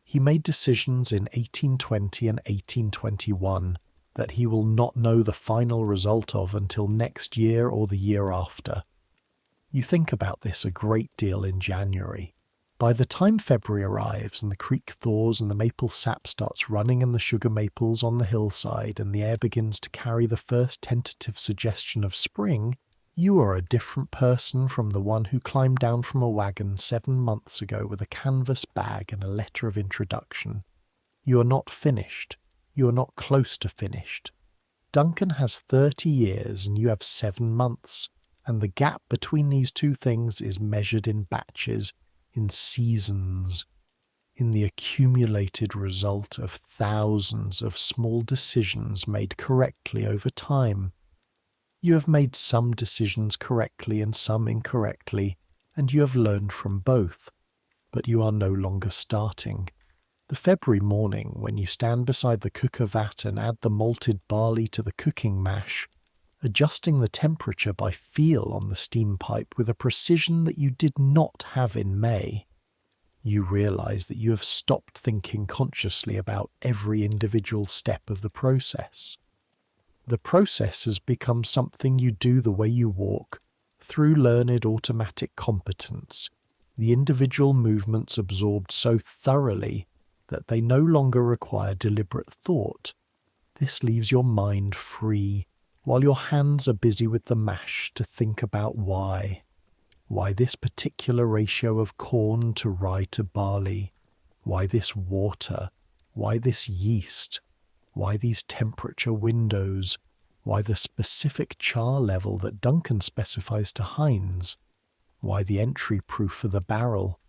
He made decisions in 1820 and 1821 that he will not know the final result of until next year or the year after. You think about this a great deal in January. By the time February arrives and the creek thaws and the maple sap starts running in the sugar maples on the hillside and the air begins to carry the first tentative suggestion of spring, you are a different person from the one who climbed down from a wagon 7 months ago with a canvas bag and a letter of introduction. You are not finished. You are not close to finished. Duncan has 30 years and you have 7 months, and the gap between these two things is measured in batches, in seasons, in the accumulated result of thousands of small decisions made correctly over time. You have made some decisions correctly and some incorrectly, and you have learned from both, but you are no longer starting. The February morning, when you stand beside the cooker vat and add the malted barley to the cooking mash, adjusting the temperature by feel on the steam pipe with a precision that you did not have in May, you realize that you have stopped thinking consciously about every individual step of the process. The process has become something you do the way you walk, through learned automatic competence, the individual movements absorbed so thoroughly that they no longer require deliberate thought. This leaves your mind free, while your hands are busy with the mash to think about why this particular ratio of corn to rye to barley, why this water, why this yeast, why these temperature windows, why the specific char level that Duncan specifies to Heinz, why the entry proof for the barrel.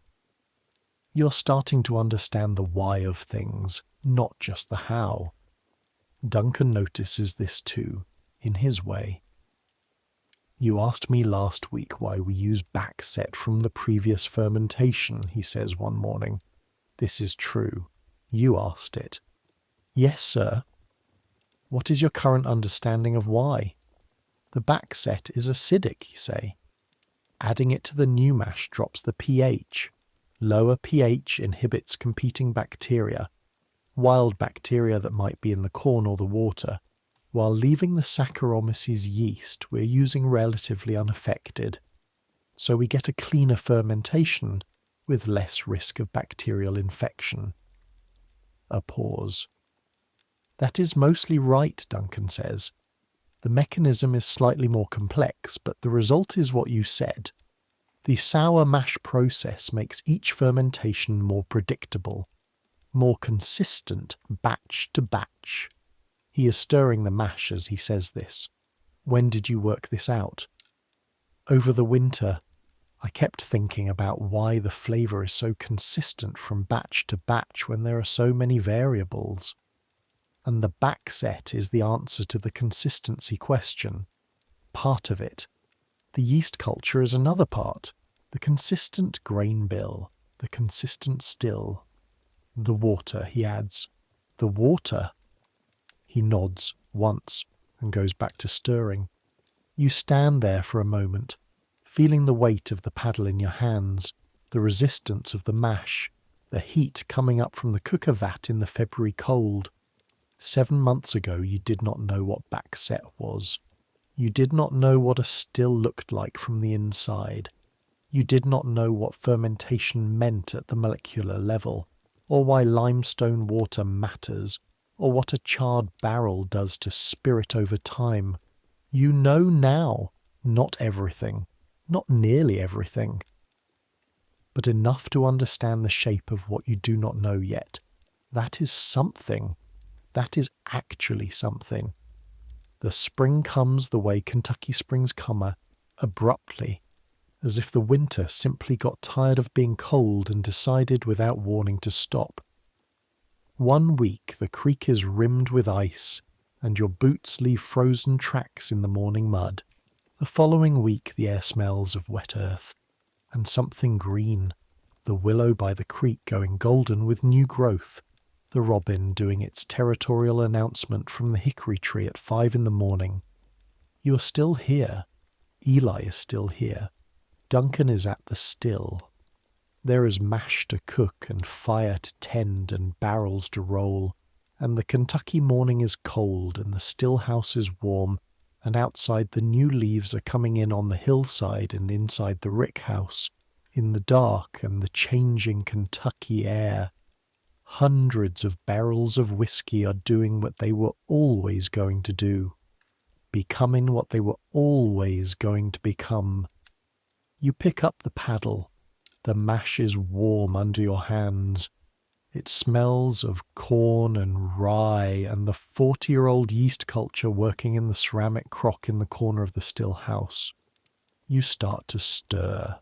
You're starting to understand the why of things, not just the how. Duncan notices this too, in his way. You asked me last week why we use back-set from the previous fermentation, he says one morning. This is true. You asked it. Yes, sir. What is your current understanding of why? The back-set is acidic, you say. Adding it to the new mash drops the pH. Lower pH inhibits competing bacteria, wild bacteria that might be in the corn or the water. While leaving the Saccharomyces yeast we're using relatively unaffected, so we get a cleaner fermentation with less risk of bacterial infection. A pause. That is mostly right, Duncan says. The mechanism is slightly more complex, but the result is what you said. The sour mash process makes each fermentation more predictable, more consistent batch to batch. He is stirring the mash as he says this. When did you work this out? Over the winter. I kept thinking about why the flavour is so consistent from batch to batch when there are so many variables. And the back set is the answer to the consistency question. Part of it. The yeast culture is another part. The consistent grain bill, the consistent still. The water, he adds. The water? He nods once and goes back to stirring. You stand there for a moment, feeling the weight of the paddle in your hands, the resistance of the mash, the heat coming up from the cooker vat in the February cold. 7 months ago you did not know what back set was. You did not know what a still looked like from the inside. You did not know what fermentation meant at the molecular level, or why limestone water matters, or what a charred barrel does to spirit over time. You know now, not everything, not nearly everything, but enough to understand the shape of what you do not know yet. That is something. That is actually something. The spring comes the way Kentucky springs come, abruptly, as if the winter simply got tired of being cold and decided without warning to stop. 1 week the creek is rimmed with ice, and your boots leave frozen tracks in the morning mud. The following week the air smells of wet earth, and something green, the willow by the creek going golden with new growth, the robin doing its territorial announcement from the hickory tree at 5 in the morning. You are still here. Eli is still here. Duncan is at the still. There is mash to cook and fire to tend and barrels to roll, and the Kentucky morning is cold and the still house is warm, and outside the new leaves are coming in on the hillside and inside the rick house, in the dark and the changing Kentucky air. Hundreds of barrels of whiskey are doing what they were always going to do, becoming what they were always going to become. You pick up the paddle. The mash is warm under your hands. It smells of corn and rye and the 40-year-old yeast culture working in the ceramic crock in the corner of the still house. You start to stir.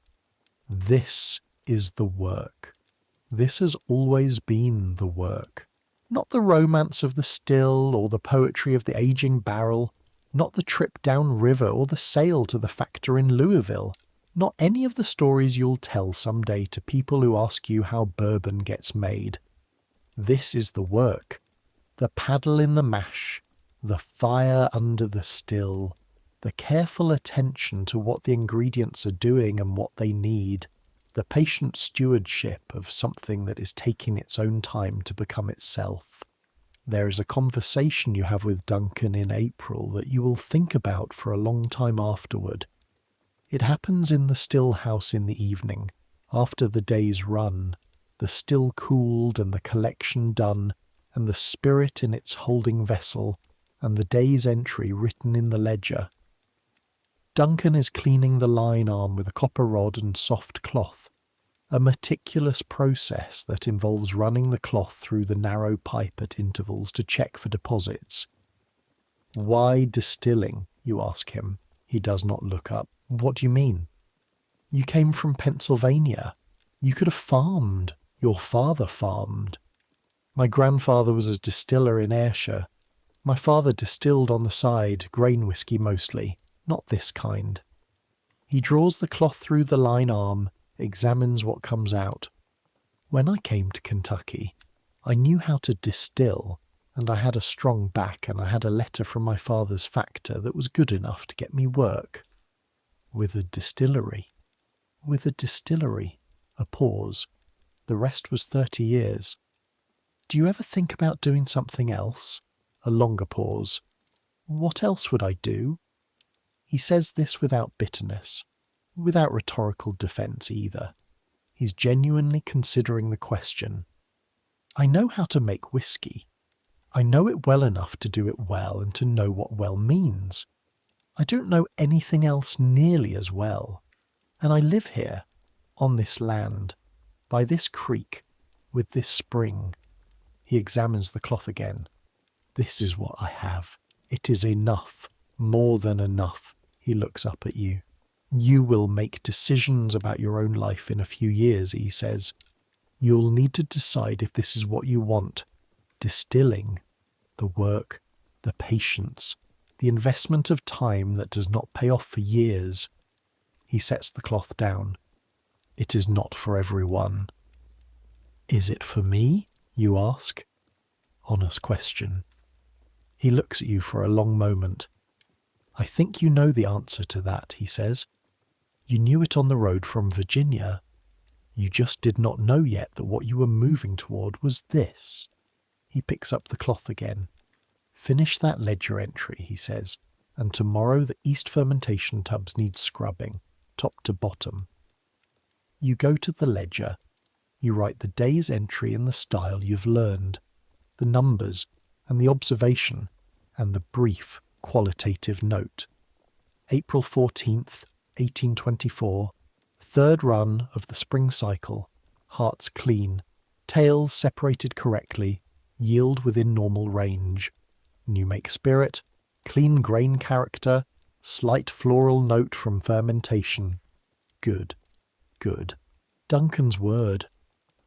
This is the work. This has always been the work. Not the romance of the still or the poetry of the aging barrel, not the trip down river or the sail to the factor in Louisville, not any of the stories you'll tell someday to people who ask you how bourbon gets made. This is the work. The paddle in the mash, the fire under the still, the careful attention to what the ingredients are doing and what they need, the patient stewardship of something that is taking its own time to become itself. There is a conversation you have with Duncan in April that you will think about for a long time afterward. It happens in the still house in the evening, after the day's run, the still cooled and the collection done, and the spirit in its holding vessel, and the day's entry written in the ledger. Duncan is cleaning the line arm with a copper rod and soft cloth, a meticulous process that involves running the cloth through the narrow pipe at intervals to check for deposits. Why distilling, you ask him. He does not look up. What do you mean? You came from Pennsylvania. You could have farmed. Your father farmed. My grandfather was a distiller in Ayrshire. My father distilled on the side, grain whiskey mostly, not this kind. He draws the cloth through the line arm, examines what comes out. When I came to Kentucky, I knew how to distill, and I had a strong back, and I had a letter from my father's factor that was good enough to get me work. With a distillery. With a distillery. A pause. The rest was 30 years. Do you ever think about doing something else? A longer pause. What else would I do? He says this without bitterness, without rhetorical defence either. He's genuinely considering the question. I know how to make whiskey. I know it well enough to do it well and to know what well means. I don't know anything else nearly as well. And I live here, on this land, by this creek, with this spring. He examines the cloth again. This is what I have. It is enough, more than enough. He looks up at you. You will make decisions about your own life in a few years, he says. You'll need to decide if this is what you want. Distilling, the work, the patience, the investment of time that does not pay off for years. He sets the cloth down. It is not for everyone. Is it for me? You ask. Honest question. He looks at you for a long moment. I think you know the answer to that, he says. You knew it on the road from Virginia. You just did not know yet that what you were moving toward was this. He picks up the cloth again. Finish that ledger entry, he says, and tomorrow the yeast fermentation tubs need scrubbing, top to bottom. You go to the ledger. You write the day's entry in the style you've learned, the numbers and the observation and the brief qualitative note. April 14th, 1824, third run of the spring cycle, hearts clean, tails separated correctly, yield within normal range. New make spirit, clean grain character, slight floral note from fermentation. Good, good. Duncan's word,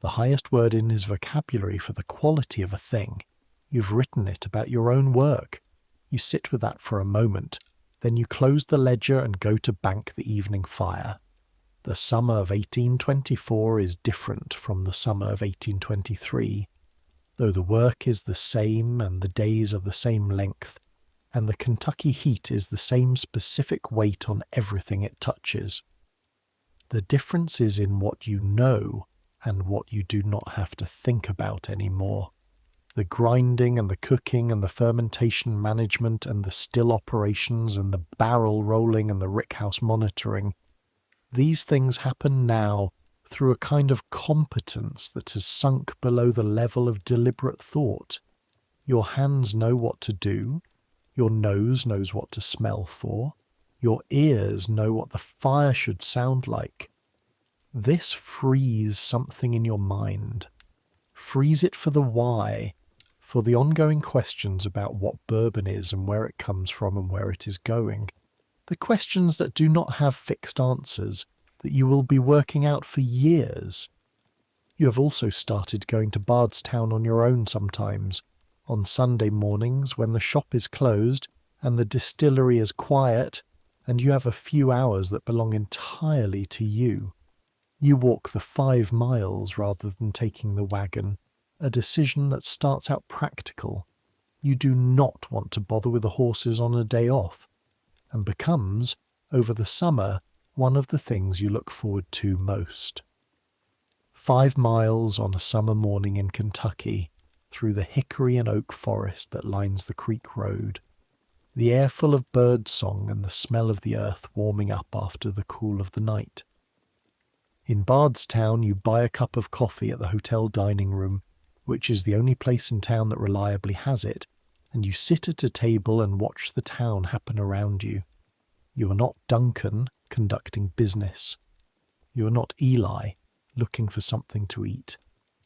the highest word in his vocabulary for the quality of a thing. You've written it about your own work. You sit with that for a moment, then you close the ledger and go to bank the evening fire. The summer of 1824 is different from the summer of 1823, though the work is the same and the days are the same length, and the Kentucky heat is the same specific weight on everything it touches. The difference is in what you know and what you do not have to think about anymore. The grinding and the cooking and the fermentation management and the still operations and the barrel rolling and the rickhouse monitoring. These things happen now through a kind of competence that has sunk below the level of deliberate thought. Your hands know what to do. Your nose knows what to smell for. Your ears know what the fire should sound like. This frees something in your mind. Frees it for the why, for the ongoing questions about what bourbon is and where it comes from and where it is going. The questions that do not have fixed answers, that you will be working out for years. You have also started going to Bardstown on your own sometimes, on Sunday mornings when the shop is closed and the distillery is quiet, and you have a few hours that belong entirely to you. You walk the 5 miles rather than taking the wagon, a decision that starts out practical. You do not want to bother with the horses on a day off, and becomes, over the summer, one of the things you look forward to most. 5 miles on a summer morning in Kentucky, through the hickory and oak forest that lines the creek road, the air full of bird song and the smell of the earth warming up after the cool of the night. In Bardstown you buy a cup of coffee at the hotel dining room, which is the only place in town that reliably has it, and you sit at a table and watch the town happen around you. You are not Duncan, conducting business. You are not Eli, looking for something to eat.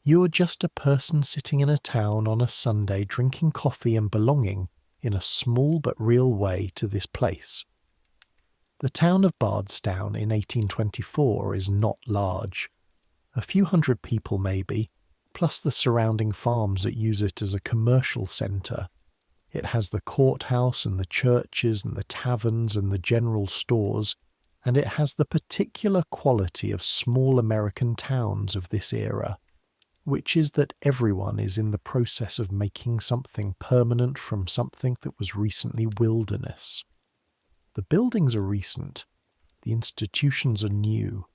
You are just a person sitting in a town on a Sunday drinking coffee and belonging, in a small but real way, to this place. The town of Bardstown in 1824 is not large. A few hundred people maybe, plus the surrounding farms that use it as a commercial centre. It has the courthouse and the churches and the taverns and the general stores, and it has the particular quality of small American towns of this era, which is that everyone is in the process of making something permanent from something that was recently wilderness. The buildings are recent, the institutions are new,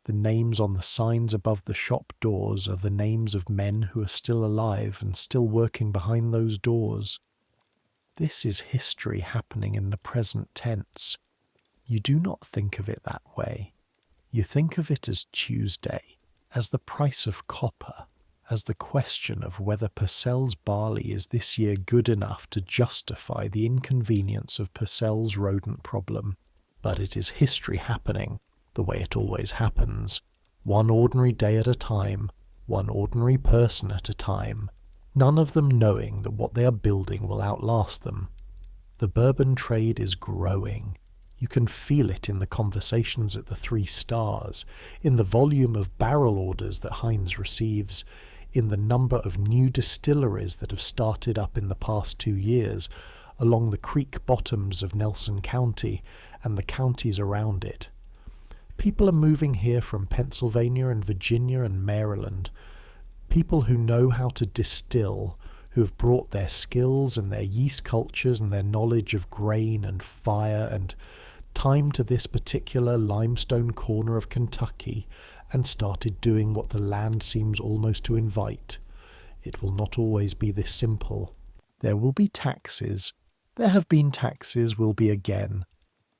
the names on the signs above the shop doors are the names of men who are still alive and still working behind those doors. This is history happening in the present tense. You do not think of it that way. You think of it as Tuesday, as the price of copper, as the question of whether Purcell's barley is this year good enough to justify the inconvenience of Purcell's rodent problem. But it is history happening, the way it always happens, one ordinary day at a time, one ordinary person at a time, none of them knowing that what they are building will outlast them. The bourbon trade is growing. You can feel it in the conversations at the Three Stars, in the volume of barrel orders that Heinz receives, in the number of new distilleries that have started up in the past 2 years along the creek bottoms of Nelson County and the counties around it. People are moving here from Pennsylvania and Virginia and Maryland. People who know how to distill, who have brought their skills and their yeast cultures and their knowledge of grain and fire and time to this particular limestone corner of Kentucky and started doing what the land seems almost to invite. It will not always be this simple. There will be taxes. There have been taxes, will be again.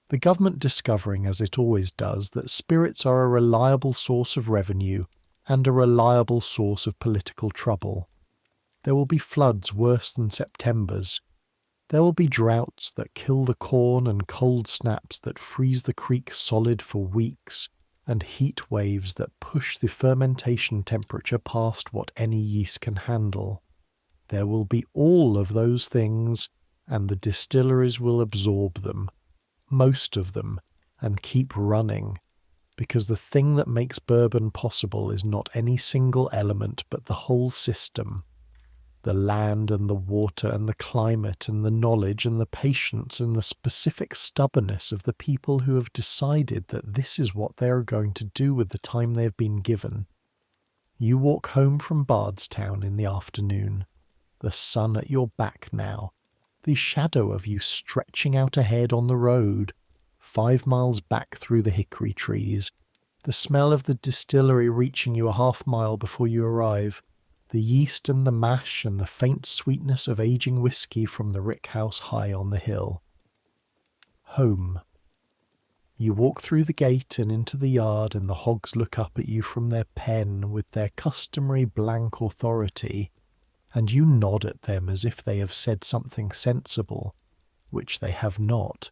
The government discovering, as it always does, that spirits are a reliable source of revenue and a reliable source of political trouble. There will be floods worse than September's. There will be droughts that kill the corn and cold snaps that freeze the creek solid for weeks, and heat waves that push the fermentation temperature past what any yeast can handle. There will be all of those things, and the distilleries will absorb them, most of them, and keep running, because the thing that makes bourbon possible is not any single element but the whole system. The land and the water and the climate and the knowledge and the patience and the specific stubbornness of the people who have decided that this is what they are going to do with the time they have been given. You walk home from Bardstown in the afternoon, the sun at your back now, the shadow of you stretching out ahead on the road, 5 miles back through the hickory trees, the smell of the distillery reaching you a half-mile before you arrive, the yeast and the mash and the faint sweetness of aging whiskey from the rickhouse high on the hill. Home. You walk through the gate and into the yard, and the hogs look up at you from their pen with their customary blank authority, and you nod at them as if they have said something sensible, which they have not,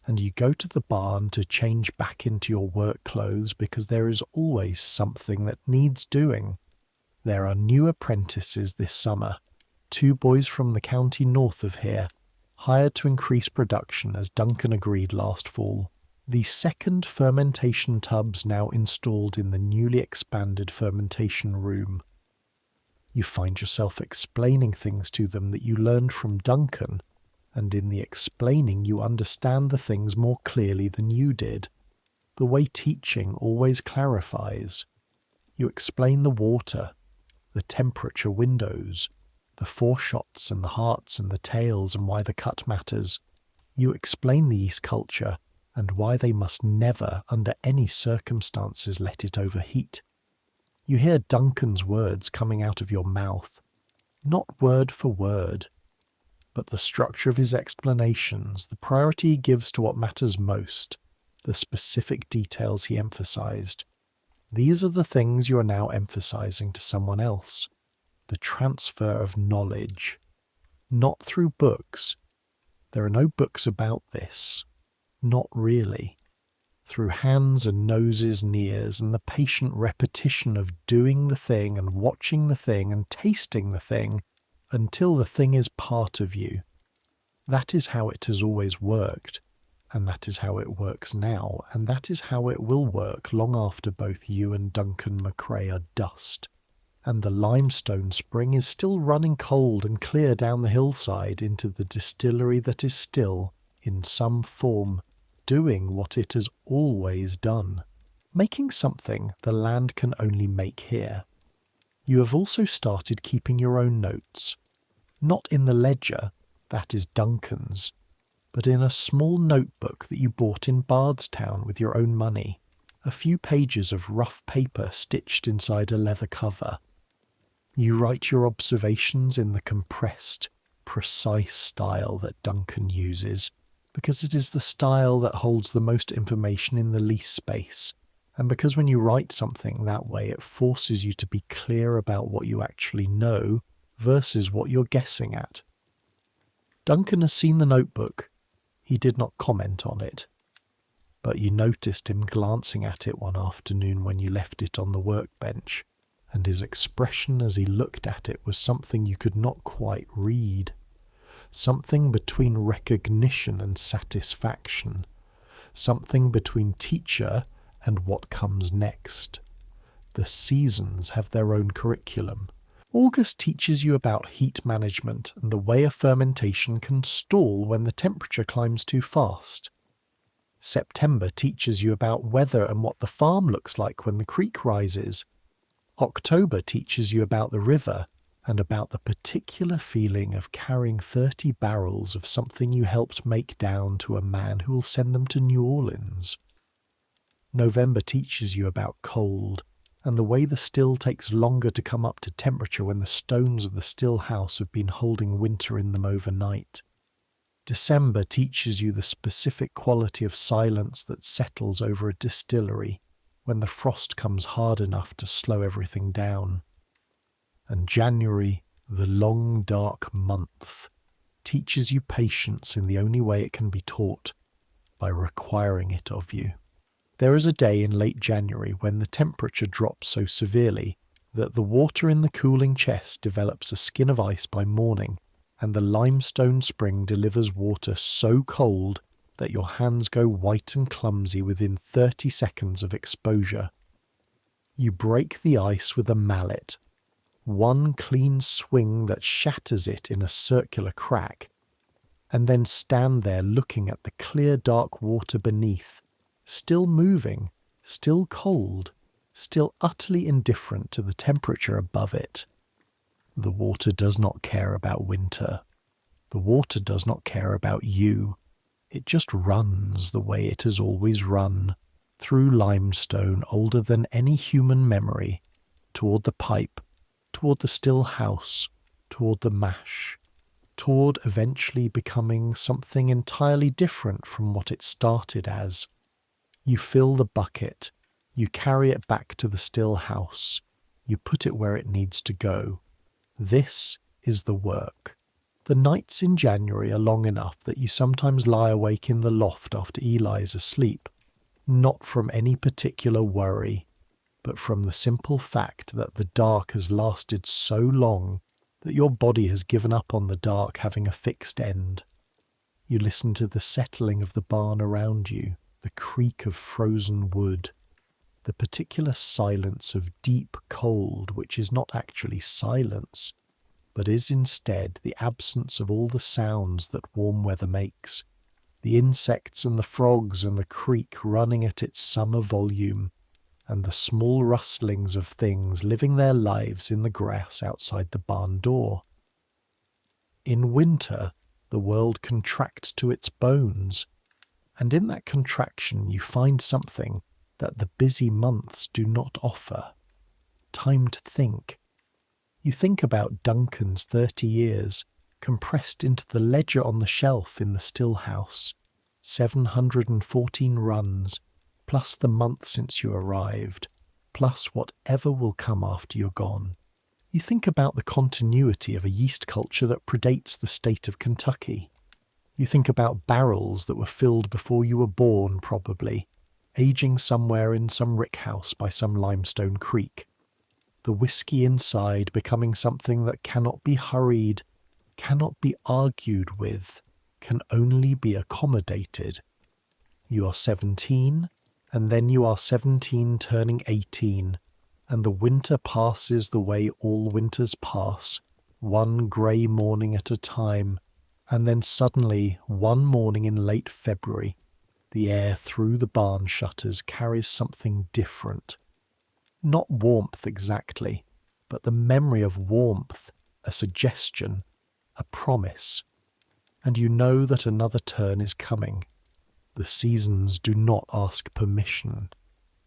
and you go to the barn to change back into your work clothes because there is always something that needs doing. There are new apprentices this summer, 2 boys from the county north of here, hired to increase production as Duncan agreed last fall. The second fermentation tubs now installed in the newly expanded fermentation room. You find yourself explaining things to them that you learned from Duncan, and in the explaining you understand the things more clearly than you did, the way teaching always clarifies. You explain the water, the temperature windows, the foreshots and the hearts and the tails and why the cut matters. You explain the yeast culture and why they must never, under any circumstances, let it overheat. You hear Duncan's words coming out of your mouth, not word for word, but the structure of his explanations, the priority he gives to what matters most, the specific details he emphasized. These are the things you are now emphasizing to someone else. The transfer of knowledge. Not through books. There are no books about this. Not really. Through hands and noses and ears and the patient repetition of doing the thing and watching the thing and tasting the thing until the thing is part of you. That is how it has always worked. And that is how it works now, and that is how it will work long after both you and Duncan McRae are dust, and the limestone spring is still running cold and clear down the hillside into the distillery that is still, in some form, doing what it has always done, making something the land can only make here. You have also started keeping your own notes, not in the ledger, that is Duncan's, but in a small notebook that you bought in Bardstown with your own money, a few pages of rough paper stitched inside a leather cover. You write your observations in the compressed, precise style that Duncan uses, because it is the style that holds the most information in the least space, and because when you write something that way it forces you to be clear about what you actually know versus what you're guessing at. Duncan has seen the notebook. He did not comment on it. But you noticed him glancing at it one afternoon when you left it on the workbench, and his expression as he looked at it was something you could not quite read. Something between recognition and satisfaction. Something between teacher and what comes next. The seasons have their own curriculum. August teaches you about heat management and the way a fermentation can stall when the temperature climbs too fast. September teaches you about weather and what the farm looks like when the creek rises. October teaches you about the river and about the particular feeling of carrying 30 barrels of something you helped make down to a man who will send them to New Orleans. November teaches you about cold and the way the still takes longer to come up to temperature when the stones of the still house have been holding winter in them overnight. December teaches you the specific quality of silence that settles over a distillery when the frost comes hard enough to slow everything down. And January, the long dark month, teaches you patience in the only way it can be taught, by requiring it of you. There is a day in late January when the temperature drops so severely that the water in the cooling chest develops a skin of ice by morning, and the limestone spring delivers water so cold that your hands go white and clumsy within 30 seconds of exposure. You break the ice with a mallet, one clean swing that shatters it in a circular crack, and then stand there looking at the clear dark water beneath, still moving, still cold, still utterly indifferent to the temperature above it. The water does not care about winter. The water does not care about you. It just runs the way it has always run, through limestone older than any human memory, toward the pipe, toward the still house, toward the mash, toward eventually becoming something entirely different from what it started as. You fill the bucket, you carry it back to the still house, you put it where it needs to go. This is the work. The nights in January are long enough that you sometimes lie awake in the loft after Eli is asleep, not from any particular worry, but from the simple fact that the dark has lasted so long that your body has given up on the dark having a fixed end. You listen to the settling of the barn around you, the creak of frozen wood, the particular silence of deep cold which is not actually silence, but is instead the absence of all the sounds that warm weather makes, the insects and the frogs and the creek running at its summer volume, and the small rustlings of things living their lives in the grass outside the barn door. In winter, the world contracts to its bones, and in that contraction you find something that the busy months do not offer: time to think. You think about Duncan's 30 years, compressed into the ledger on the shelf in the still house, 714 runs, plus the month since you arrived, plus whatever will come after you're gone. You think about the continuity of a yeast culture that predates the state of Kentucky. You think about barrels that were filled before you were born, probably, aging somewhere in some rickhouse by some limestone creek. The whiskey inside becoming something that cannot be hurried, cannot be argued with, can only be accommodated. You are 17, and then you are 17 turning 18, and the winter passes the way all winters pass, one grey morning at a time, and then suddenly, one morning in late February, the air through the barn shutters carries something different. Not warmth exactly, but the memory of warmth, a suggestion, a promise. And you know that another turn is coming. The seasons do not ask permission.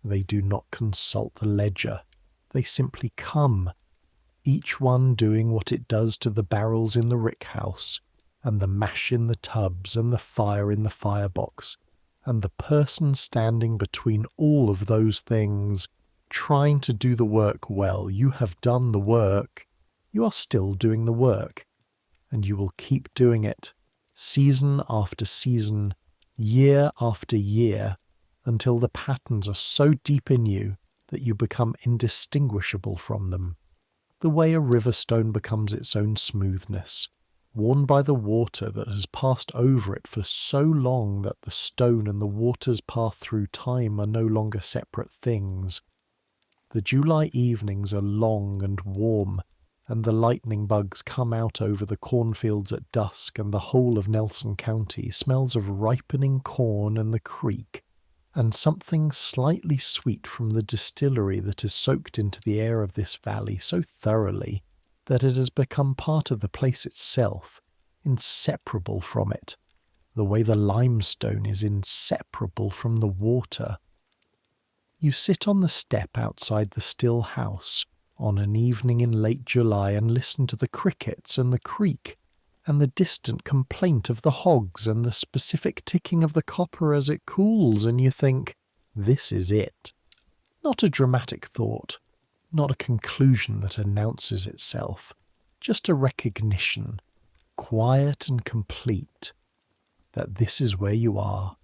They do not consult the ledger. They simply come, each one doing what it does to the barrels in the rickhouse, and the mash in the tubs, and the fire in the firebox, and the person standing between all of those things, trying to do the work well. You have done the work. You are still doing the work, and you will keep doing it, season after season, year after year, until the patterns are so deep in you that you become indistinguishable from them. The way a river stone becomes its own smoothness, worn by the water that has passed over it for so long that the stone and the water's path through time are no longer separate things. The July evenings are long and warm, and the lightning bugs come out over the cornfields at dusk, and the whole of Nelson County smells of ripening corn and the creek, and something slightly sweet from the distillery that is soaked into the air of this valley so thoroughly that it has become part of the place itself, inseparable from it, the way the limestone is inseparable from the water. You sit on the step outside the still house on an evening in late July and listen to the crickets and the creek and the distant complaint of the hogs and the specific ticking of the copper as it cools, and you think, this is it. Not a dramatic thought, not a conclusion that announces itself, just a recognition, quiet and complete, that this is where you are,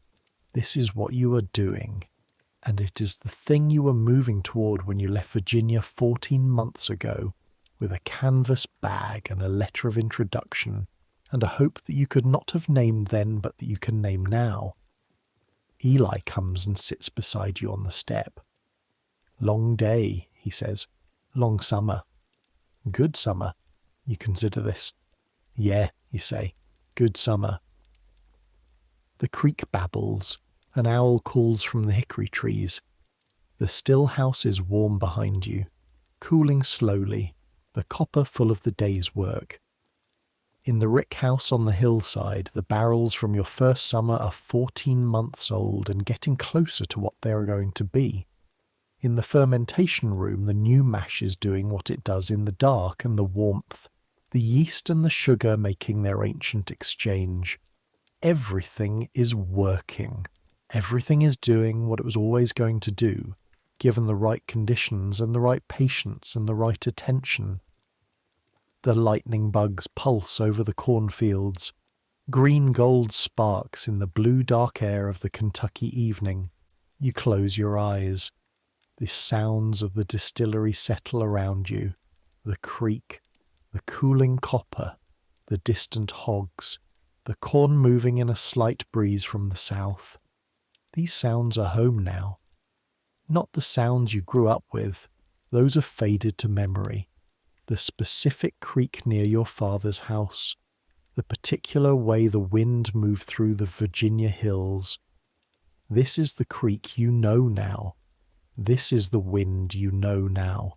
this is what you are doing, and it is the thing you were moving toward when you left Virginia 14 months ago, with a canvas bag and a letter of introduction, and a hope that you could not have named then but that you can name now. Eli comes and sits beside you on the step. Long day, he says. Long summer. Good summer. You consider this. Yeah, you say. Good summer. The creek babbles. An owl calls from the hickory trees. The still house is warm behind you, cooling slowly, the copper full of the day's work. In the rick house on the hillside, the barrels from your first summer are 14 months old and getting closer to what they are going to be. In the fermentation room, the new mash is doing what it does in the dark and the warmth, the yeast and the sugar making their ancient exchange. Everything is working. Everything is doing what it was always going to do, given the right conditions and the right patience and the right attention. The lightning bugs pulse over the cornfields. Green gold sparks in the blue dark air of the Kentucky evening. You close your eyes. The sounds of the distillery settle around you. The creek, the cooling copper, the distant hogs, the corn moving in a slight breeze from the south. These sounds are home now. Not the sounds you grew up with. Those are faded to memory. The specific creek near your father's house. The particular way the wind moved through the Virginia hills. This is the creek you know now. This is the wind you know now.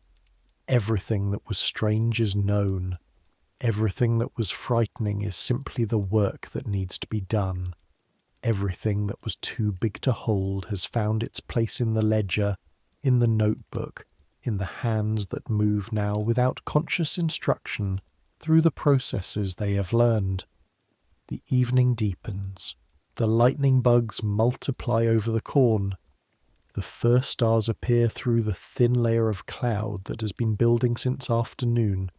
Everything that was strange is known. Everything that was frightening is simply the work that needs to be done. Everything that was too big to hold has found its place in the ledger, in the notebook, in the hands that move now without conscious instruction through the processes they have learned. The evening deepens. The lightning bugs multiply over the corn. The first stars appear through the thin layer of cloud that has been building since afternoon,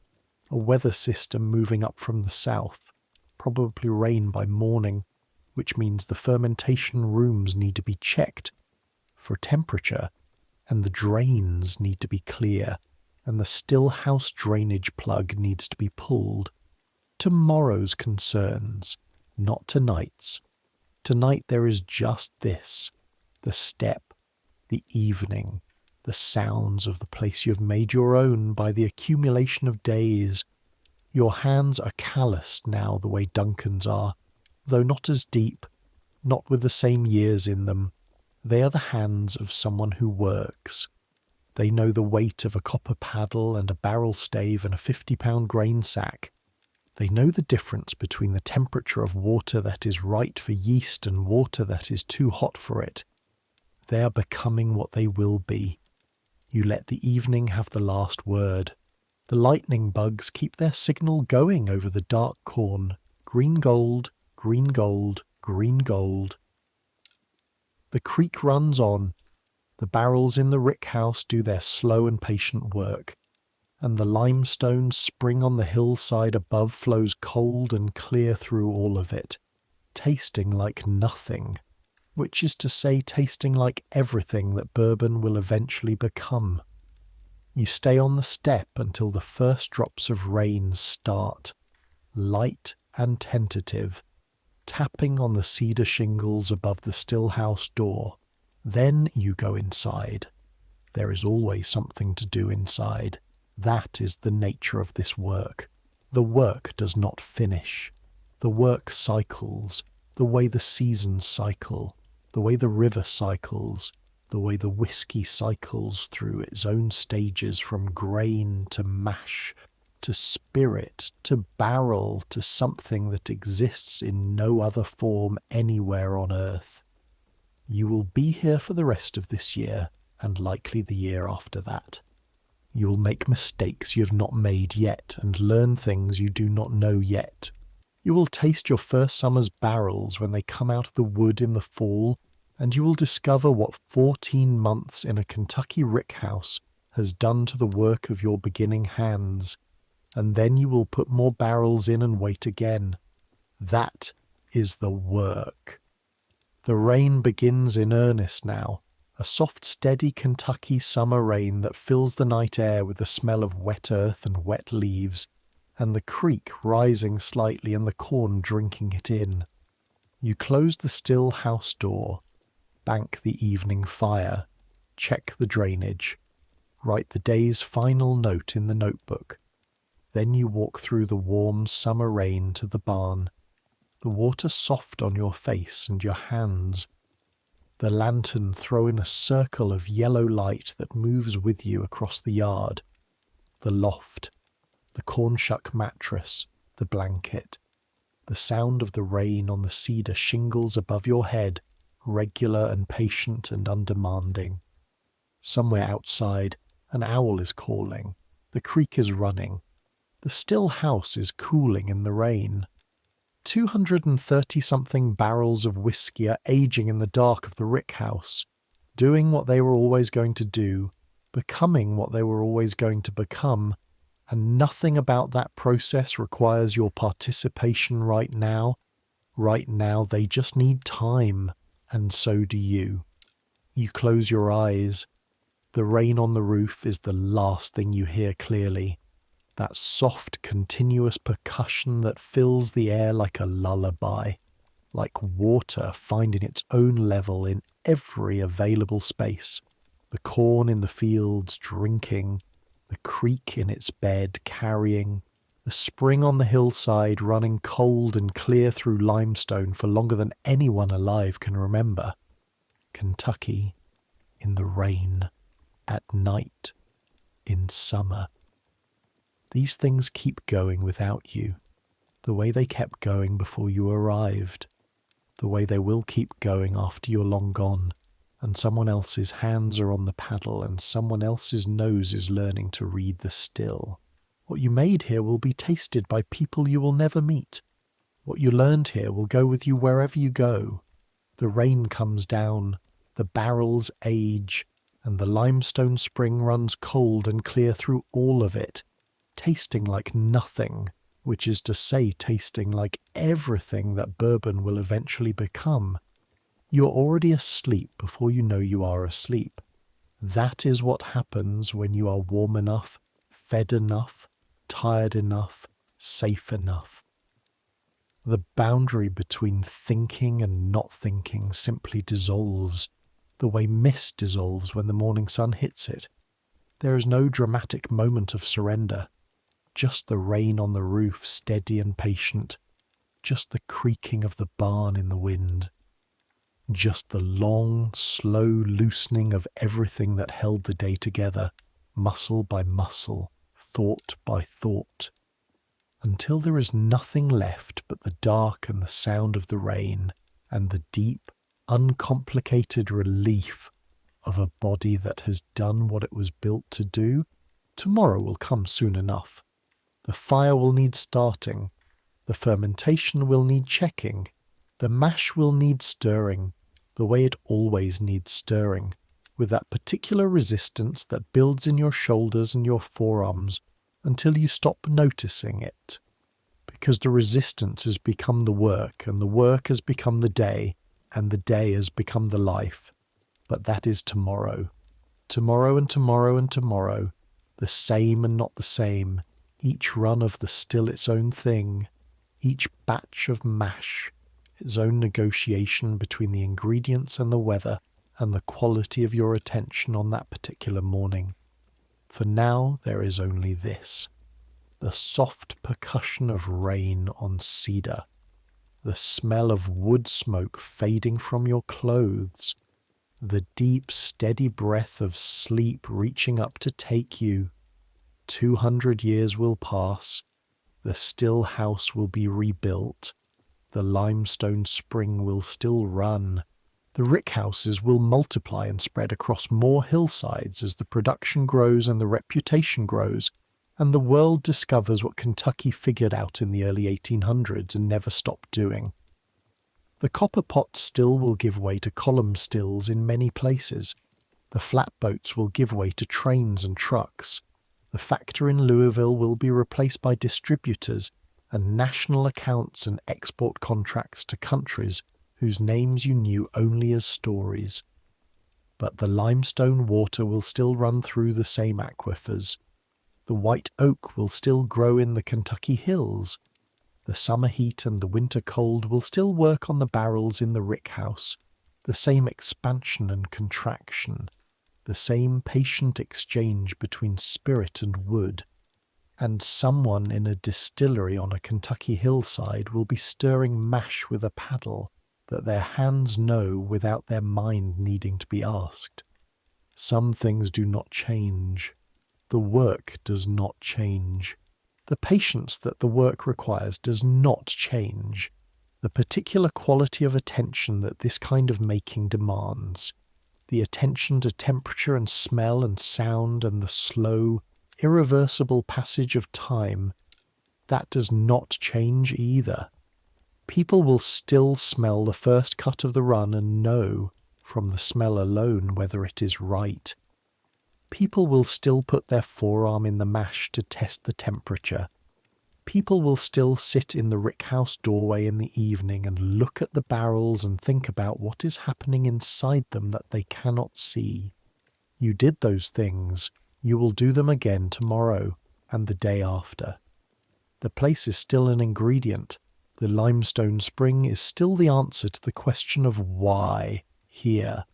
a weather system moving up from the south, probably rain by morning, which means the fermentation rooms need to be checked for temperature, and the drains need to be clear, and the still house drainage plug needs to be pulled. Tomorrow's concerns, not tonight's. Tonight there is just this, the step, the evening, the sounds of the place you have made your own by the accumulation of days. Your hands are calloused now the way Duncan's are, though not as deep, not with the same years in them. They are the hands of someone who works. They know the weight of a copper paddle and a barrel stave and a 50-pound grain sack. They know the difference between the temperature of water that is right for yeast and water that is too hot for it. They are becoming what they will be. You let the evening have the last word. The lightning bugs keep their signal going over the dark corn. Green gold, green gold, green gold. The creek runs on. The barrels in the rick house do their slow and patient work, and the limestone spring on the hillside above flows cold and clear through all of it, tasting like nothing, which is to say tasting like everything that bourbon will eventually become. You stay on the step until the first drops of rain start, light and tentative, tapping on the cedar shingles above the still house door. Then you go inside. There is always something to do inside. That is the nature of this work. The work does not finish. The work cycles, the way the seasons cycle, the way the river cycles, the way the whiskey cycles through its own stages from grain to mash, to spirit, to barrel, to something that exists in no other form anywhere on earth. You will be here for the rest of this year, and likely the year after that. You will make mistakes you have not made yet, and learn things you do not know yet. You will taste your first summer's barrels when they come out of the wood in the fall, and you will discover what 14 months in a Kentucky rickhouse has done to the work of your beginning hands. And then you will put more barrels in and wait again. That is the work. The rain begins in earnest now, a soft, steady Kentucky summer rain that fills the night air with the smell of wet earth and wet leaves, and the creek rising slightly and the corn drinking it in. You close the still house door, bank the evening fire, check the drainage, write the day's final note in the notebook. Then you walk through the warm summer rain to the barn, the water soft on your face and your hands, the lantern throwing a circle of yellow light that moves with you across the yard, the loft, the corn shuck mattress, the blanket, the sound of the rain on the cedar shingles above your head, regular and patient and undemanding. Somewhere outside, an owl is calling, the creek is running, the still house is cooling in the rain. 230-something barrels of whiskey are aging in the dark of the rick house, doing what they were always going to do, becoming what they were always going to become, and nothing about that process requires your participation right now. Right now, they just need time, and so do you. You close your eyes. The rain on the roof is the last thing you hear clearly. That soft, continuous percussion that fills the air like a lullaby, like water finding its own level in every available space. The corn in the fields drinking, the creek in its bed carrying, the spring on the hillside running cold and clear through limestone for longer than anyone alive can remember. Kentucky, in the rain, at night, in summer. These things keep going without you, the way they kept going before you arrived, the way they will keep going after you're long gone, and someone else's hands are on the paddle and someone else's nose is learning to read the still. What you made here will be tasted by people you will never meet. What you learned here will go with you wherever you go. The rain comes down, the barrels age, and the limestone spring runs cold and clear through all of it, tasting like nothing, which is to say tasting like everything that bourbon will eventually become. You're already asleep before you know you are asleep. That is what happens when you are warm enough, fed enough, tired enough, safe enough. The boundary between thinking and not thinking simply dissolves, the way mist dissolves when the morning sun hits it. There is no dramatic moment of surrender. Just the rain on the roof, steady and patient. Just the creaking of the barn in the wind. Just the long, slow loosening of everything that held the day together, muscle by muscle, thought by thought, until there is nothing left but the dark and the sound of the rain, and the deep, uncomplicated relief of a body that has done what it was built to do, Tomorrow will come soon enough. The fire will need starting. The fermentation will need checking. The mash will need stirring, the way it always needs stirring, with that particular resistance that builds in your shoulders and your forearms until you stop noticing it. Because the resistance has become the work, and the work has become the day, and the day has become the life. But that is tomorrow. Tomorrow and tomorrow and tomorrow, the same and not the same, each run of the still its own thing, each batch of mash, its own negotiation between the ingredients and the weather and the quality of your attention on that particular morning. For now there is only this: the soft percussion of rain on cedar, the smell of wood smoke fading from your clothes, the deep, steady breath of sleep reaching up to take you. 200 years will pass, the still house will be rebuilt, the limestone spring will still run, the rickhouses will multiply and spread across more hillsides as the production grows and the reputation grows, and the world discovers what Kentucky figured out in the early 1800s and never stopped doing. The copper pot still will give way to column stills in many places. The flatboats will give way to trains and trucks. The factory in Louisville will be replaced by distributors and national accounts and export contracts to countries whose names you knew only as stories. But the limestone water will still run through the same aquifers. The white oak will still grow in the Kentucky hills. The summer heat and the winter cold will still work on the barrels in the rickhouse. The same expansion and contraction, the same patient exchange between spirit and wood. And someone in a distillery on a Kentucky hillside will be stirring mash with a paddle that their hands know without their mind needing to be asked. Some things do not change. The work does not change. The patience that the work requires does not change. The particular quality of attention that this kind of making demands, the attention to temperature and smell and sound and the slow, irreversible passage of time, that does not change either. People will still smell the first cut of the run and know, from the smell alone, whether it is right. People will still put their forearm in the mash to test the temperature. People will still sit in the rickhouse doorway in the evening and look at the barrels and think about what is happening inside them that they cannot see. You did those things. You will do them again tomorrow and the day after. The place is still an ingredient. The limestone spring is still the answer to the question of why here.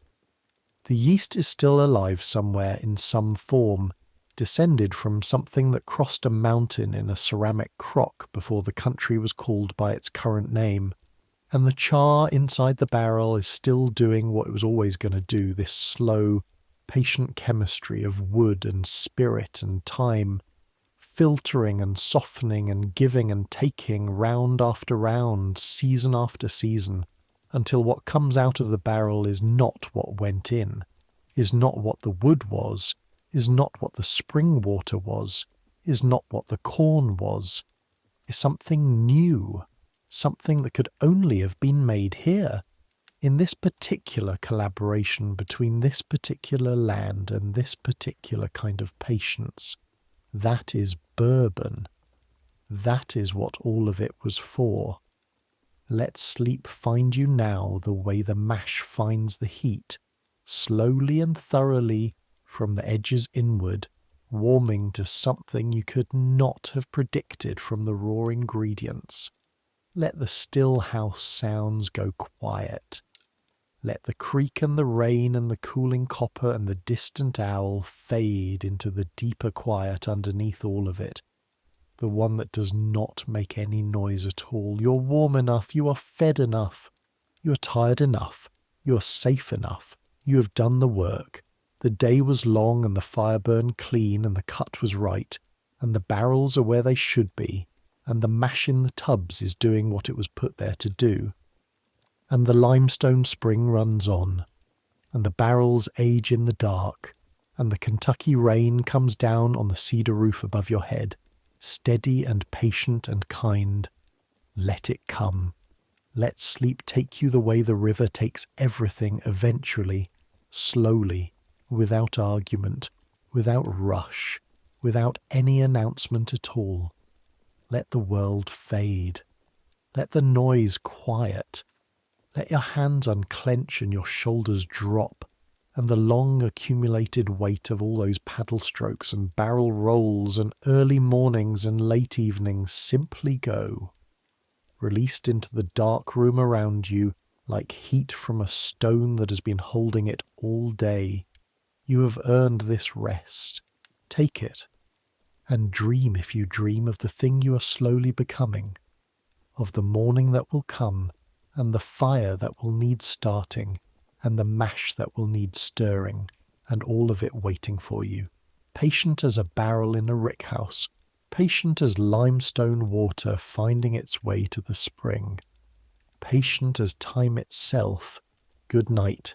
The yeast is still alive somewhere in some form, descended from something that crossed a mountain in a ceramic crock before the country was called by its current name, and the char inside the barrel is still doing what it was always going to do, this slow, patient chemistry of wood and spirit and time, filtering and softening and giving and taking round after round, season after season, until what comes out of the barrel is not what went in, is not what the wood was, is not what the spring water was, is not what the corn was, is something new, something that could only have been made here, in this particular collaboration between this particular land and this particular kind of patience. That is bourbon. That is what all of it was for. Let sleep find you now the way the mash finds the heat, slowly and thoroughly from the edges inward, warming to something you could not have predicted from the raw ingredients. Let the still house sounds go quiet. Let the creak and the rain and the cooling copper and the distant owl fade into the deeper quiet underneath all of it. The one that does not make any noise at all. You're warm enough, you are fed enough, you are tired enough, you are safe enough, you have done the work. The day was long and the fire burned clean and the cut was right, and the barrels are where they should be, and the mash in the tubs is doing what it was put there to do. And the limestone spring runs on, and the barrels age in the dark, and the Kentucky rain comes down on the cedar roof above your head, steady and patient and kind. Let it come. Let sleep take you the way the river takes everything eventually, slowly, without argument, without rush, without any announcement at all. Let the world fade. Let the noise quiet. Let your hands unclench and your shoulders drop, and the long accumulated weight of all those paddle strokes and barrel rolls and early mornings and late evenings simply go, released into the dark room around you like heat from a stone that has been holding it all day. You have earned this rest. Take it, and dream, if you dream, of the thing you are slowly becoming, of the morning that will come, and the fire that will need starting, and the mash that will need stirring, and all of it waiting for you, patient as a barrel in a rickhouse, patient as limestone water finding its way to the spring, patient as time itself. Good night.